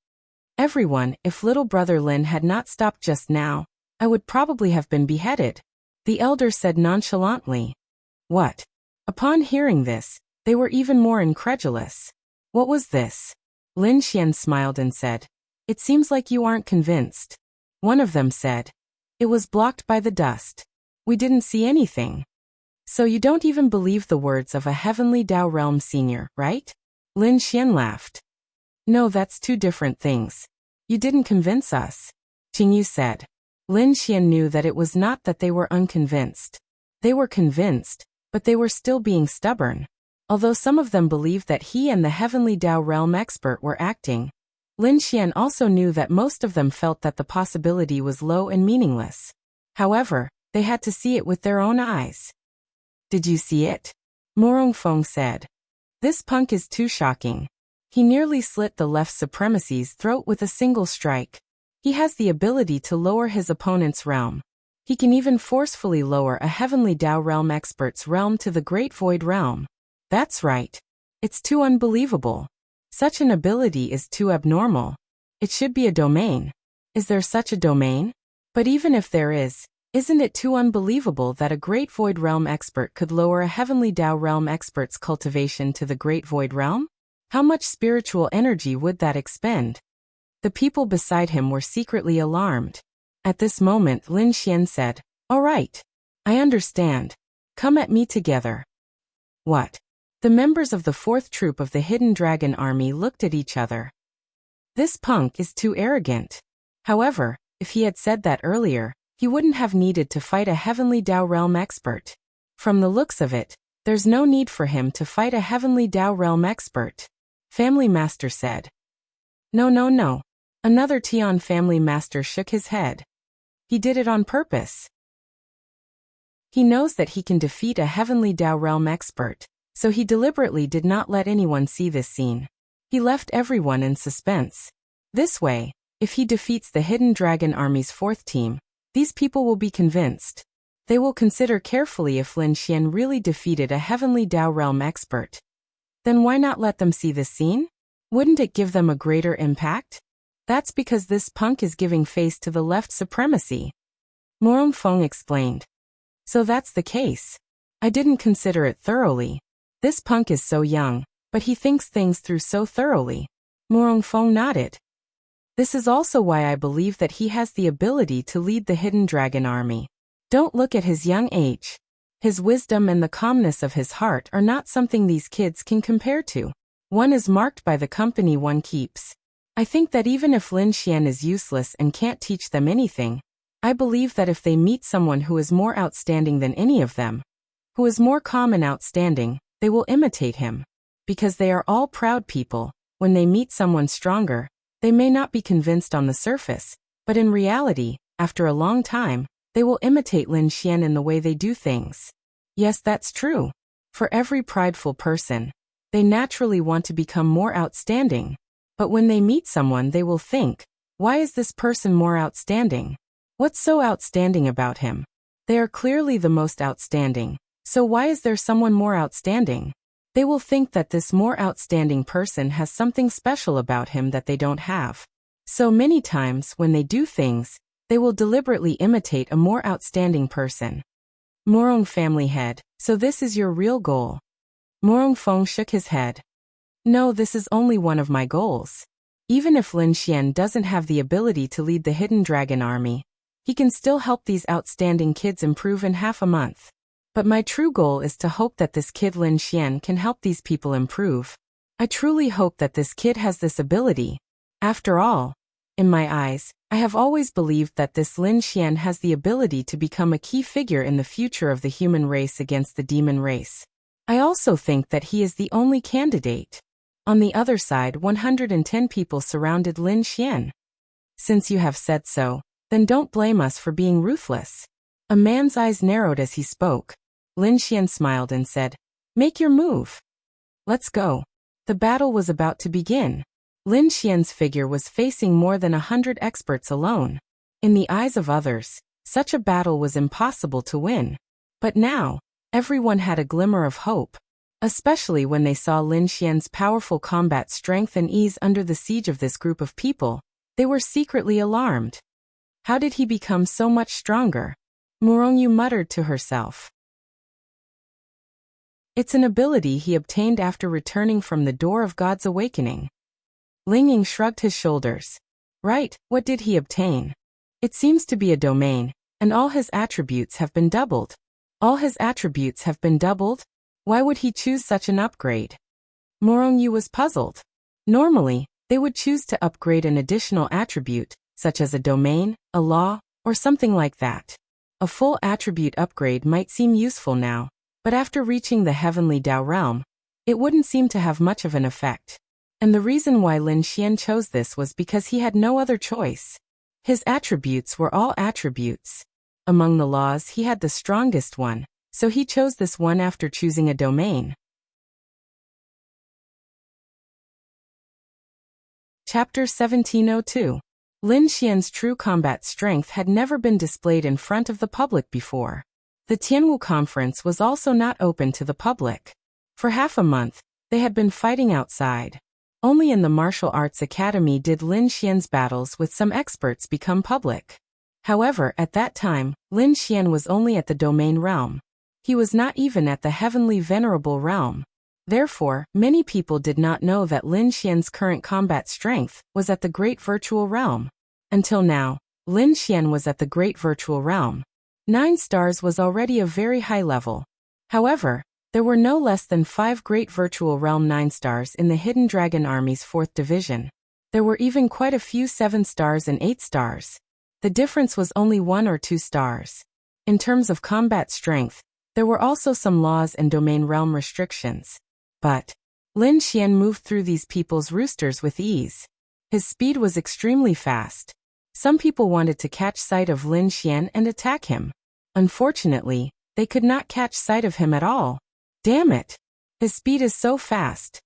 Everyone, if little brother Lin had not stopped just now, I would probably have been beheaded. The elder said nonchalantly. What? Upon hearing this, they were even more incredulous. What was this? Lin Xian smiled and said, It seems like you aren't convinced. One of them said, It was blocked by the dust. We didn't see anything. So you don't even believe the words of a Heavenly Dao Realm Senior, right? Lin Xian laughed. No, that's two different things. You didn't convince us. Qingyu said. Lin Xian knew that it was not that they were unconvinced. They were convinced, but they were still being stubborn. Although some of them believed that he and the Heavenly Dao Realm expert were acting, Lin Xian also knew that most of them felt that the possibility was low and meaningless. However, they had to see it with their own eyes. Did you see it? Morongfeng said. This punk is too shocking. He nearly slit the left supremacy's throat with a single strike. He has the ability to lower his opponent's realm. He can even forcefully lower a Heavenly Dao Realm expert's realm to the Great Void Realm. That's right. It's too unbelievable. Such an ability is too abnormal. It should be a domain. Is there such a domain? But even if there is, isn't it too unbelievable that a Great Void Realm expert could lower a Heavenly Dao Realm expert's cultivation to the Great Void Realm? How much spiritual energy would that expend? The people beside him were secretly alarmed. At this moment, Lin Xian said, All right. I understand. Come at me together. What? The members of the 4th troop of the Hidden Dragon Army looked at each other. This punk is too arrogant. However, if he had said that earlier, he wouldn't have needed to fight a Heavenly Dao Realm expert. From the looks of it, there's no need for him to fight a Heavenly Dao Realm expert. Family Master said. No. Another Tian Family Master shook his head. He did it on purpose. He knows that he can defeat a Heavenly Dao Realm expert, so he deliberately did not let anyone see this scene. He left everyone in suspense. This way, if he defeats the Hidden Dragon Army's 4th team, these people will be convinced. They will consider carefully if Lin Xian really defeated a Heavenly Dao Realm expert. Then why not let them see this scene? Wouldn't it give them a greater impact? That's because this punk is giving face to the left supremacy. Morongfeng explained. So that's the case. I didn't consider it thoroughly. This punk is so young, but he thinks things through so thoroughly. Morongfeng nodded. This is also why I believe that he has the ability to lead the Hidden Dragon Army. Don't look at his young age. His wisdom and the calmness of his heart are not something these kids can compare to. One is marked by the company one keeps. I think that even if Lin Xian is useless and can't teach them anything, I believe that if they meet someone who is more outstanding than any of them, who is more calm and outstanding, they will imitate him. Because they are all proud people, when they meet someone stronger, they may not be convinced on the surface, but in reality, after a long time, they will imitate Lin Xian in the way they do things. Yes, that's true. For every prideful person, they naturally want to become more outstanding. But when they meet someone, they will think, why is this person more outstanding? What's so outstanding about him? They are clearly the most outstanding, so why is there someone more outstanding? They will think that this more outstanding person has something special about him that they don't have. So many times, when they do things, they will deliberately imitate a more outstanding person. Morong family head, so this is your real goal? Morong Feng shook his head. No, this is only one of my goals. Even if Lin Xian doesn't have the ability to lead the Hidden Dragon Army, he can still help these outstanding kids improve in half a month. But my true goal is to hope that this kid Lin Xian can help these people improve. I truly hope that this kid has this ability. After all, in my eyes, I have always believed that this Lin Xian has the ability to become a key figure in the future of the human race against the demon race. I also think that he is the only candidate. On the other side, 110 people surrounded Lin Xian. Since you have said so, then don't blame us for being ruthless. A man's eyes narrowed as he spoke. Lin Xian smiled and said, make your move. Let's go. The battle was about to begin. Lin Xian's figure was facing more than 100 experts alone. In the eyes of others, such a battle was impossible to win. But now, everyone had a glimmer of hope. Especially when they saw Lin Xian's powerful combat strength and ease under the siege of this group of people, they were secretly alarmed. How did he become so much stronger? Morongyu muttered to herself. It's an ability he obtained after returning from the Door of God's Awakening. Ling Ying shrugged his shoulders. Right, what did he obtain? It seems to be a domain, and all his attributes have been doubled. All his attributes have been doubled? Why would he choose such an upgrade? Morongyu was puzzled. Normally, they would choose to upgrade an additional attribute, such as a domain, a law, or something like that. A full attribute upgrade might seem useful now, but after reaching the Heavenly Dao realm, it wouldn't seem to have much of an effect. And the reason why Lin Xian chose this was because he had no other choice. His attributes were all attributes. Among the laws, he had the strongest one, so he chose this one after choosing a domain. Chapter 1702. Lin Xian's true combat strength had never been displayed in front of the public before. The Tianwu conference was also not open to the public. For half a month, they had been fighting outside. Only in the martial arts academy did Lin Xian's battles with some experts become public. However, at that time, Lin Xian was only at the domain realm. He was not even at the heavenly venerable realm. Therefore, many people did not know that Lin Xian's current combat strength was at the great virtual realm. Until now, Lin Xian was at the great virtual realm. 9 stars was already a very high level. However, there were no less than 5 great virtual realm 9 stars in the Hidden Dragon Army's 4th division. There were even quite a few 7 stars and 8 stars. The difference was only 1 or 2 stars. In terms of combat strength, there were also some laws and domain realm restrictions. But Lin Xian moved through these people's roosters with ease. His speed was extremely fast. Some people wanted to catch sight of Lin Xian and attack him. Unfortunately, they could not catch sight of him at all. Damn it! His speed is so fast.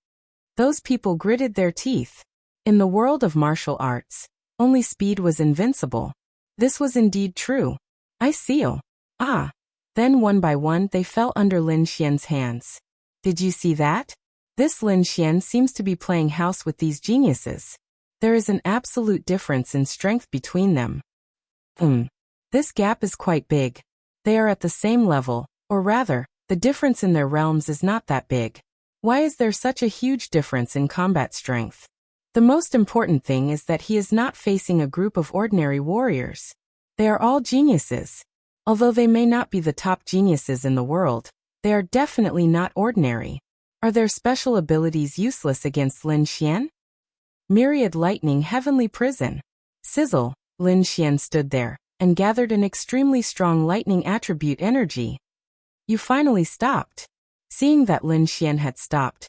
Those people gritted their teeth. In the world of martial arts, only speed was invincible. This was indeed true. I seal. Ah! Then one by one they fell under Lin Xian's hands. Did you see that? This Lin Xian seems to be playing house with these geniuses. There is an absolute difference in strength between them. This gap is quite big. They are at the same level, or rather, the difference in their realms is not that big. Why is there such a huge difference in combat strength? The most important thing is that he is not facing a group of ordinary warriors. They are all geniuses. Although they may not be the top geniuses in the world, they are definitely not ordinary. Are their special abilities useless against Lin Xian? Myriad lightning heavenly prison. Sizzle, Lin Xian stood there, and gathered an extremely strong lightning attribute energy. You finally stopped. Seeing that Lin Xian had stopped,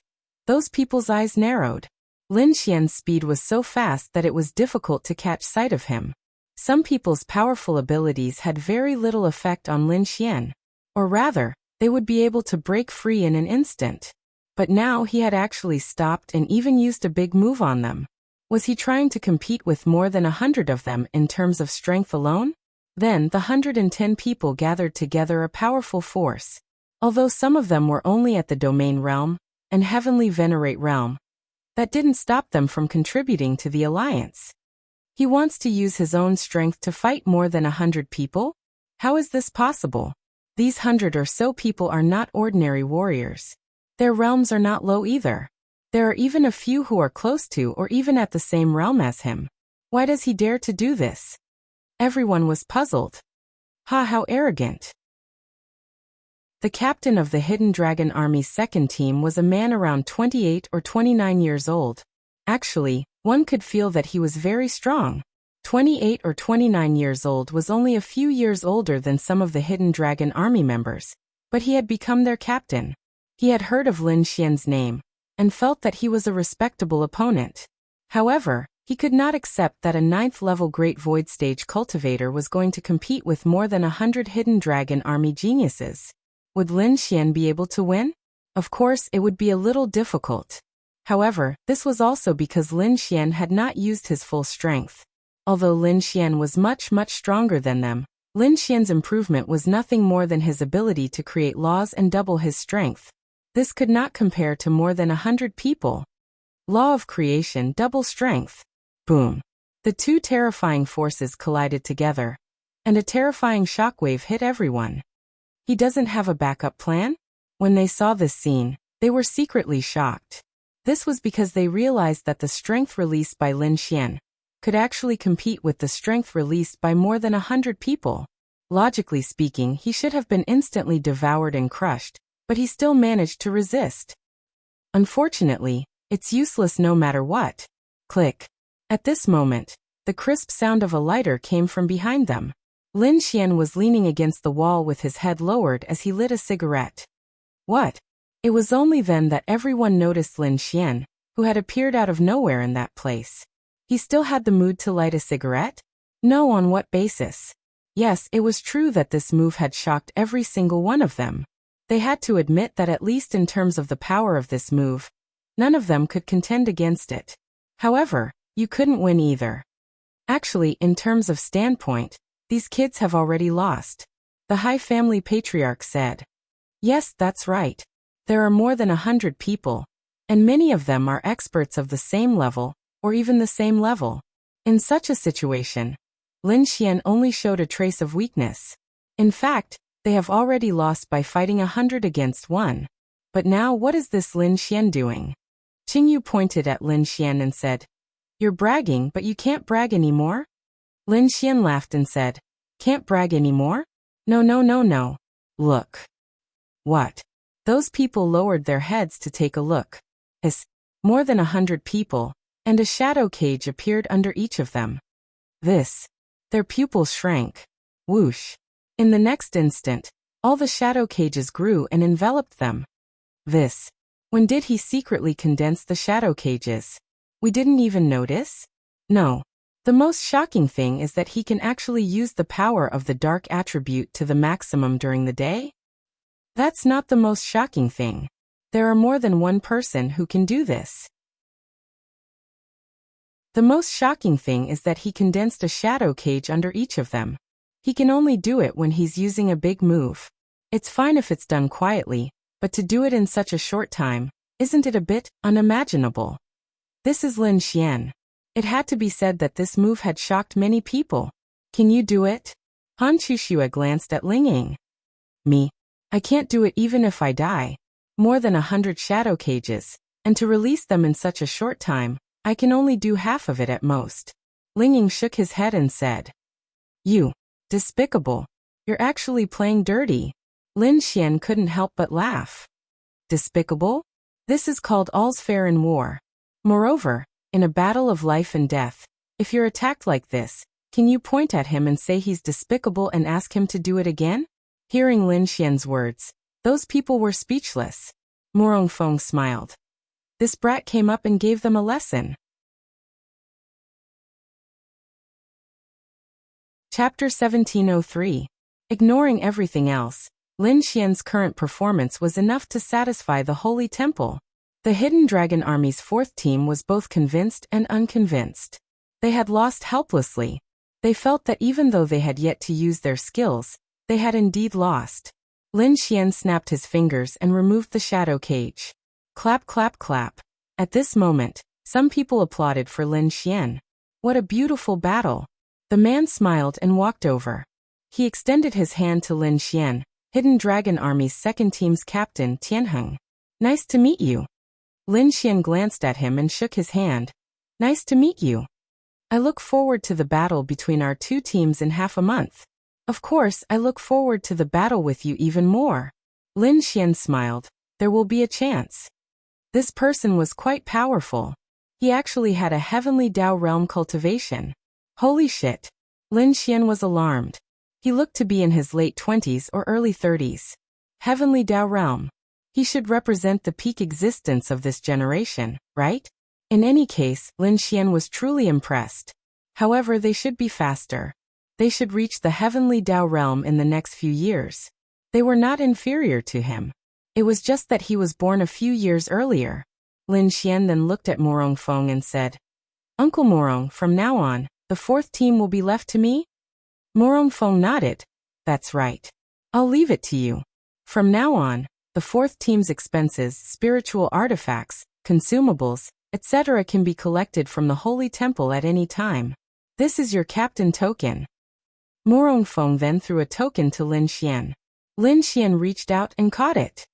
those people's eyes narrowed. Lin Xian's speed was so fast that it was difficult to catch sight of him. Some people's powerful abilities had very little effect on Lin Xian. Or rather, they would be able to break free in an instant. But now he had actually stopped and even used a big move on them. Was he trying to compete with more than 100 of them in terms of strength alone? Then the 110 people gathered together a powerful force. Although some of them were only at the domain realm and heavenly venerate realm, that didn't stop them from contributing to the alliance. He wants to use his own strength to fight more than 100 people? How is this possible? These 100 or so people are not ordinary warriors. Their realms are not low either. There are even a few who are close to or even at the same realm as him. Why does he dare to do this? Everyone was puzzled. Ha, how arrogant. The captain of the Hidden Dragon Army's second team was a man around 28 or 29 years old. Actually, one could feel that he was very strong. 28 or 29 years old was only a few years older than some of the Hidden Dragon Army members, but he had become their captain. He had heard of Lin Xian's name, and felt that he was a respectable opponent. However, he could not accept that a 9th-level Great Void Stage cultivator was going to compete with more than 100 Hidden Dragon Army geniuses. Would Lin Xian be able to win? Of course, it would be a little difficult. However, this was also because Lin Xian had not used his full strength. Although Lin Xian was much stronger than them, Lin Xian's improvement was nothing more than his ability to create laws and double his strength. This could not compare to more than 100 people. Law of creation, double strength. Boom. The two terrifying forces collided together, and a terrifying shockwave hit everyone. He doesn't have a backup plan? When they saw this scene, they were secretly shocked. This was because they realized that the strength released by Lin Xian could actually compete with the strength released by more than 100 people. Logically speaking, he should have been instantly devoured and crushed, but he still managed to resist. Unfortunately, it's useless no matter what. Click. At this moment, the crisp sound of a lighter came from behind them. Lin Xian was leaning against the wall with his head lowered as he lit a cigarette. What? It was only then that everyone noticed Lin Xian, who had appeared out of nowhere in that place. He still had the mood to light a cigarette? No, on what basis? Yes, it was true that this move had shocked every single one of them. They had to admit that at least in terms of the power of this move, none of them could contend against it. However, you couldn't win either. Actually, in terms of standpoint, these kids have already lost. The High Family Patriarch said. Yes, that's right. There are more than 100 people, and many of them are experts of the same level, or even the same level. In such a situation, Lin Xian only showed a trace of weakness. In fact, they have already lost by fighting 100 against 1. But now what is this Lin Xian doing? Qingyu pointed at Lin Xian and said, "You're bragging, but you can't brag anymore?" Lin Xian laughed and said, "Can't brag anymore? No. Look." What? Those people lowered their heads to take a look. More than 100 people, and a shadow cage appeared under each of them. Their pupils shrank. Whoosh. In the next instant, all the shadow cages grew and enveloped them. When did he secretly condense the shadow cages? We didn't even notice? No. The most shocking thing is that he can actually use the power of the dark attribute to the maximum during the day? That's not the most shocking thing. There are more than one person who can do this. The most shocking thing is that he condensed a shadow cage under each of them. He can only do it when he's using a big move. It's fine if it's done quietly, but to do it in such a short time, isn't it a bit unimaginable? This is Lin Xian. It had to be said that this move had shocked many people. Can you do it? Han Chuxue glanced at Ling Ying. Me? I can't do it even if I die. More than 100 shadow cages, and to release them in such a short time, I can only do half of it at most. Ling Ying shook his head and said, "You. Despicable. You're actually playing dirty. Lin Xian couldn't help but laugh. Despicable? This is called all's fair in war. Moreover, in a battle of life and death, if you're attacked like this, can you point at him and say he's despicable and ask him to do it again? Hearing Lin Xian's words, those people were speechless. Morong Feng smiled. This brat came up and gave them a lesson. Chapter 1703. Ignoring everything else, Lin Xian's current performance was enough to satisfy the Holy Temple. The Hidden Dragon Army's fourth team was both convinced and unconvinced. They had lost helplessly. They felt that even though they had yet to use their skills, they had indeed lost. Lin Xian snapped his fingers and removed the shadow cage. Clap, clap, clap. At this moment, some people applauded for Lin Xian. What a beautiful battle. The man smiled and walked over. He extended his hand to Lin Xian, Hidden Dragon Army's second team's captain, Tianheng. Nice to meet you. Lin Xian glanced at him and shook his hand. Nice to meet you. I look forward to the battle between our two teams in half a month. Of course, I look forward to the battle with you even more. Lin Xian smiled. There will be a chance. This person was quite powerful. He actually had a heavenly Dao realm cultivation. Holy shit. Lin Xian was alarmed. He looked to be in his late 20s or early 30s. Heavenly Dao realm. He should represent the peak existence of this generation, right? In any case, Lin Xian was truly impressed. However, they should be faster. They should reach the Heavenly Dao realm in the next few years. They were not inferior to him. It was just that he was born a few years earlier. Lin Xian then looked at Morong Feng and said, Uncle Morong, from now on, the fourth team will be left to me? Morong Feng nodded. That's right. I'll leave it to you. From now on, the fourth team's expenses, spiritual artifacts, consumables, etc. can be collected from the Holy Temple at any time. This is your captain token. Morong Feng then threw a token to Lin Xian. Lin Xian reached out and caught it.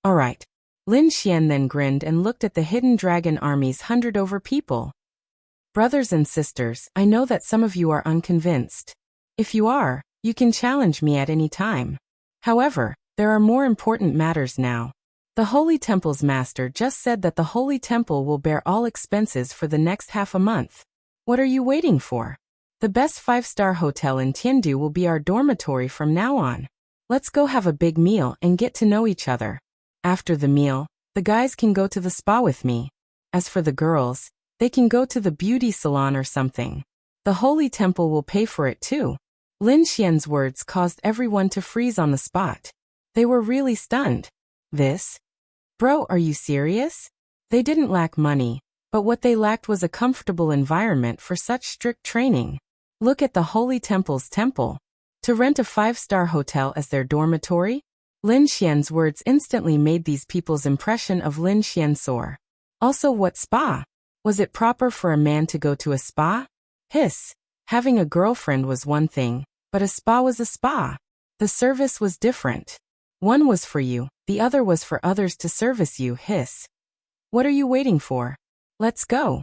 Alright. Lin Xian then grinned and looked at the Hidden Dragon Army's 100 over people. Brothers and sisters, I know that some of you are unconvinced. If you are, you can challenge me at any time. However, there are more important matters now. The Holy Temple's master just said that the Holy Temple will bear all expenses for the next half a month. What are you waiting for? The best 5-star hotel in Tiandu will be our dormitory from now on. Let's go have a big meal and get to know each other. After the meal, the guys can go to the spa with me. As for the girls, they can go to the beauty salon or something. The Holy Temple will pay for it too. Lin Xian's words caused everyone to freeze on the spot. They were really stunned. This? Bro, are you serious? They didn't lack money, but what they lacked was a comfortable environment for such strict training. Look at the Holy Temple's temple. To rent a 5-star hotel as their dormitory? Lin Xian's words instantly made these people's impression of Lin Xian soar. Also, what spa? Was it proper for a man to go to a spa? Hiss. Having a girlfriend was one thing, but a spa was a spa. The service was different. One was for you, the other was for others to service you. Hiss. What are you waiting for? Let's go.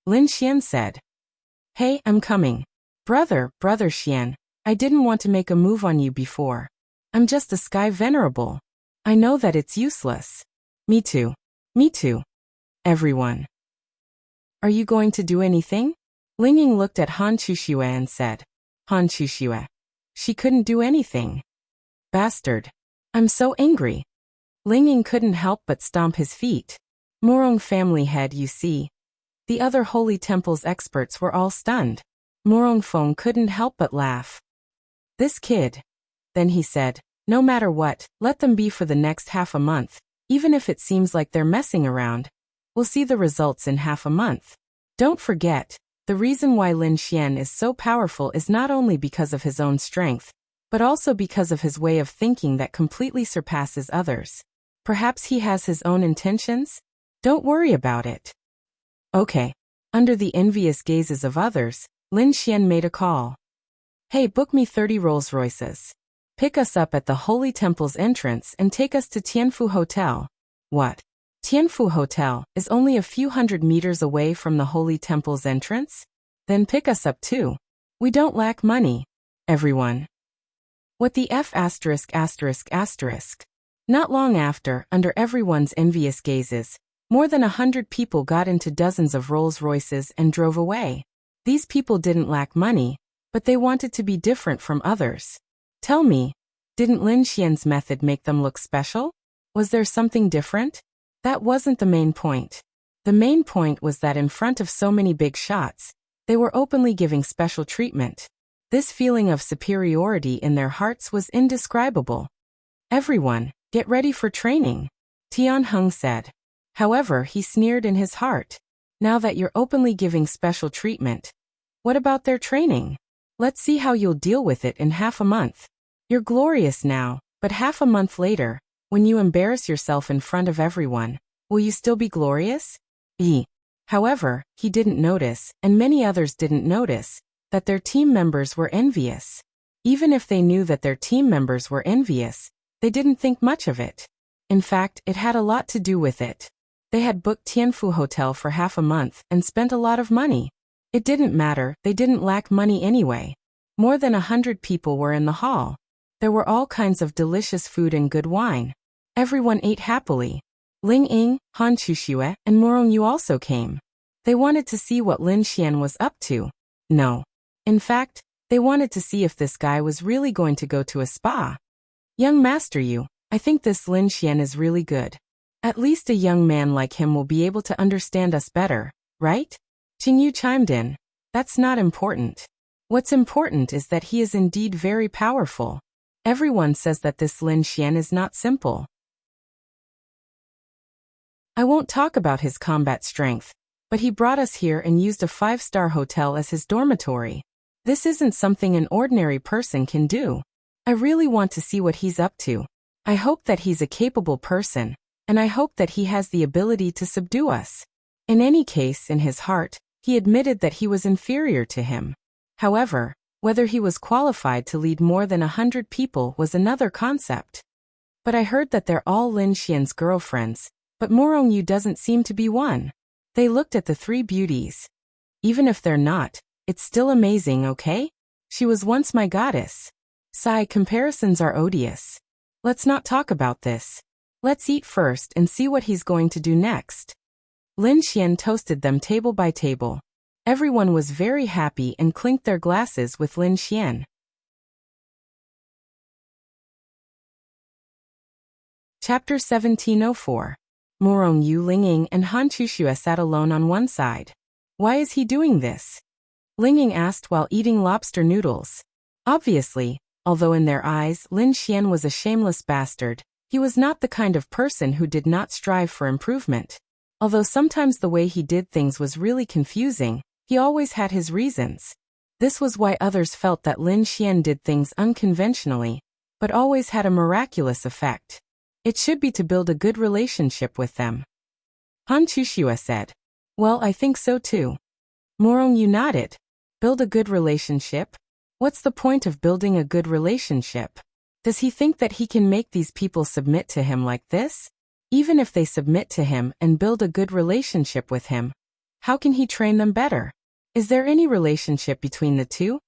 Lin Xian said. Hey, I'm coming. Brother Xian, I didn't want to make a move on you before. I'm just a sky venerable. I know that it's useless. Me too. Me too. Everyone. Are you going to do anything? Linging looked at Han Chuxue and said. Han Chuxue. She couldn't do anything. Bastard. I'm so angry. Linging couldn't help but stomp his feet. Morong family head, you see. The other Holy Temple's experts were all stunned. Morong Feng couldn't help but laugh. This kid. Then he said, no matter what, let them be for the next half a month, even if it seems like they're messing around. We'll see the results in half a month. Don't forget, the reason why Lin Xian is so powerful is not only because of his own strength, but also because of his way of thinking that completely surpasses others. Perhaps he has his own intentions? Don't worry about it. Okay. Under the envious gazes of others, Lin Xian made a call. Hey, book me 30 Rolls Royces. Pick us up at the Holy Temple's entrance and take us to Tianfu Hotel. What? Tianfu Hotel is only a few hundred meters away from the Holy Temple's entrance? Then pick us up too. We don't lack money. Everyone. What the F*******. Not long after, under everyone's envious gazes, more than 100 people got into dozens of Rolls-Royces and drove away. These people didn't lack money, but they wanted to be different from others. Tell me, didn't Lin Xian's method make them look special? Was there something different? That wasn't the main point. The main point was that in front of so many big shots, they were openly giving special treatment. This feeling of superiority in their hearts was indescribable. Everyone, get ready for training, Tian Heng said. However, he sneered in his heart. Now that you're openly giving special treatment, what about their training? Let's see how you'll deal with it in half a month. You're glorious now, but half a month later, when you embarrass yourself in front of everyone, will you still be glorious? However, he didn't notice, and many others didn't notice, that their team members were envious. Even if they knew that their team members were envious, they didn't think much of it. In fact, it had a lot to do with it. They had booked Tianfu Hotel for half a month and spent a lot of money. It didn't matter, they didn't lack money anyway. More than 100 people were in the hall. There were all kinds of delicious food and good wine. Everyone ate happily. Ling Ying, Han Chuxue, and Morong Yu also came. They wanted to see what Lin Xian was up to. No. In fact, they wanted to see if this guy was really going to go to a spa. Young Master Yu, I think this Lin Xian is really good. At least a young man like him will be able to understand us better, right? Qingyu chimed in. That's not important. What's important is that he is indeed very powerful. Everyone says that this Lin Xian is not simple. I won't talk about his combat strength, but he brought us here and used a 5-star hotel as his dormitory. This isn't something an ordinary person can do. I really want to see what he's up to. I hope that he's a capable person, and I hope that he has the ability to subdue us. In any case, in his heart, he admitted that he was inferior to him. However, whether he was qualified to lead more than 100 people was another concept. But I heard that they're all Lin Xian's girlfriends, but Morong Yu doesn't seem to be one. They looked at the 3 beauties. Even if they're not, it's still amazing, okay? She was once my goddess. Sigh, comparisons are odious. Let's not talk about this. Let's eat first and see what he's going to do next. Lin Xian toasted them table by table. Everyone was very happy and clinked their glasses with Lin Xian. Chapter 1704. Morong Yu, Ling Ying, and Han Chuxue sat alone on one side. Why is he doing this? Ling Ying asked while eating lobster noodles. Obviously, although in their eyes Lin Xian was a shameless bastard, he was not the kind of person who did not strive for improvement. Although sometimes the way he did things was really confusing, he always had his reasons. This was why others felt that Lin Xian did things unconventionally, but always had a miraculous effect. It should be to build a good relationship with them. Han Chuxue said. Well, I think so too. Morong Yu nodded. Build a good relationship? What's the point of building a good relationship? Does he think that he can make these people submit to him like this? Even if they submit to him and build a good relationship with him, how can he train them better? Is there any relationship between the two?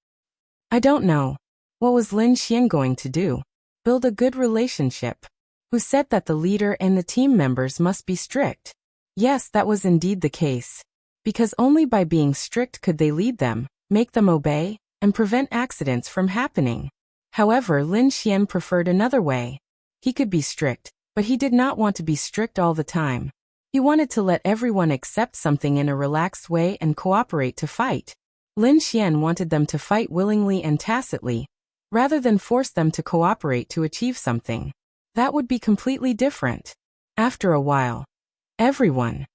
I don't know. What was Lin Xian going to do? Build a good relationship. Who said that the leader and the team members must be strict? Yes, that was indeed the case. Because only by being strict could they lead them, make them obey, and prevent accidents from happening. However, Lin Xian preferred another way. He could be strict, but he did not want to be strict all the time. He wanted to let everyone accept something in a relaxed way and cooperate to fight. Lin Xian wanted them to fight willingly and tacitly, rather than force them to cooperate to achieve something. That would be completely different. After a while, everyone.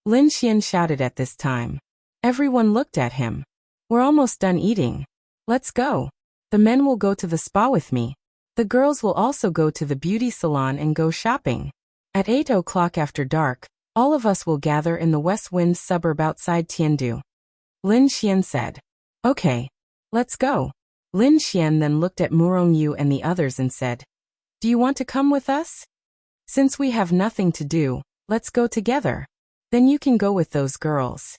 Lin Xian shouted at this time. Everyone looked at him. We're almost done eating. Let's go. The men will go to the spa with me. The girls will also go to the beauty salon and go shopping. At 8 o'clock after dark, all of us will gather in the West Wind suburb outside Tiandu. Lin Xian said. Okay. Let's go. Lin Xian then looked at Morong Yu and the others and said, do you want to come with us? Since we have nothing to do, let's go together. Then you can go with those girls.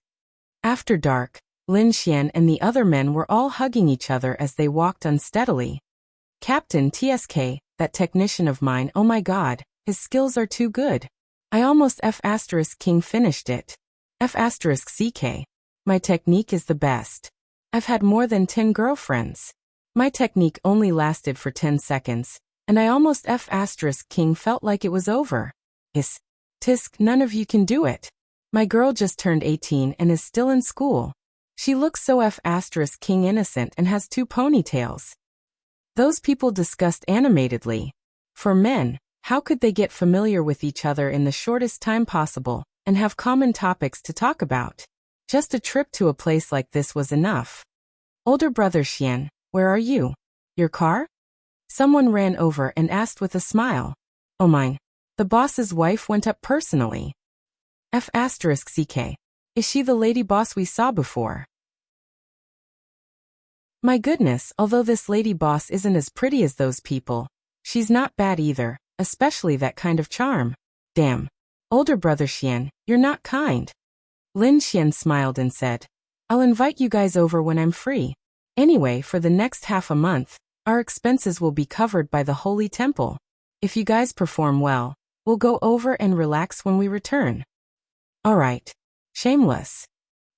After dark, Lin Xian and the other men were all hugging each other as they walked unsteadily. Captain TSK, that technician of mine, oh my god, his skills are too good. I almost F***king finished it. F***ck. My technique is the best. I've had more than 10 girlfriends. My technique only lasted for 10 seconds, and I almost F***king felt like it was over. Tisk, none of you can do it. My girl just turned 18 and is still in school. She looks so F***king innocent and has 2 ponytails. Those people discussed animatedly. For men, how could they get familiar with each other in the shortest time possible and have common topics to talk about? Just a trip to a place like this was enough. Older brother Xian, where are you? Your car? Someone ran over and asked with a smile. Oh mine. The boss's wife went up personally. F***ck. Is she the lady boss we saw before? My goodness, although this lady boss isn't as pretty as those people, she's not bad either, especially that kind of charm. Damn. Older brother Xian, you're not kind. Lin Xian smiled and said, I'll invite you guys over when I'm free. Anyway, for the next half a month, our expenses will be covered by the Holy Temple. If you guys perform well, we'll go over and relax when we return. Alright. Shameless.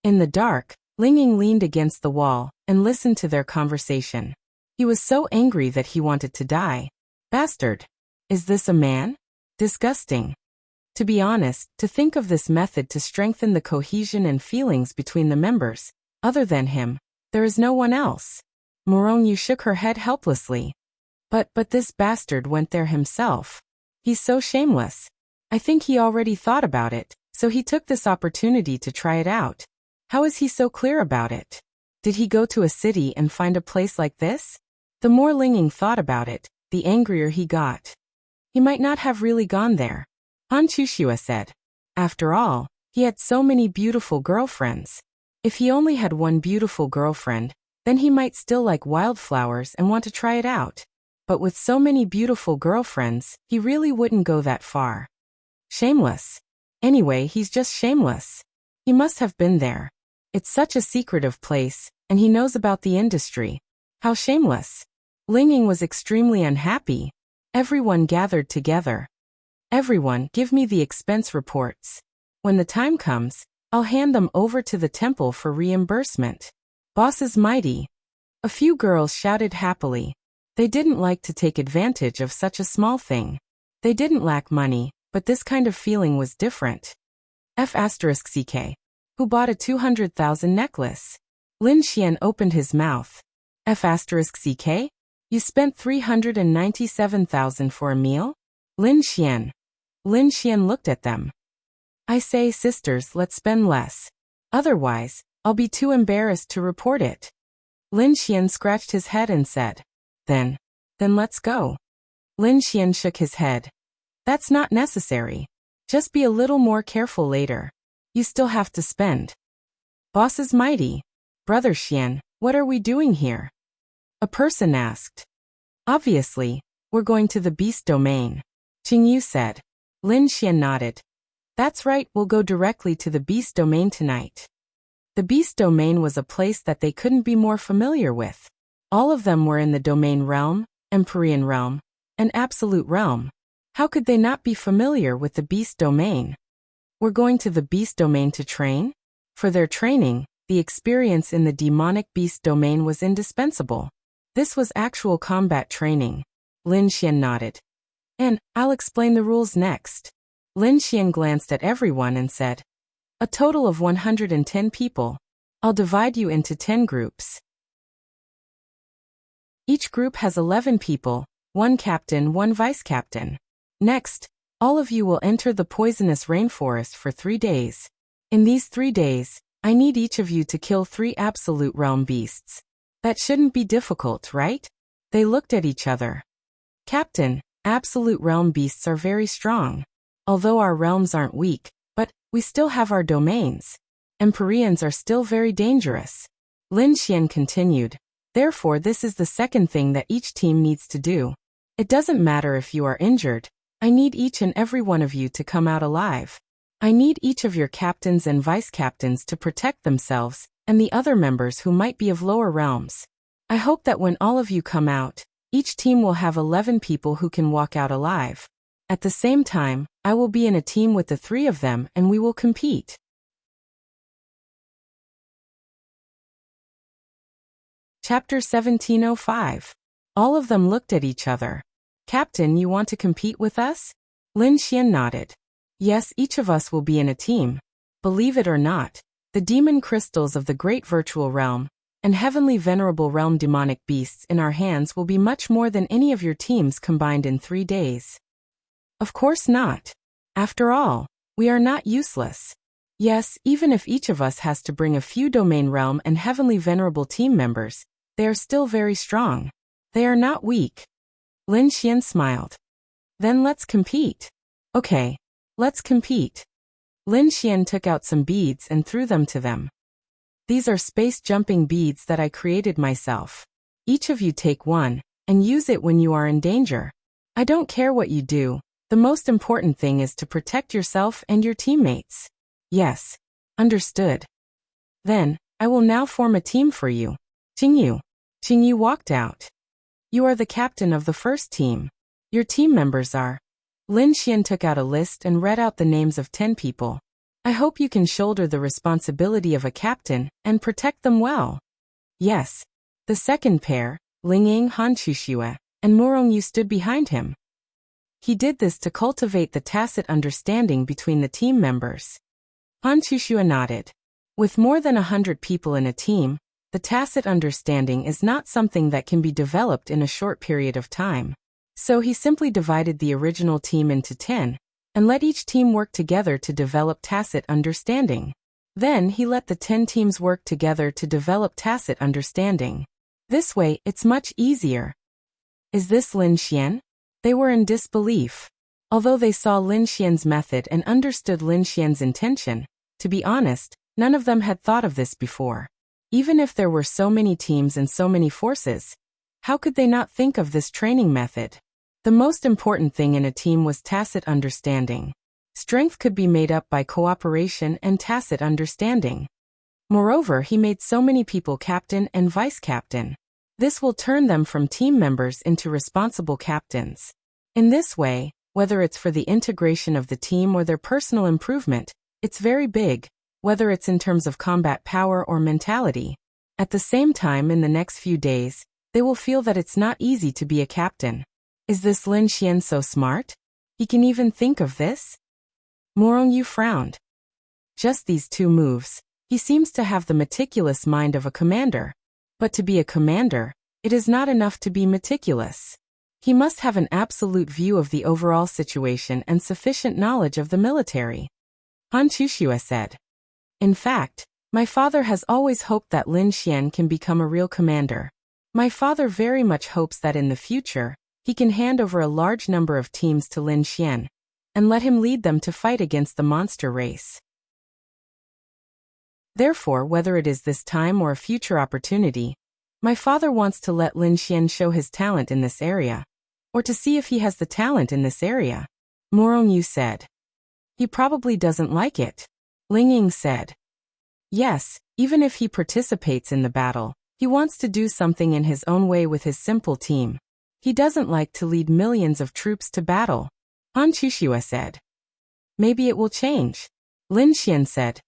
In the dark, Ling Ying leaned against the wall and listened to their conversation. He was so angry that he wanted to die. Bastard. Is this a man? Disgusting. To be honest, to think of this method to strengthen the cohesion and feelings between the members, other than him, there is no one else. Morongyu shook her head helplessly. But this bastard went there himself. He's so shameless. I think he already thought about it, so he took this opportunity to try it out. How is he so clear about it? Did he go to a city and find a place like this? The more Ling Ying thought about it, the angrier he got. He might not have really gone there. Han Chushua said. After all, he had so many beautiful girlfriends. If he only had one beautiful girlfriend, then he might still like wildflowers and want to try it out. But with so many beautiful girlfriends, he really wouldn't go that far. Shameless. Anyway, he's just shameless. He must have been there. It's such a secretive place, and he knows about the industry. How shameless. Ling Ying was extremely unhappy. Everyone gathered together. Everyone, give me the expense reports. When the time comes, I'll hand them over to the temple for reimbursement. Boss is mighty. A few girls shouted happily. They didn't like to take advantage of such a small thing. They didn't lack money, but this kind of feeling was different. F***ck. Who bought a 200,000 necklace? Lin Xian opened his mouth. F***ck? You spent 397,000 for a meal? Lin Xian. Lin Xian looked at them. I say, sisters, let's spend less. Otherwise, I'll be too embarrassed to report it. Lin Xian scratched his head and said. Then let's go. Lin Xian shook his head. That's not necessary. Just be a little more careful later. You still have to spend. Boss is mighty. Brother Xian, what are we doing here? A person asked. Obviously, we're going to the beast domain. Qingyu said. Lin Xian nodded. That's right, we'll go directly to the beast domain tonight. The beast domain was a place that they couldn't be more familiar with. All of them were in the domain realm, Empyrean realm, and absolute realm. How could they not be familiar with the beast domain? We're going to the beast domain to train? For their training, the experience in the demonic beast domain was indispensable. This was actual combat training. Lin Xian nodded. And I'll explain the rules next. Lin Xian glanced at everyone and said, a total of 110 people. I'll divide you into 10 groups. Each group has 11 people, 1 captain, 1 vice captain. Next, all of you will enter the poisonous rainforest for 3 days. In these 3 days, I need each of you to kill 3 absolute realm beasts. That shouldn't be difficult, right? They looked at each other. Captain, absolute realm beasts are very strong. Although our realms aren't weak, but we still have our domains. Empyreans are still very dangerous. Lin Xian continued. Therefore, this is the second thing that each team needs to do. It doesn't matter if you are injured. I need each and every one of you to come out alive. I need each of your captains and vice captains to protect themselves and the other members who might be of lower realms. I hope that when all of you come out, each team will have 11 people who can walk out alive. At the same time, I will be in a team with the 3 of them and we will compete. Chapter 1705. All of them looked at each other. Captain, you want to compete with us? Lin Xian nodded. Yes, each of us will be in a team. Believe it or not, the demon crystals of the great virtual realm and heavenly venerable realm demonic beasts in our hands will be much more than any of your teams combined in 3 days. Of course not. After all, we are not useless. Yes, even if each of us has to bring a few domain realm and heavenly venerable team members, they are still very strong. They are not weak. Lin Xian smiled. Then let's compete. Okay, let's compete. Lin Xian took out some beads and threw them to them. These are space-jumping beads that I created myself. Each of you take one, and use it when you are in danger. I don't care what you do, the most important thing is to protect yourself and your teammates. Yes. Understood. Then, I will now form a team for you. Qingyu. Qingyu walked out. You are the captain of the first team. Your team members are. Lin Xian took out a list and read out the names of 10 people. I hope you can shoulder the responsibility of a captain and protect them well. Yes. The second pair, Lingying Hanchuxue and Murongyu stood behind him. He did this to cultivate the tacit understanding between the team members. Hanchuxue nodded. With more than 100 people in a team, the tacit understanding is not something that can be developed in a short period of time. So he simply divided the original team into 10, and let each team work together to develop tacit understanding. Then he let the 10 teams work together to develop tacit understanding. This way, it's much easier. Is this Lin Xian? They were in disbelief. Although they saw Lin Xian's method and understood Lin Xian's intention, to be honest, none of them had thought of this before. Even if there were so many teams and so many forces, how could they not think of this training method? The most important thing in a team was tacit understanding. Strength could be made up by cooperation and tacit understanding. Moreover, he made so many people captain and vice-captain. This will turn them from team members into responsible captains. In this way, whether it's for the integration of the team or their personal improvement, it's very big, whether it's in terms of combat power or mentality. At the same time, in the next few days, they will feel that it's not easy to be a captain. Is this Lin Xian so smart? He can even think of this? Murongyu frowned. Just these 2 moves. He seems to have the meticulous mind of a commander. But to be a commander, it is not enough to be meticulous. He must have an absolute view of the overall situation and sufficient knowledge of the military. Hanchuxue said. In fact, my father has always hoped that Lin Xian can become a real commander. My father very much hopes that in the future, he can hand over a large number of teams to Lin Xian, and let him lead them to fight against the monster race. Therefore, whether it is this time or a future opportunity, my father wants to let Lin Xian show his talent in this area, or to see if he has the talent in this area. Murongyu said. He probably doesn't like it. Lingying said. Yes, even if he participates in the battle, he wants to do something in his own way with his simple team. He doesn't like to lead millions of troops to battle. Hanchuxue said. Maybe it will change. Lin Xian said.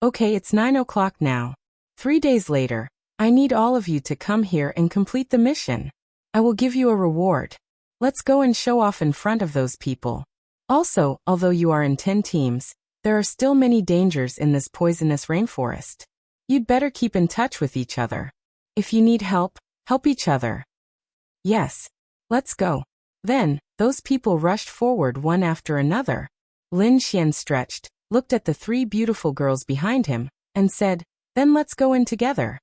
Okay, it's 9 o'clock now. 3 days later, I need all of you to come here and complete the mission. I will give you a reward. Let's go and show off in front of those people. Also, although you are in 10 teams, there are still many dangers in this poisonous rainforest. You'd better keep in touch with each other. If you need help, help each other. Yes. Let's go. Then, those people rushed forward one after another. Lin Xian stretched, looked at the 3 beautiful girls behind him, and said, Then let's go in together.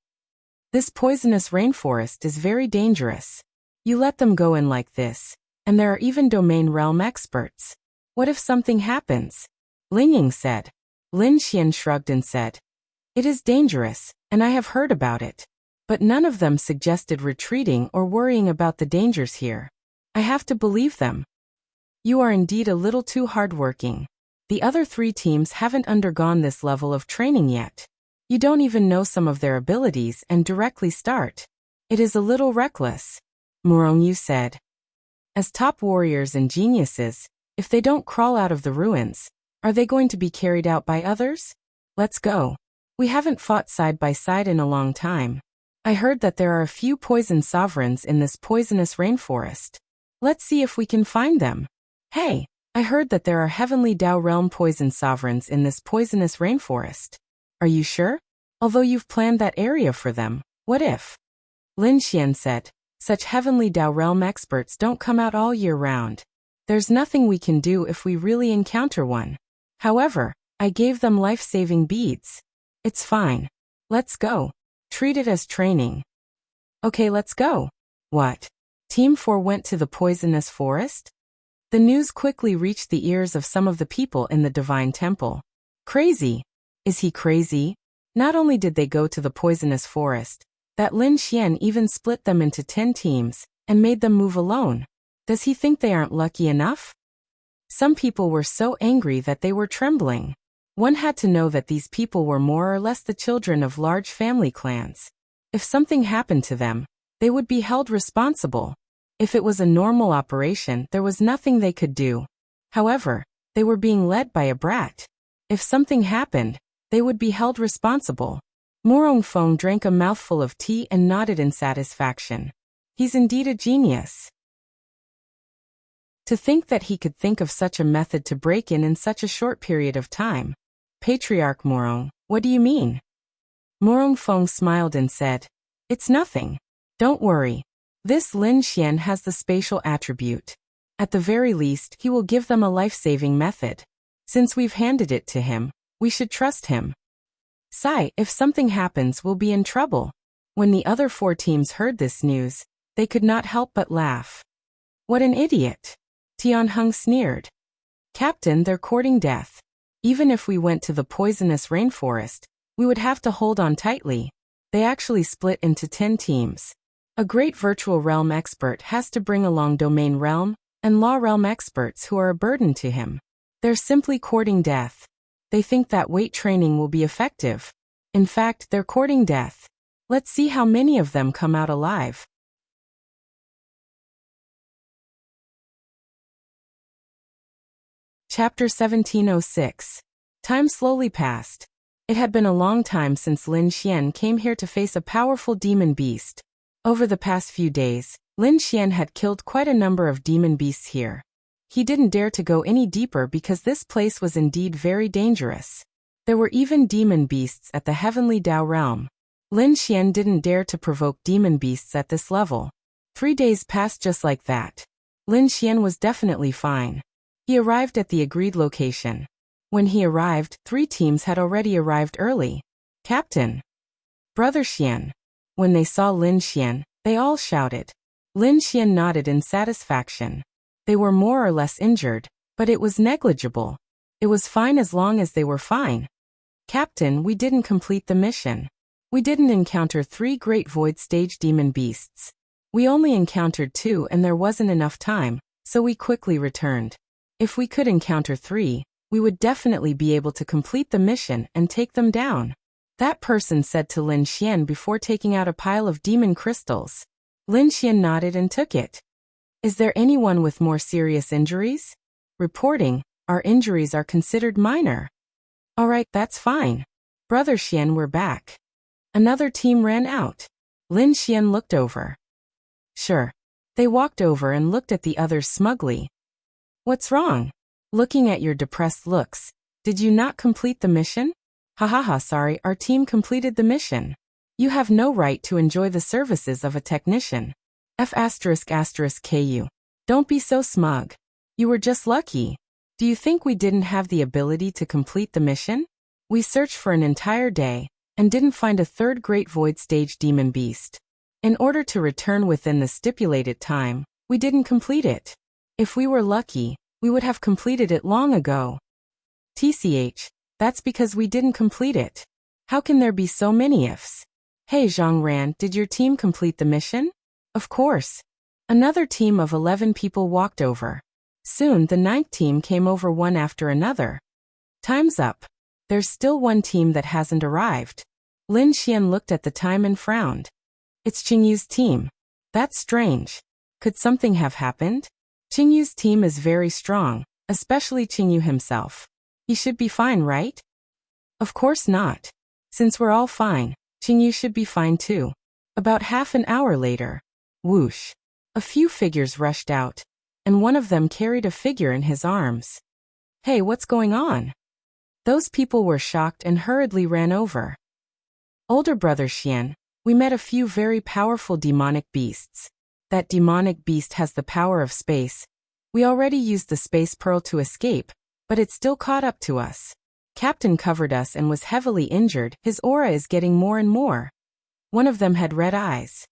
This poisonous rainforest is very dangerous. You let them go in like this, and there are even domain realm experts. What if something happens? Lingying said. Lin Xian shrugged and said, It is dangerous, and I have heard about it. But none of them suggested retreating or worrying about the dangers here. I have to believe them. You are indeed a little too hardworking. The other 3 teams haven't undergone this level of training yet. You don't even know some of their abilities and directly start. It is a little reckless. Murong said. As top warriors and geniuses, if they don't crawl out of the ruins, are they going to be carried out by others? Let's go. We haven't fought side by side in a long time. I heard that there are a few poison sovereigns in this poisonous rainforest. Let's see if we can find them. Hey, I heard that there are Heavenly Dao Realm poison sovereigns in this poisonous rainforest. Are you sure? Although you've planned that area for them, what if? Lin Xian said, such Heavenly Dao Realm experts don't come out all year round. There's nothing we can do if we really encounter one. However, I gave them life-saving beads. It's fine. Let's go. Treat it as training. Okay, let's go. What? Team 4 went to the poisonous forest? The news quickly reached the ears of some of the people in the Divine Temple. Crazy. Is he crazy? Not only did they go to the poisonous forest, that Lin Xian even split them into 10 teams and made them move alone. Does he think they aren't lucky enough? Some people were so angry that they were trembling. One had to know that these people were more or less the children of large family clans. If something happened to them, they would be held responsible. If it was a normal operation, there was nothing they could do. However, they were being led by a brat. If something happened, they would be held responsible. Murong Feng drank a mouthful of tea and nodded in satisfaction. He's indeed a genius. To think that he could think of such a method to break in such a short period of time. Patriarch Murong, what do you mean? Murong Feng smiled and said, it's nothing. Don't worry. This Lin Xian has the spatial attribute. At the very least, he will give them a life-saving method. Since we've handed it to him, we should trust him. Sai, if something happens, we'll be in trouble. When the other 4 teams heard this news, they could not help but laugh. What an idiot. Tianheng sneered. Captain, they're courting death. Even if we went to the poisonous rainforest, we would have to hold on tightly. They actually split into 10 teams. A great virtual realm expert has to bring along domain realm and law realm experts who are a burden to him. They're simply courting death. They think that weight training will be effective. In fact, they're courting death. Let's see how many of them come out alive. Chapter 1706. Time slowly passed. It had been a long time since Lin Xian came here to face a powerful demon beast. Over the past few days, Lin Xian had killed quite a number of demon beasts here. He didn't dare to go any deeper because this place was indeed very dangerous. There were even demon beasts at the Heavenly Dao Realm. Lin Xian didn't dare to provoke demon beasts at this level. 3 days passed just like that. Lin Xian was definitely fine. He arrived at the agreed location. When he arrived, 3 teams had already arrived early. Captain! Brother Xian! When they saw Lin Xian, they all shouted. Lin Xian nodded in satisfaction. They were more or less injured, but it was negligible. It was fine as long as they were fine. Captain, we didn't complete the mission. We didn't encounter 3 great void stage demon beasts. We only encountered 2 and there wasn't enough time, so we quickly returned. If we could encounter 3, we would definitely be able to complete the mission and take them down. That person said to Lin Xian before taking out a pile of demon crystals. Lin Xian nodded and took it. Is there anyone with more serious injuries? Reporting, our injuries are considered minor. Alright, that's fine. Brother Xian, we're back. Another team ran out. Lin Xian looked over. Sure. They walked over and looked at the others smugly. What's wrong? Looking at your depressed looks, did you not complete the mission? Hahaha, sorry, our team completed the mission. You have no right to enjoy the services of a technician. F***ku. Don't be so smug. You were just lucky. Do you think we didn't have the ability to complete the mission? We searched for an entire day and didn't find a 3rd great void stage demon beast. In order to return within the stipulated time, we didn't complete it. If we were lucky, we would have completed it long ago. TCH, that's because we didn't complete it. How can there be so many ifs? Hey Zhang Ran, did your team complete the mission? Of course. Another team of 11 people walked over. Soon the 9th team came over one after another. Time's up. There's still one team that hasn't arrived. Lin Xian looked at the time and frowned. It's Qingyu's team. That's strange. Could something have happened? Qingyu's team is very strong, especially Qingyu himself. He should be fine, right? Of course not. Since we're all fine, Qingyu should be fine too. About half an hour later, whoosh, a few figures rushed out, and one of them carried a figure in his arms. Hey, what's going on? Those people were shocked and hurriedly ran over. Older brother Xian, we met a few very powerful demonic beasts. That demonic beast has the power of space. We already used the space pearl to escape, but it still caught up to us. Captain covered us and was heavily injured. His aura is getting more and more. One of them had red eyes.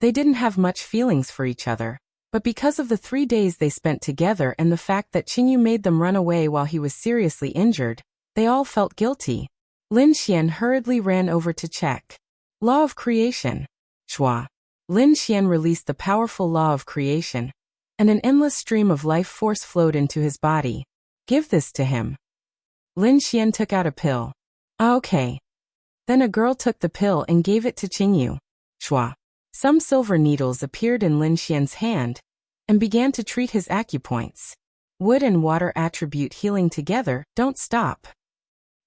They didn't have much feelings for each other, but because of the 3 days they spent together and the fact that Qingyu made them run away while he was seriously injured, they all felt guilty. Lin Xian hurriedly ran over to check. Law of creation. Shua. Lin Xian released the powerful law of creation, and an endless stream of life force flowed into his body. Give this to him. Lin Xian took out a pill. Ah, okay. Then a girl took the pill and gave it to Qingyu. Shua. Some silver needles appeared in Lin Xian's hand and began to treat his acupoints. Wood and water attribute healing together, don't stop.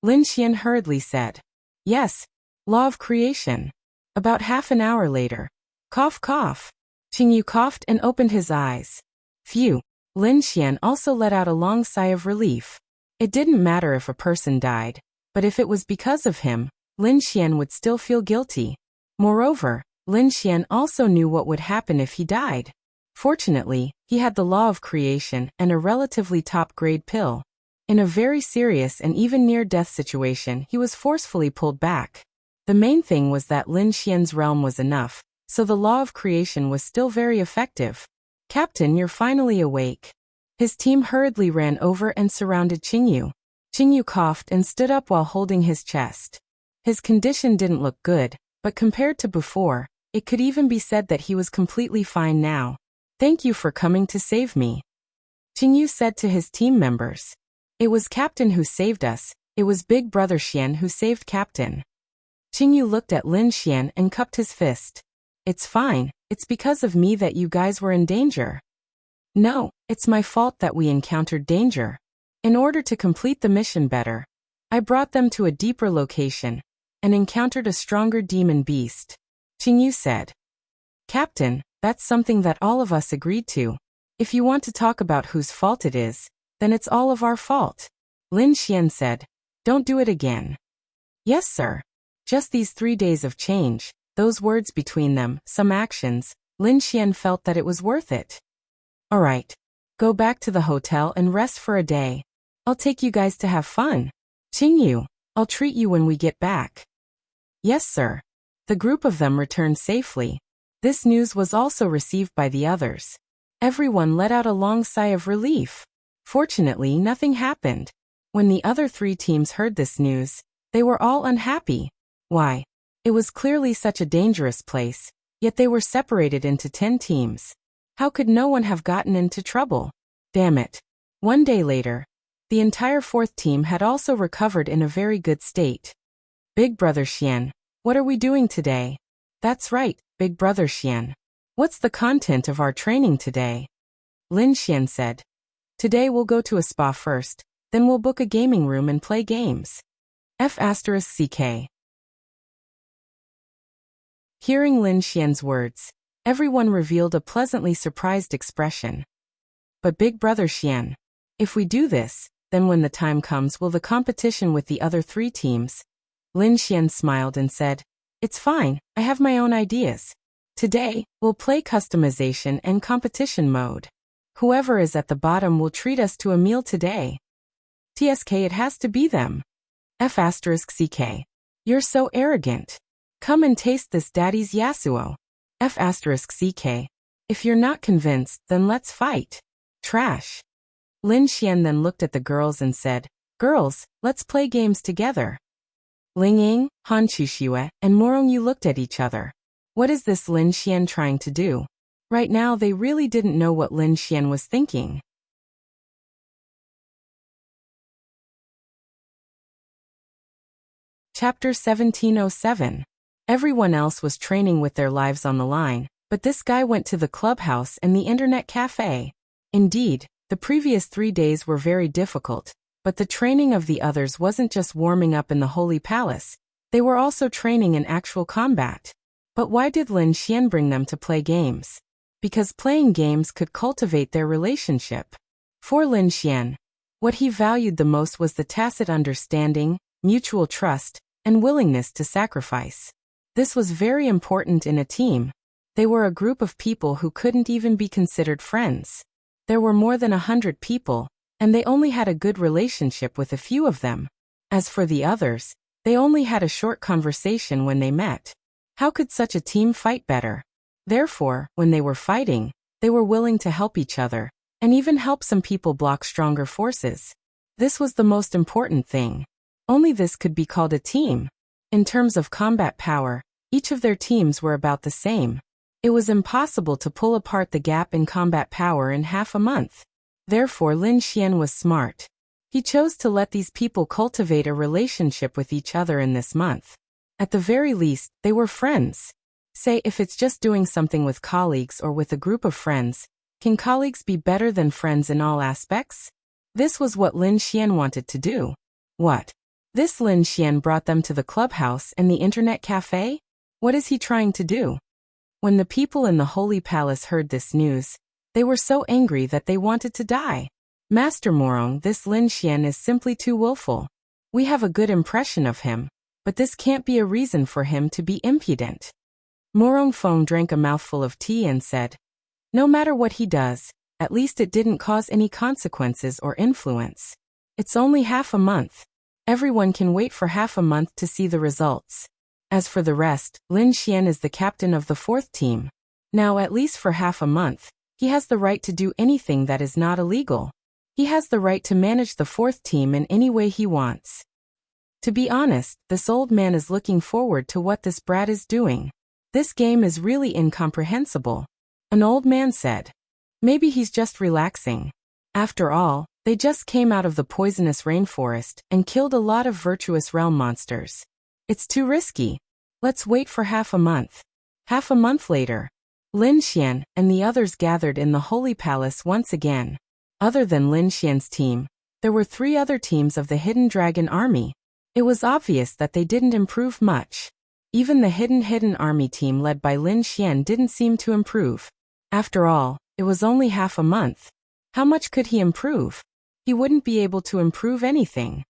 Lin Xian hurriedly said. Yes, law of creation. About half an hour later. Cough, cough. Qingyu coughed and opened his eyes. Phew. Lin Xian also let out a long sigh of relief. It didn't matter if a person died, but if it was because of him, Lin Xian would still feel guilty. Moreover, Lin Xian also knew what would happen if he died. Fortunately, he had the law of creation and a relatively top-grade pill. In a very serious and even near-death situation, he was forcefully pulled back. The main thing was that Lin Xian's realm was enough, so the law of creation was still very effective. Captain, you're finally awake. His team hurriedly ran over and surrounded Qingyu. Qingyu coughed and stood up while holding his chest. His condition didn't look good, but compared to before, it could even be said that he was completely fine now. Thank you for coming to save me. Qingyu said to his team members. It was Captain who saved us. It was Big Brother Xian who saved Captain. Qingyu looked at Lin Xian and cupped his fist. It's fine, it's because of me that you guys were in danger. No, it's my fault that we encountered danger. In order to complete the mission better, I brought them to a deeper location and encountered a stronger demon beast. Qingyu said. Captain, that's something that all of us agreed to. If you want to talk about whose fault it is, then it's all of our fault. Lin Xian said. Don't do it again. Yes, sir. Just these 3 days of change, those words between them, some actions, Lin Xian felt that it was worth it. All right. Go back to the hotel and rest for a day. I'll take you guys to have fun. Qingyu, I'll treat you when we get back. Yes, sir. The group of them returned safely. This news was also received by the others. Everyone let out a long sigh of relief. Fortunately, nothing happened. When the other 3 teams heard this news, they were all unhappy. Why? It was clearly such a dangerous place, yet they were separated into 10 teams. How could no one have gotten into trouble? Damn it. One day later, the entire 4th team had also recovered in a very good state. Big Brother Xian, what are we doing today? That's right, Big Brother Xian. What's the content of our training today? Lin Xian said. Today we'll go to a spa first, then we'll book a gaming room and play games. F***CK. Hearing Lin Xian's words, everyone revealed a pleasantly surprised expression. But Big Brother Xian, if we do this, then when the time comes will the competition with the other 3 teams? Lin Xian smiled and said, It's fine, I have my own ideas. Today, we'll play customization and competition mode. Whoever is at the bottom will treat us to a meal today. TSK, it has to be them. F***CK. You're so arrogant. Come and taste this daddy's Yasuo. F***CK. If you're not convinced, then let's fight. Trash. Lin Xian then looked at the girls and said, Girls, let's play games together. Ling Ying, Han Chuxue, and Morongyu looked at each other. What is this Lin Xian trying to do? Right now they really didn't know what Lin Xian was thinking. Chapter 1707. Everyone else was training with their lives on the line, but this guy went to the clubhouse and the internet cafe. Indeed, the previous 3 days were very difficult, but the training of the others wasn't just warming up in the Holy Palace, they were also training in actual combat. But why did Lin Xian bring them to play games? Because playing games could cultivate their relationship. For Lin Xian, what he valued the most was the tacit understanding, mutual trust, and willingness to sacrifice. This was very important in a team. They were a group of people who couldn't even be considered friends. There were more than 100 people, and they only had a good relationship with a few of them. As for the others, they only had a short conversation when they met. How could such a team fight better? Therefore, when they were fighting, they were willing to help each other, and even help some people block stronger forces. This was the most important thing. Only this could be called a team. In terms of combat power, each of their teams were about the same. It was impossible to pull apart the gap in combat power in half a month. Therefore, Lin Xian was smart. He chose to let these people cultivate a relationship with each other in this month. At the very least, they were friends. Say if it's just doing something with colleagues or with a group of friends, can colleagues be better than friends in all aspects? This was what Lin Xian wanted to do. What? This Lin Xian brought them to the clubhouse and the internet cafe? What is he trying to do? When the people in the Holy Palace heard this news, they were so angry that they wanted to die. Master Morong, this Lin Xian is simply too willful. We have a good impression of him, but this can't be a reason for him to be impudent. Morong Feng drank a mouthful of tea and said, no matter what he does, at least it didn't cause any consequences or influence. It's only half a month. Everyone can wait for half a month to see the results. As for the rest, Lin Xian is the captain of the 4th team. Now at least for half a month, he has the right to do anything that is not illegal. He has the right to manage the 4th team in any way he wants. To be honest, this old man is looking forward to what this brat is doing. This game is really incomprehensible. An old man said. Maybe he's just relaxing. After all, they just came out of the poisonous rainforest and killed a lot of virtuous realm monsters. It's too risky. Let's wait for half a month. Half a month later, Lin Xian and the others gathered in the Holy Palace once again. Other than Lin Xian's team, there were 3 other teams of the Hidden Dragon Army. It was obvious that they didn't improve much. Even the Hidden Army team led by Lin Xian didn't seem to improve. After all, it was only half a month. How much could he improve? He wouldn't be able to improve anything.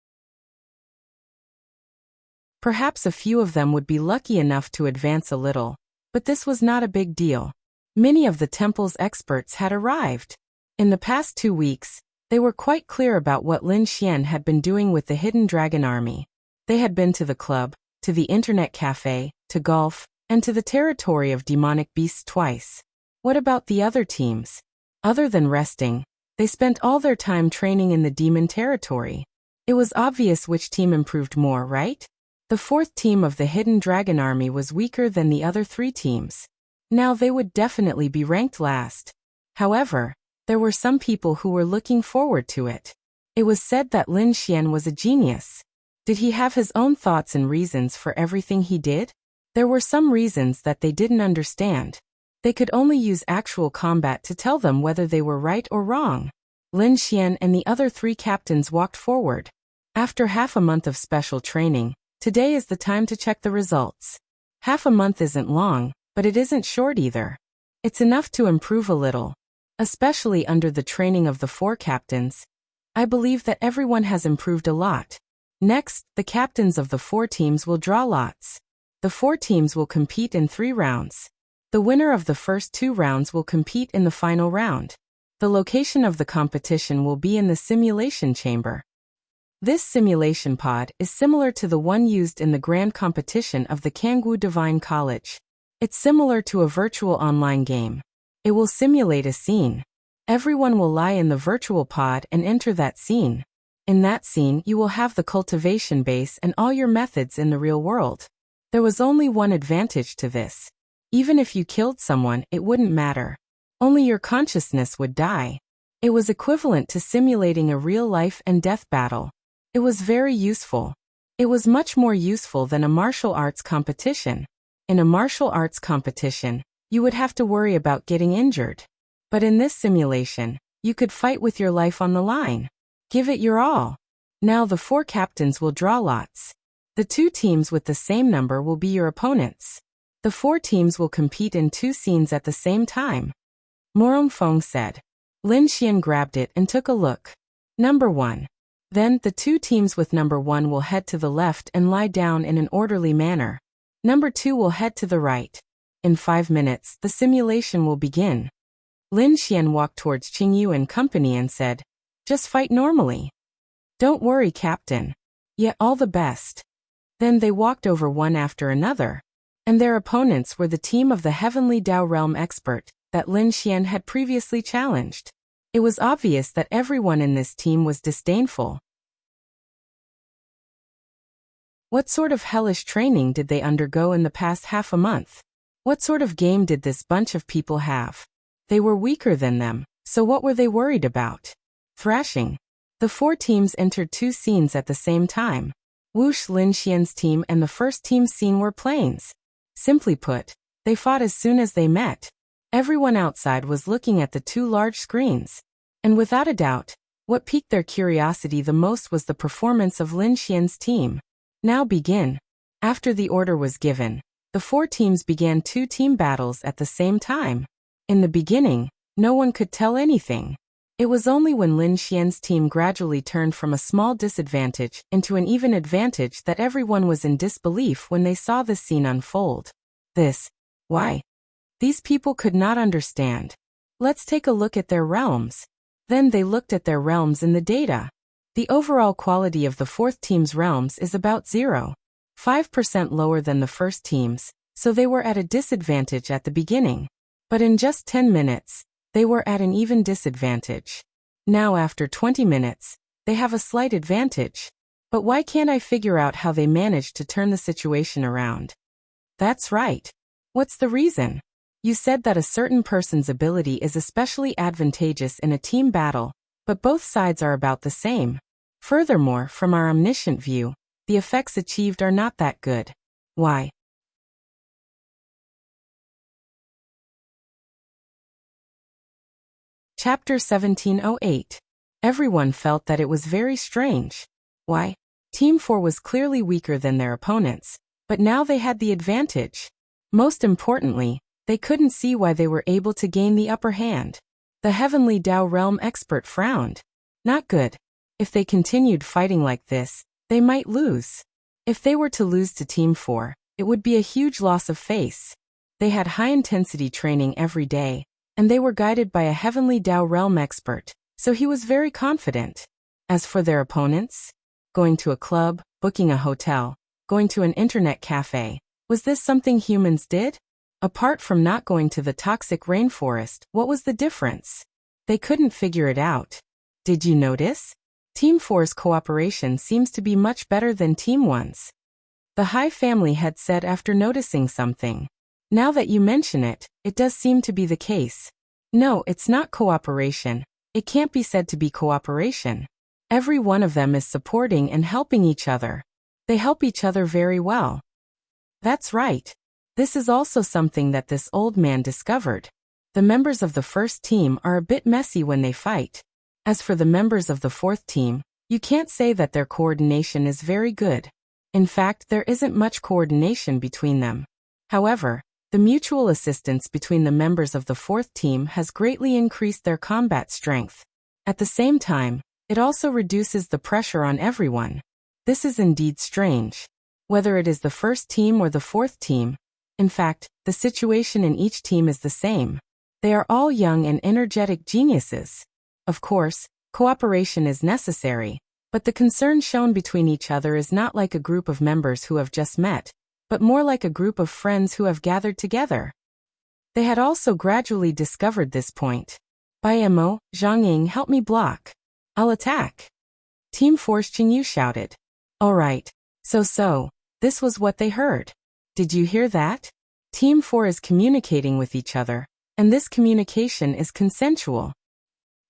Perhaps a few of them would be lucky enough to advance a little, but this was not a big deal. Many of the temple's experts had arrived. In the past 2 weeks, they were quite clear about what Lin Xian had been doing with the Hidden Dragon Army. They had been to the club, to the internet cafe, to golf, and to the territory of demonic beasts twice. What about the other teams? Other than resting, they spent all their time training in the demon territory. It was obvious which team improved more, right? The 4th team of the Hidden Dragon Army was weaker than the other 3 teams. Now they would definitely be ranked last. However, there were some people who were looking forward to it. It was said that Lin Xian was a genius. Did he have his own thoughts and reasons for everything he did? There were some reasons that they didn't understand. They could only use actual combat to tell them whether they were right or wrong. Lin Xian and the other 3 captains walked forward. After half a month of special training, today is the time to check the results. Half a month isn't long, but it isn't short either. It's enough to improve a little. Especially under the training of the 4 captains. I believe that everyone has improved a lot. Next, the captains of the 4 teams will draw lots. The 4 teams will compete in 3 rounds. The winner of the first 2 rounds will compete in the final round. The location of the competition will be in the simulation chamber. This simulation pod is similar to the one used in the grand competition of the Kangwu Divine College. It's similar to a virtual online game. It will simulate a scene. Everyone will lie in the virtual pod and enter that scene. In that scene, you will have the cultivation base and all your methods in the real world. There was only one advantage to this. Even if you killed someone, it wouldn't matter. Only your consciousness would die. It was equivalent to simulating a real life and death battle. It was very useful. It was much more useful than a martial arts competition. In a martial arts competition, you would have to worry about getting injured. But in this simulation, you could fight with your life on the line. Give it your all. Now the 4 captains will draw lots. The 2 teams with the same number will be your opponents. The 4 teams will compete in 2 scenes at the same time. Morom Fong said. Lin Xian grabbed it and took a look. Number 1. Then, the 2 teams with number 1 will head to the left and lie down in an orderly manner. Number 2 will head to the right. In 5 minutes, the simulation will begin. Lin Xian walked towards Qingyu and company and said, just fight normally. Don't worry, Captain. Yet all the best. Then they walked over one after another. And their opponents were the team of the Heavenly Dao Realm expert that Lin Xian had previously challenged. It was obvious that everyone in this team was disdainful. What sort of hellish training did they undergo in the past half a month? What sort of game did this bunch of people have? They were weaker than them, so what were they worried about? Thrashing. The 4 teams entered 2 scenes at the same time. Wush Lin Xian's team and the first team's scene were plains. Simply put, they fought as soon as they met. Everyone outside was looking at the 2 large screens. And without a doubt, what piqued their curiosity the most was the performance of Lin Xian's team. Now begin. After the order was given, the 4 teams began 2 team battles at the same time. In the beginning, no one could tell anything. It was only when Lin Xian's team gradually turned from a small disadvantage into an even advantage that everyone was in disbelief when they saw the scene unfold. Why? These people could not understand. Let's take a look at their realms. Then they looked at their realms in the data. The overall quality of the 4th team's realms is about 0.5% lower than the first team's, so they were at a disadvantage at the beginning. But in just 10 minutes, they were at an even disadvantage. Now after 20 minutes, they have a slight advantage. But why can't I figure out how they managed to turn the situation around? That's right. What's the reason? You said that a certain person's ability is especially advantageous in a team battle, but both sides are about the same. Furthermore, from our omniscient view, the effects achieved are not that good. Why? Chapter 1708. Everyone felt that it was very strange. Why? Team 4 was clearly weaker than their opponents, but now they had the advantage. Most importantly, they couldn't see why they were able to gain the upper hand. The Heavenly Dao Realm expert frowned. Not good. If they continued fighting like this, they might lose. If they were to lose to Team 4, it would be a huge loss of face. They had high-intensity training every day, and they were guided by a Heavenly Dao Realm expert, so he was very confident. As for their opponents, going to a club, booking a hotel, going to an internet cafe, was this something humans did? Apart from not going to the toxic rainforest, what was the difference? They couldn't figure it out. Did you notice? Team 4's cooperation seems to be much better than Team 1's. The Hai family had said after noticing something. Now that you mention it, it does seem to be the case. No, it's not cooperation. It can't be said to be cooperation. Every one of them is supporting and helping each other. They help each other very well. That's right. This is also something that this old man discovered. The members of the first team are a bit messy when they fight. As for the members of the 4th team, you can't say that their coordination is very good. In fact, there isn't much coordination between them. However, the mutual assistance between the members of the 4th team has greatly increased their combat strength. At the same time, it also reduces the pressure on everyone. This is indeed strange. Whether it is the first team or the 4th team, in fact, the situation in each team is the same. They are all young and energetic geniuses. Of course, cooperation is necessary, but the concern shown between each other is not like a group of members who have just met, but more like a group of friends who have gathered together. They had also gradually discovered this point. By Mo, Zhang Ying, help me block. I'll attack. Team 4's Qingyu shouted. Alright, so, this was what they heard. Did you hear that? Team 4 is communicating with each other, and this communication is consensual.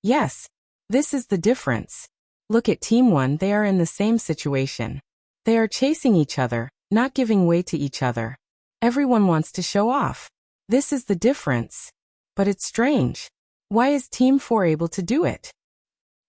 Yes, this is the difference. Look at Team 1, they are in the same situation. They are chasing each other, not giving way to each other. Everyone wants to show off. This is the difference. But it's strange. Why is Team 4 able to do it?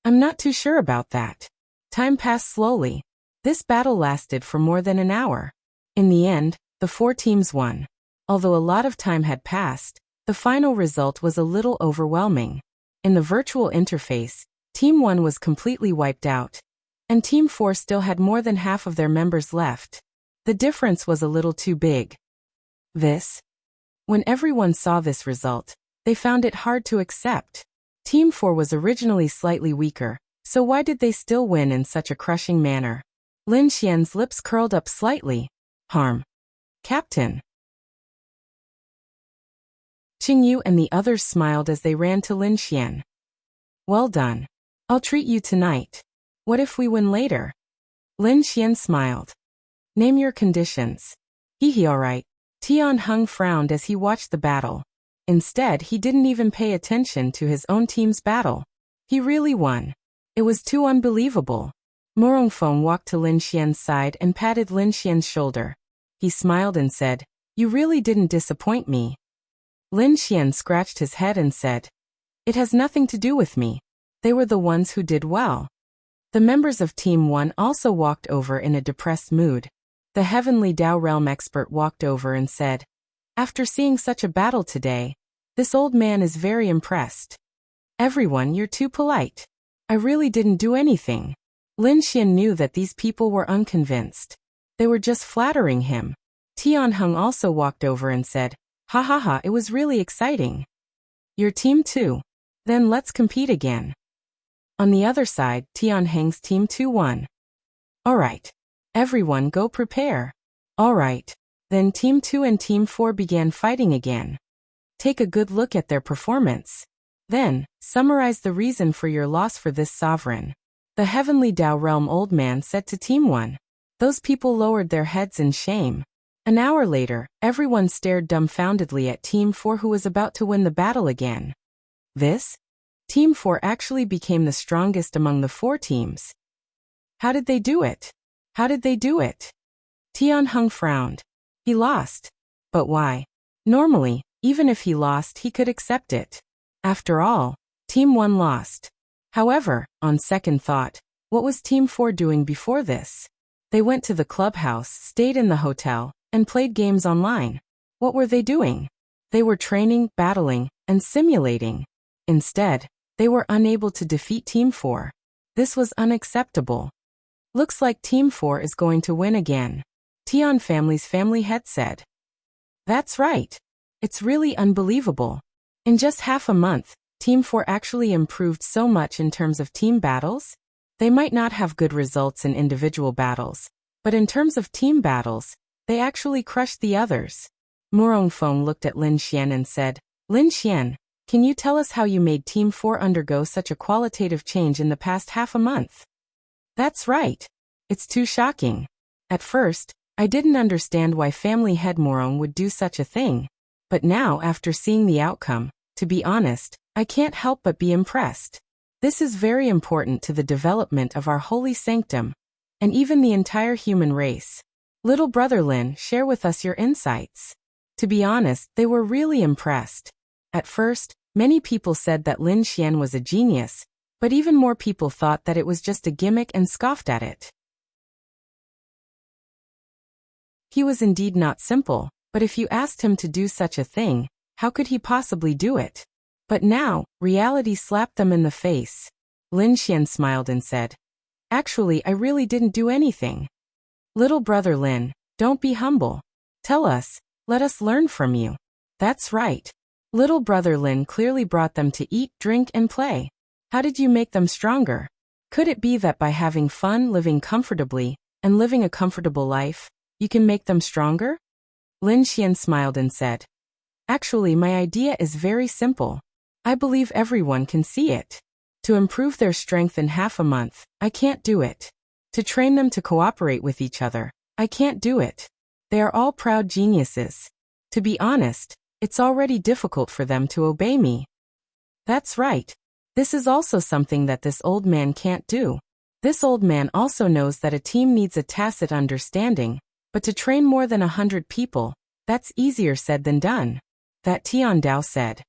I'm not too sure about that. Time passed slowly. This battle lasted for more than an hour. In the end, the 4 teams won. Although a lot of time had passed, the final result was a little overwhelming. In the virtual interface, Team 1 was completely wiped out, and Team 4 still had more than half of their members left. The difference was a little too big. When everyone saw this result, they found it hard to accept. Team 4 was originally slightly weaker, so why did they still win in such a crushing manner? Lin Xian's lips curled up slightly. Captain. Qingyu and the others smiled as they ran to Lin Xian. Well done. I'll treat you tonight. What if we win later? Lin Xian smiled. Name your conditions. Alright. Tian Heng frowned as he watched the battle. Instead, he didn't even pay attention to his own team's battle. He really won. It was too unbelievable. Morongfeng walked to Lin Xian's side and patted Lin Xian's shoulder. He smiled and said, "You really didn't disappoint me." Lin Xian scratched his head and said, "It has nothing to do with me. They were the ones who did well." The members of Team 1 also walked over in a depressed mood. The Heavenly Dao Realm expert walked over and said, "After seeing such a battle today, this old man is very impressed. Everyone, you're too polite. I really didn't do anything." Lin Xian knew that these people were unconvinced. They were just flattering him. Tian Heng also walked over and said, "Ha ha ha, it was really exciting. Your team too. Then let's compete again." On the other side, Tian Heng's team 2 won. Alright. Everyone go prepare. Alright. Then Team 2 and Team 4 began fighting again. Take a good look at their performance. Then, summarize the reason for your loss for this sovereign. The Heavenly Dao Realm old man said to Team 1. Those people lowered their heads in shame. An hour later, everyone stared dumbfoundedly at Team 4 who was about to win the battle again. Team 4 actually became the strongest among the 4 teams. How did they do it? Tian Heng frowned. He lost. But why? Normally, even if he lost, he could accept it. After all, Team 1 lost. However, on second thought, what was Team 4 doing before this? They went to the clubhouse, stayed in the hotel, and played games online. What were they doing? They were training, battling, and simulating. Instead, they were unable to defeat Team 4. This was unacceptable. Looks like Team 4 is going to win again. Tian family's family head said. That's right. It's really unbelievable. In just half a month, Team 4 actually improved so much in terms of team battles. They might not have good results in individual battles, but in terms of team battles, they actually crushed the others. Morongfeng looked at Lin Xian and said, Lin Xian, can you tell us how you made Team 4 undergo such a qualitative change in the past half a month? That's right. It's too shocking. At first, I didn't understand why family head Morong would do such a thing. But now, after seeing the outcome, to be honest, I can't help but be impressed. This is very important to the development of our holy sanctum, and even the entire human race. Little brother Lin, share with us your insights. To be honest, they were really impressed. At first, many people said that Lin Xian was a genius, but even more people thought that it was just a gimmick and scoffed at it. He was indeed not simple, but if you asked him to do such a thing, how could he possibly do it? But now, reality slapped them in the face. Lin Xian smiled and said, Actually, I really didn't do anything. Little brother Lin, don't be humble. Tell us, let us learn from you. That's right. Little brother Lin clearly brought them to eat, drink, and play. How did you make them stronger? Could it be that by having fun, living comfortably, and living a comfortable life, you can make them stronger? Lin Xian smiled and said, Actually, my idea is very simple. I believe everyone can see it. To improve their strength in half a month, I can't do it. To train them to cooperate with each other, I can't do it. They are all proud geniuses. To be honest, it's already difficult for them to obey me. That's right. This is also something that this old man can't do. This old man also knows that a team needs a tacit understanding, but to train more than 100 people, that's easier said than done. That Tian Dao said.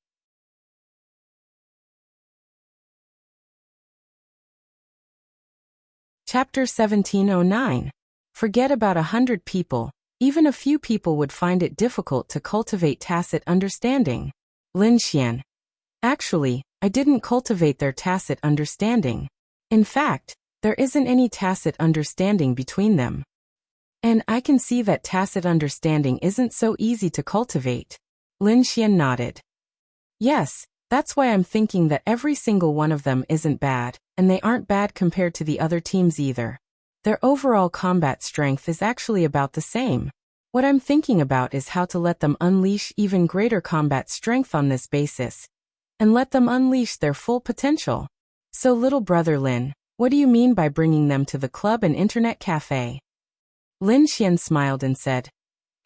Chapter 1709. Forget about 100 people. Even a few people would find it difficult to cultivate tacit understanding. Lin Xian. Actually, I didn't cultivate their tacit understanding. In fact, there isn't any tacit understanding between them. And I can see that tacit understanding isn't so easy to cultivate. Lin Xian nodded. Yes, that's why I'm thinking that every single one of them isn't bad, and they aren't bad compared to the other teams either. Their overall combat strength is actually about the same. What I'm thinking about is how to let them unleash even greater combat strength on this basis, and let them unleash their full potential. So little brother Lin, what do you mean by bringing them to the club and internet cafe? Lin Xian smiled and said,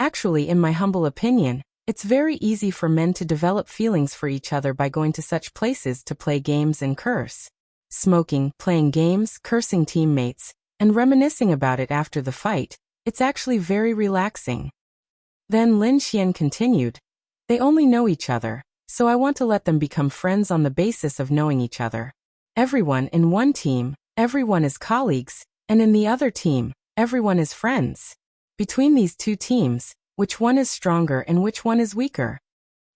actually, in my humble opinion, it's very easy for men to develop feelings for each other by going to such places to play games and curse. Smoking, playing games, cursing teammates, and reminiscing about it after the fight, it's actually very relaxing. Then Lin Xian continued, they only know each other, so I want to let them become friends on the basis of knowing each other. Everyone in one team, everyone is colleagues, and in the other team, everyone is friends. Between these two teams, which one is stronger and which one is weaker?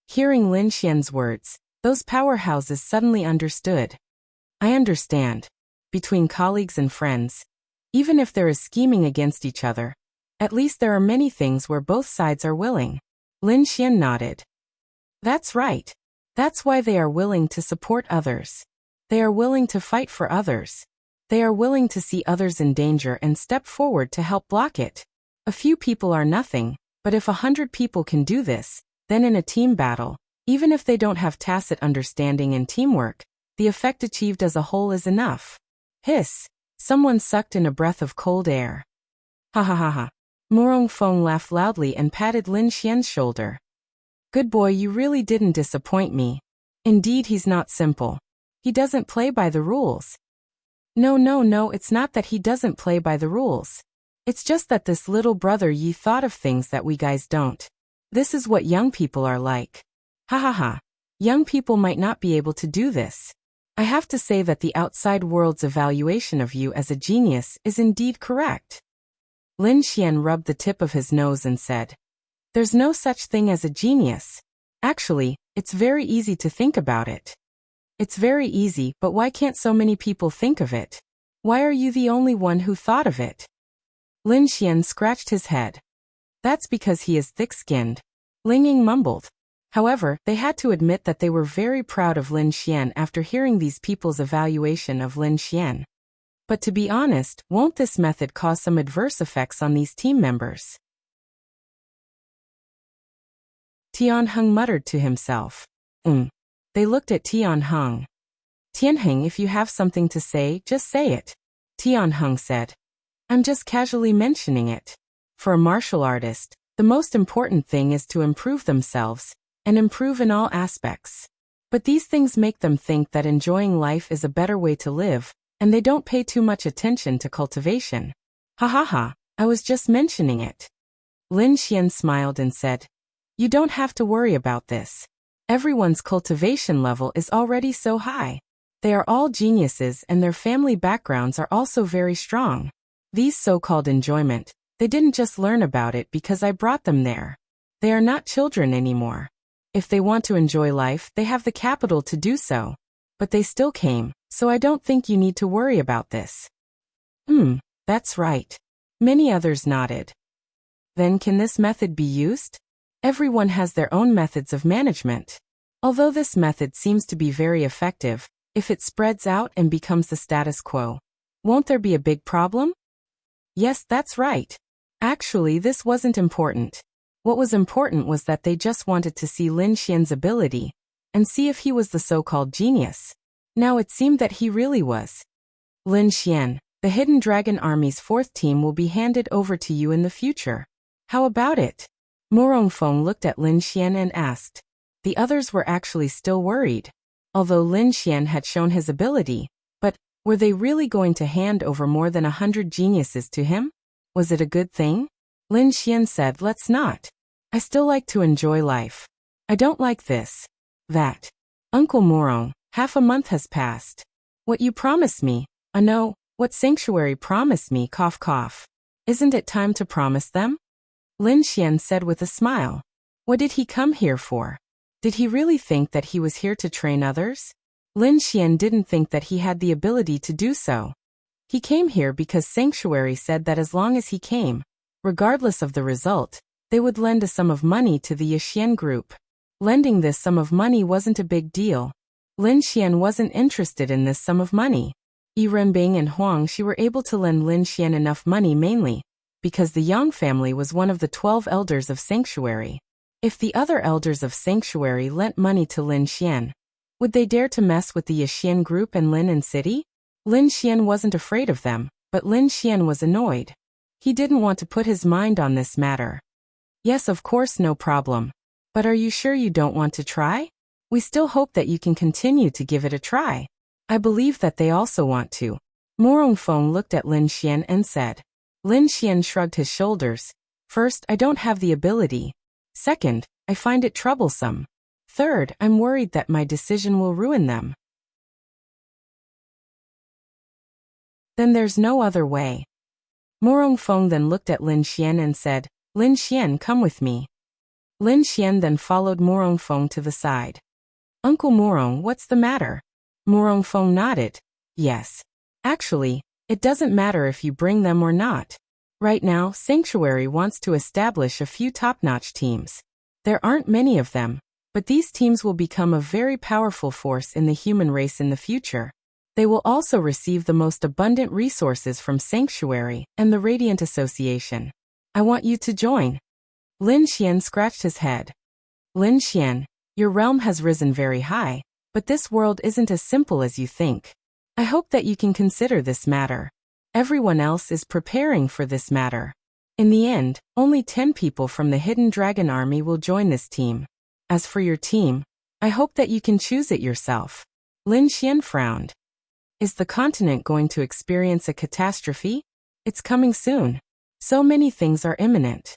Hearing Lin Xian's words, those powerhouses suddenly understood. I understand. Between colleagues and friends, even if there is scheming against each other, at least there are many things where both sides are willing. Lin Xian nodded. That's right. That's why they are willing to support others. They are willing to fight for others. They are willing to see others in danger and step forward to help block it. A few people are nothing, but if 100 people can do this, then in a team battle, even if they don't have tacit understanding and teamwork, the effect achieved as a whole is enough. Hiss. Someone sucked in a breath of cold air. Ha ha ha ha. Murong Feng laughed loudly and patted Lin Xian's shoulder. Good boy, you really didn't disappoint me. Indeed, he's not simple. He doesn't play by the rules. No, it's not that he doesn't play by the rules. It's just that this little brother Yi thought of things that we guys don't. This is what young people are like. Ha ha ha. Young people might not be able to do this. I have to say that the outside world's evaluation of you as a genius is indeed correct. Lin Xian rubbed the tip of his nose and said, there's no such thing as a genius. Actually, it's very easy to think about it. It's very easy, but why can't so many people think of it? Why are you the only one who thought of it? Lin Xian scratched his head. That's because he is thick-skinned. Ling Ying mumbled. However, they had to admit that they were very proud of Lin Xian after hearing these people's evaluation of Lin Xian. But to be honest, won't this method cause some adverse effects on these team members? Tian Heng muttered to himself. They looked at Tian Heng. Tian Heng, if you have something to say, just say it. Tian Heng said. I'm just casually mentioning it. For a martial artist, the most important thing is to improve themselves, and improve in all aspects. But these things make them think that enjoying life is a better way to live, and they don't pay too much attention to cultivation. Ha ha ha, I was just mentioning it. Lin Xian smiled and said, you don't have to worry about this. Everyone's cultivation level is already so high. They are all geniuses and their family backgrounds are also very strong. These so-called enjoyment, they didn't just learn about it because I brought them there. They are not children anymore. If they want to enjoy life, they have the capital to do so. But they still came, so I don't think you need to worry about this. That's right. Many others nodded. Then can this method be used? Everyone has their own methods of management. Although this method seems to be very effective, if it spreads out and becomes the status quo, won't there be a big problem? Yes, that's right. Actually, this wasn't important. What was important was that they just wanted to see Lin Xian's ability, and see if he was the so-called genius. Now it seemed that he really was. Lin Xian, the Hidden Dragon Army's 4th team will be handed over to you in the future. How about it? Murong Feng looked at Lin Xian and asked. The others were actually still worried. Although Lin Xian had shown his ability, but Were they really going to hand over more than 100 geniuses to him? Was it a good thing? Lin Xian said, let's not. I still like to enjoy life. I don't like this. That. Uncle Morong, half a month has passed. What you promised me, no, what Sanctuary promised me, cough cough. Isn't it time to promise them? Lin Xian said with a smile. What did he come here for? Did he really think that he was here to train others? Lin Xian didn't think that he had the ability to do so. He came here because Sanctuary said that as long as he came, regardless of the result, they would lend a sum of money to the Yixian group. Lending this sum of money wasn't a big deal. Lin Xian wasn't interested in this sum of money. Yi Renbing and Huang Shi were able to lend Lin Xian enough money mainly because the Yang family was one of the 12 elders of Sanctuary. If the other elders of Sanctuary lent money to Lin Xian, would they dare to mess with the Yixian group and Lin City? Lin Xian wasn't afraid of them, but Lin Xian was annoyed. He didn't want to put his mind on this matter. Yes, of course, no problem. But are you sure you don't want to try? We still hope that you can continue to give it a try. I believe that they also want to. Morong Feng looked at Lin Xian and said. Lin Xian shrugged his shoulders. First, I don't have the ability. Second, I find it troublesome. Third, I'm worried that my decision will ruin them. Then there's no other way. Morong Feng then looked at Lin Xian and said, Lin Xian, come with me. Lin Xian then followed Morong Feng to the side. Uncle Morong, what's the matter? Morong Feng nodded. Yes. Actually, it doesn't matter if you bring them or not. Right now, Sanctuary wants to establish a few top-notch teams. There aren't many of them, but these teams will become a very powerful force in the human race in the future. They will also receive the most abundant resources from Sanctuary and the Radiant Association. I want you to join. Lin Xian scratched his head. Lin Xian, your realm has risen very high, but this world isn't as simple as you think. I hope that you can consider this matter. Everyone else is preparing for this matter. In the end, only 10 people from the Hidden Dragon Army will join this team. As for your team, I hope that you can choose it yourself. Lin Xian frowned. Is the continent going to experience a catastrophe? It's coming soon. So many things are imminent.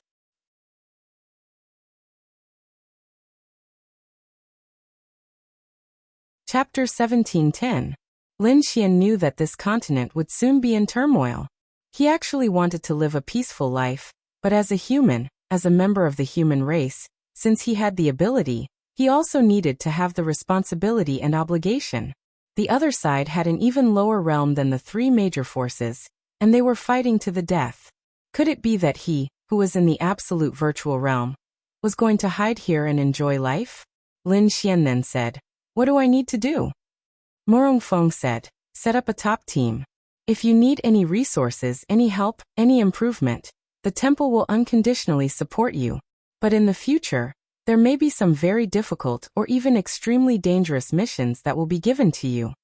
Chapter 17:10. Lin Xian knew that this continent would soon be in turmoil. He actually wanted to live a peaceful life, but as a human, as a member of the human race, since he had the ability, he also needed to have the responsibility and obligation. The other side had an even lower realm than the three major forces, and they were fighting to the death. Could it be that he, who was in the absolute virtual realm, was going to hide here and enjoy life? Lin Xian then said, What do I need to do? Morong Feng said, Set up a top team. If you need any resources, any help, any improvement, the temple will unconditionally support you. But in the future, there may be some very difficult or even extremely dangerous missions that will be given to you.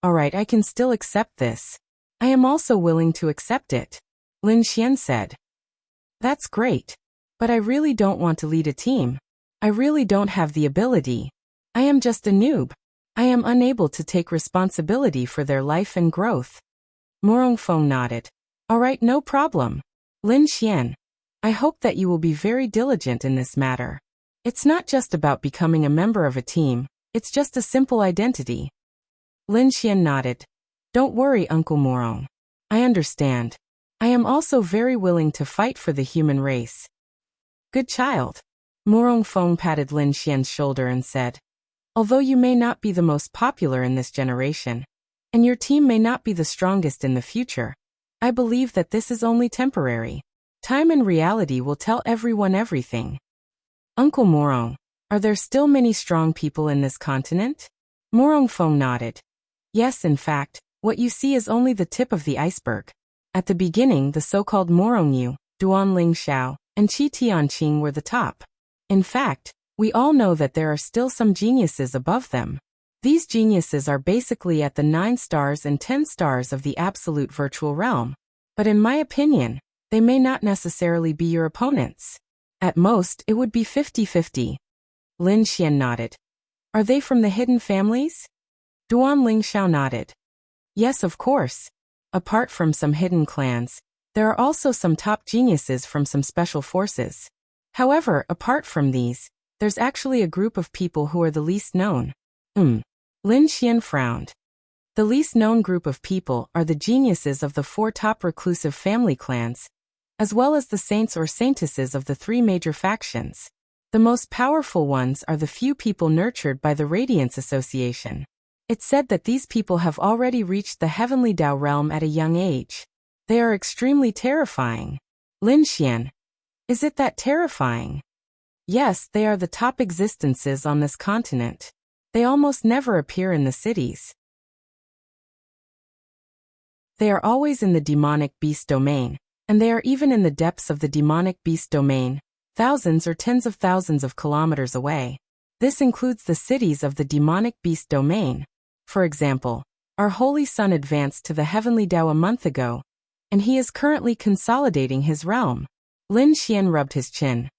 Alright, I can still accept this. I am also willing to accept it. Lin Xian said. That's great. But I really don't want to lead a team. I really don't have the ability. I am just a noob. I am unable to take responsibility for their life and growth. Morong Feng nodded. Alright, no problem. Lin Xian, I hope that you will be very diligent in this matter. It's not just about becoming a member of a team, it's just a simple identity. Lin Xian nodded. Don't worry, Uncle Morong. I understand. I am also very willing to fight for the human race. Good child. Morong Feng patted Lin Xian's shoulder and said, Although you may not be the most popular in this generation, and your team may not be the strongest in the future, I believe that this is only temporary. Time and reality will tell everyone everything. Uncle Morong, are there still many strong people in this continent? Morong Feng nodded. Yes, in fact, what you see is only the tip of the iceberg. At the beginning, the so-called Morong Yu, Duan Ling Xiao, and Qi Tianqing were the top. In fact, we all know that there are still some geniuses above them. These geniuses are basically at the 9 stars and 10 stars of the absolute virtual realm. But in my opinion, they may not necessarily be your opponents. At most, it would be 50-50. Lin Xian nodded. Are they from the hidden families? Duan Ling Xiao nodded. Yes, of course. Apart from some hidden clans, there are also some top geniuses from some special forces. However, apart from these, there's actually a group of people who are the least known. Lin Xian frowned. The least known group of people are the geniuses of the 4 top reclusive family clans, as well as the saints or saintesses of the 3 major factions. The most powerful ones are the few people nurtured by the Radiance Association. It's said that these people have already reached the heavenly Tao realm at a young age. They are extremely terrifying. Lin Xian. Is it that terrifying? Yes, they are the top existences on this continent. They almost never appear in the cities. They are always in the demonic beast domain, and they are even in the depths of the demonic beast domain, thousands or tens of thousands of kilometers away. This includes the cities of the demonic beast domain. For example, our Holy Son advanced to the heavenly Tao a month ago, and he is currently consolidating his realm. Lin Xian rubbed his chin.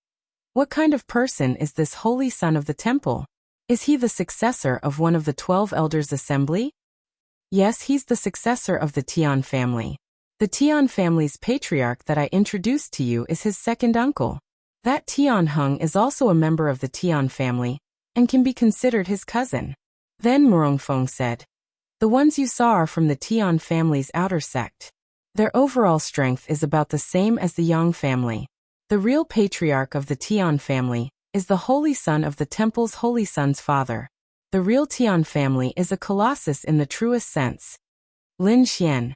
What kind of person is this Holy Son of the temple? Is he the successor of one of the 12 elders' assembly? Yes, he's the successor of the Tian family. The Tian family's patriarch that I introduced to you is his second uncle. That Tian Hung is also a member of the Tian family, and can be considered his cousin. Then Murongfeng said, the ones you saw are from the Tian family's outer sect. Their overall strength is about the same as the Yang family. The real patriarch of the Tian family is the Holy Son of the temple's Holy Son's father. The real Tian family is a colossus in the truest sense. Lin Xian.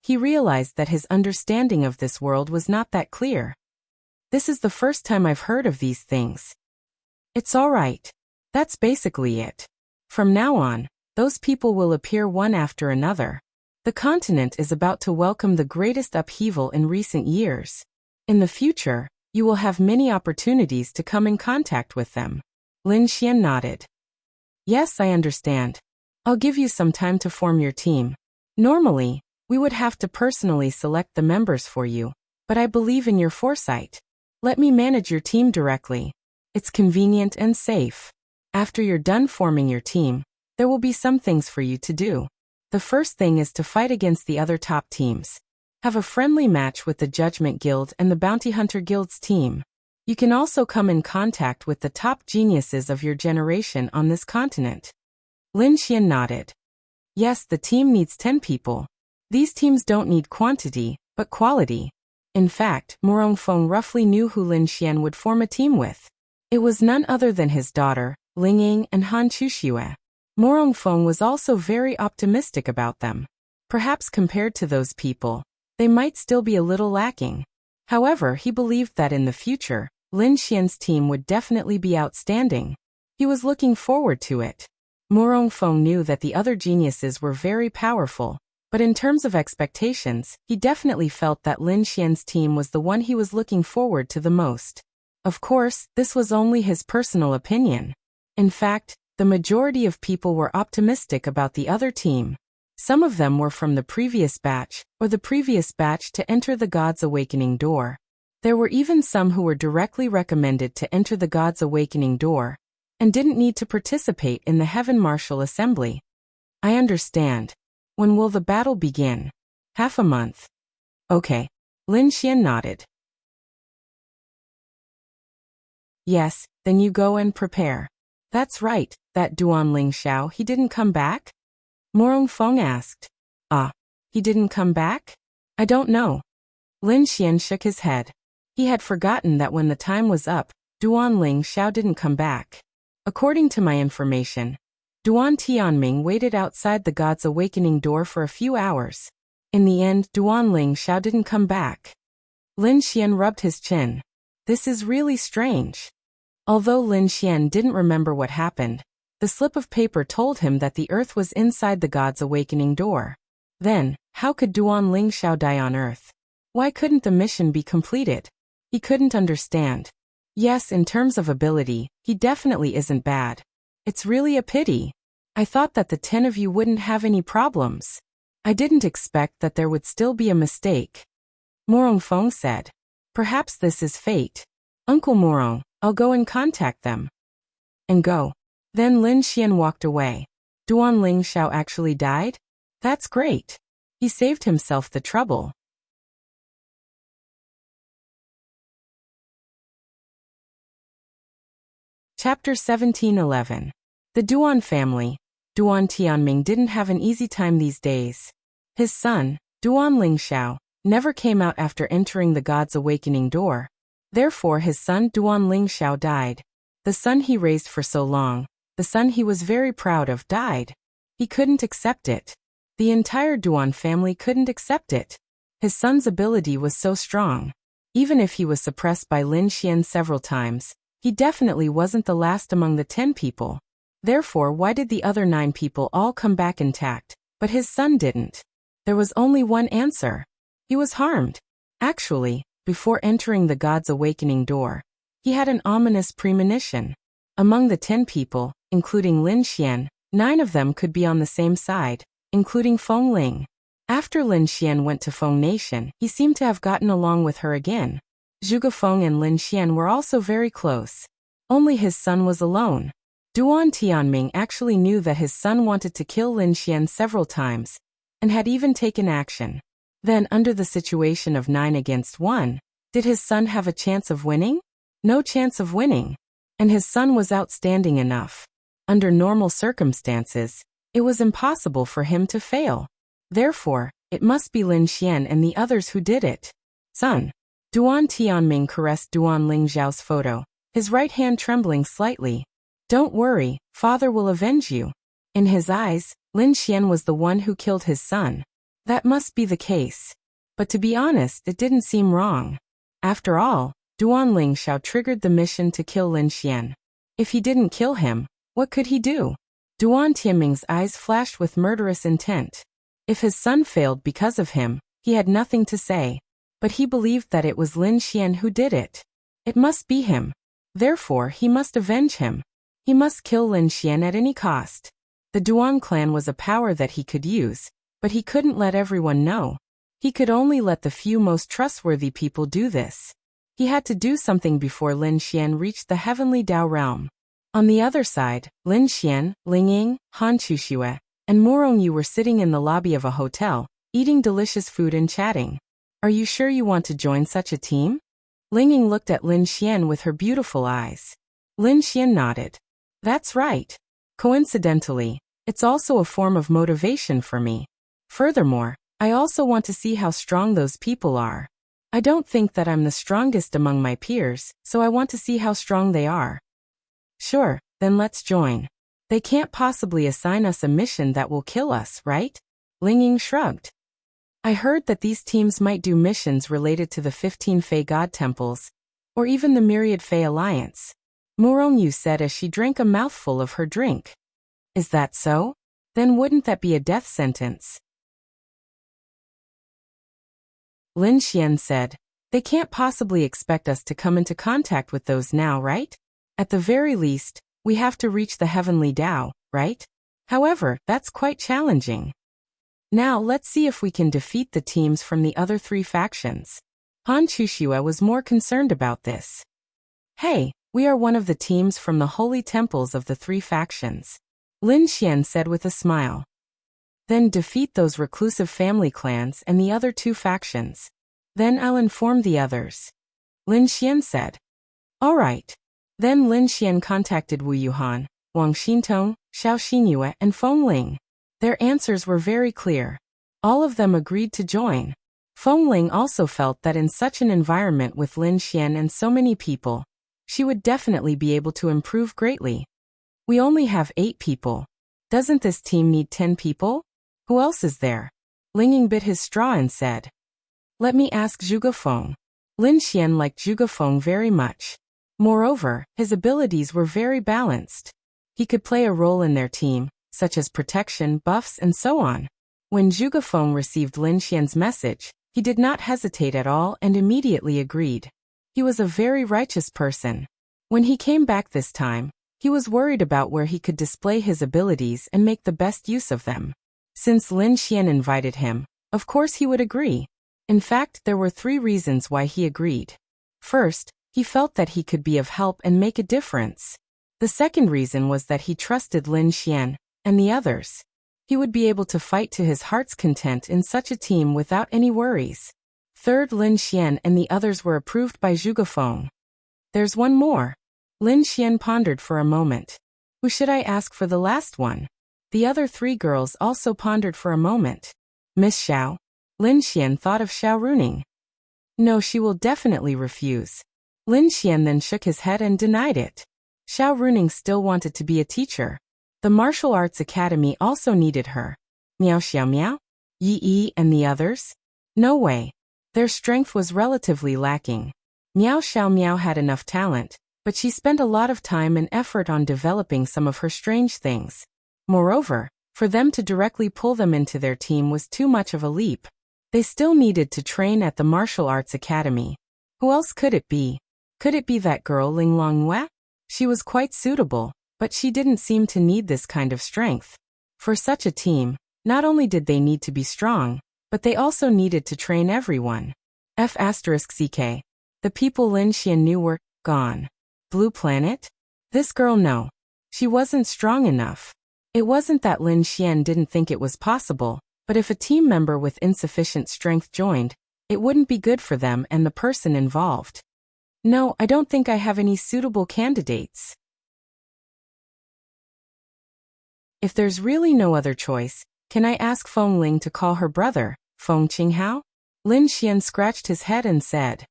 He realized that his understanding of this world was not that clear. This is the first time I've heard of these things. It's all right. That's basically it. From now on, those people will appear one after another. The continent is about to welcome the greatest upheaval in recent years. In the future, you will have many opportunities to come in contact with them. Lin Xian nodded. Yes, I understand. I'll give you some time to form your team. Normally, we would have to personally select the members for you, but I believe in your foresight. Let me manage your team directly. It's convenient and safe. After you're done forming your team, there will be some things for you to do. The first thing is to fight against the other top teams. Have a friendly match with the Judgment Guild and the Bounty Hunter Guild's team. You can also come in contact with the top geniuses of your generation on this continent. Lin Xian nodded. Yes, the team needs 10 people. These teams don't need quantity, but quality. In fact, Murongfeng roughly knew who Lin Xian would form a team with. It was none other than his daughter, Ling Ying and Han Chuxue. Murongfeng was also very optimistic about them. Perhaps compared to those people, they might still be a little lacking. However, he believed that in the future, Lin Xian's team would definitely be outstanding. He was looking forward to it. Murongfeng knew that the other geniuses were very powerful, but in terms of expectations, he definitely felt that Lin Xian's team was the one he was looking forward to the most. Of course, this was only his personal opinion. In fact, the majority of people were optimistic about the other team. Some of them were from the previous batch, or the previous batch to enter the God's Awakening door. There were even some who were directly recommended to enter the God's Awakening door, and didn't need to participate in the Heaven Martial Assembly. I understand. When will the battle begin? Half a month. Okay. Lin Xian nodded. Yes, then you go and prepare. That's right, that Duan Ling Xiao, he didn't come back? Murongfeng asked. Ah, he didn't come back? I don't know. Lin Xian shook his head. He had forgotten that when the time was up, Duan Ling Xiao didn't come back. According to my information, Duan Tianming waited outside the God's Awakening door for a few hours. In the end, Duan Ling Xiao didn't come back. Lin Xian rubbed his chin. This is really strange. Although Lin Xian didn't remember what happened, the slip of paper told him that the Earth was inside the God's Awakening door. Then, how could Duan Ling Xiao die on Earth? Why couldn't the mission be completed? He couldn't understand. Yes, in terms of ability, he definitely isn't bad. It's really a pity. I thought that the 10 of you wouldn't have any problems. I didn't expect that there would still be a mistake. Murongfeng said. Perhaps this is fate. Uncle Murong, I'll go and contact them. And go. Then Lin Xian walked away. Duan Ling Xiao actually died? That's great. He saved himself the trouble. Chapter 1711. The Duan family. Duan Tianming didn't have an easy time these days. His son, Duan Lingxiao, never came out after entering the God's awakening door. Therefore his son Duan Lingxiao died. The son he raised for so long, the son he was very proud of, died. He couldn't accept it. The entire Duan family couldn't accept it. His son's ability was so strong. Even if he was suppressed by Lin Xian several times, he definitely wasn't the last among the 10 people. Therefore, why did the other 9 people all come back intact, but his son didn't? There was only one answer. He was harmed. Actually, before entering the God's awakening door, he had an ominous premonition. Among the 10 people, including Lin Xian, 9 of them could be on the same side, including Feng Ling. After Lin Xian went to Feng Nation, he seemed to have gotten along with her again. Zhuge Feng and Lin Xian were also very close. Only his son was alone. Duan Tianming actually knew that his son wanted to kill Lin Xian several times, and had even taken action. Then, under the situation of 9 against 1, did his son have a chance of winning? No chance of winning. And his son was outstanding enough. Under normal circumstances, it was impossible for him to fail. Therefore, it must be Lin Xian and the others who did it. Son. Duan Tianming caressed Duan Lingxiao's photo, his right hand trembling slightly. Don't worry, father will avenge you. In his eyes, Lin Xian was the one who killed his son. That must be the case. But to be honest, it didn't seem wrong. After all, Duan Lingxiao triggered the mission to kill Lin Xian. If he didn't kill him, what could he do? Duan Tianming's eyes flashed with murderous intent. If his son failed because of him, he had nothing to say. But he believed that it was Lin Xian who did it. It must be him. Therefore, he must avenge him. He must kill Lin Xian at any cost. The Duan clan was a power that he could use, but he couldn't let everyone know. He could only let the few most trustworthy people do this. He had to do something before Lin Xian reached the heavenly Dao realm. On the other side, Lin Xian, Ling Ying, Han Chuxue, and Morong Yu were sitting in the lobby of a hotel, eating delicious food and chatting. Are you sure you want to join such a team? Ling Ying looked at Lin Xian with her beautiful eyes. Lin Xian nodded. That's right. Coincidentally, it's also a form of motivation for me. Furthermore, I also want to see how strong those people are. I don't think that I'm the strongest among my peers, so I want to see how strong they are. Sure, then let's join. They can't possibly assign us a mission that will kill us, right? Ling Ying shrugged. I heard that these teams might do missions related to the 15 Fey God Temples, or even the Myriad Fey Alliance. Morong Yu said as she drank a mouthful of her drink. Is that so? Then wouldn't that be a death sentence? Lin Xian said, they can't possibly expect us to come into contact with those now, right? At the very least, we have to reach the heavenly Dao, right? However, that's quite challenging. Now let's see if we can defeat the teams from the other 3 factions. Han Chuxue was more concerned about this. Hey, we are one of the teams from the holy temples of the 3 factions. Lin Xian said with a smile. Then defeat those reclusive family clans and the other 2 factions. Then I'll inform the others. Lin Xian said. All right. Then Lin Xian contacted Wu Yuhan, Wang Xintong, Xiao Xinyue, and Feng Ling. Their answers were very clear. All of them agreed to join. Feng Ling also felt that in such an environment with Lin Xian and so many people, she would definitely be able to improve greatly. We only have 8 people. Doesn't this team need 10 people? Who else is there? Ling Ying bit his straw and said. Let me ask Zhuge Feng. Lin Xian liked Zhuge Feng very much. Moreover, his abilities were very balanced. He could play a role in their team, such as protection, buffs, and so on. When Zhuge Feng received Lin Xian's message, he did not hesitate at all and immediately agreed. He was a very righteous person. When he came back this time, he was worried about where he could display his abilities and make the best use of them. Since Lin Xian invited him, of course he would agree. In fact, there were 3 reasons why he agreed. First, he felt that he could be of help and make a difference. The second reason was that he trusted Lin Xian and the others. He would be able to fight to his heart's content in such a team without any worries. Third, Lin Xian and the others were approved by Zhuge Feng. There's one more. Lin Xian pondered for a moment. Who should I ask for the last one? The other 3 girls also pondered for a moment. Miss Xiao? Lin Xian thought of Xiao Runing. No, she will definitely refuse. Lin Xian then shook his head and denied it. Xiao Runing still wanted to be a teacher. The martial arts academy also needed her. Miao Xiao Miao? Yi Yi and the others? No way. Their strength was relatively lacking. Miao Xiao Miao had enough talent, but she spent a lot of time and effort on developing some of her strange things. Moreover, for them to directly pull them into their team was too much of a leap. They still needed to train at the martial arts academy. Who else could it be? Could it be that girl Ling Longhua? She was quite suitable, but she didn't seem to need this kind of strength. For such a team, not only did they need to be strong, but they also needed to train everyone. F***CK. The people Lin Xian knew were gone. Blue Planet? This girl, no. She wasn't strong enough. It wasn't that Lin Xian didn't think it was possible, but if a team member with insufficient strength joined, it wouldn't be good for them and the person involved. No, I don't think I have any suitable candidates. If there's really no other choice, can I ask Feng Ling to call her brother, Feng Qinghao? Lin Xian scratched his head and said.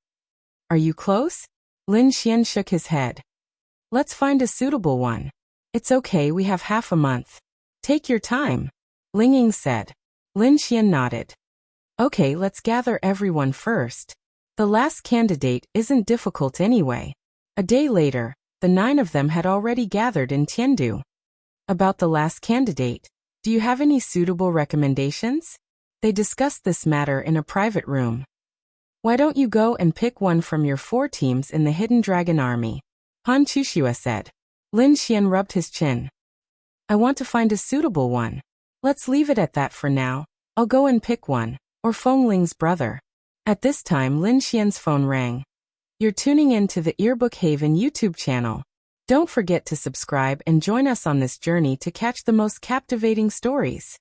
Are you close? Lin Xian shook his head. Let's find a suitable one. It's okay, we have half a month. Take your time. Ling Ying said. Lin Xian nodded. Okay, let's gather everyone first. The last candidate isn't difficult anyway. A day later, the 9 of them had already gathered in Tiandu. About the last candidate, do you have any suitable recommendations? They discussed this matter in a private room. Why don't you go and pick one from your 4 teams in the Hidden Dragon Army? Han Chuxue said. Lin Xian rubbed his chin. I want to find a suitable one. Let's leave it at that for now. I'll go and pick one, or Feng Ling's brother. At this time Lin Xian's phone rang. You're tuning in to the Earbook Haven YouTube channel. Don't forget to subscribe and join us on this journey to catch the most captivating stories.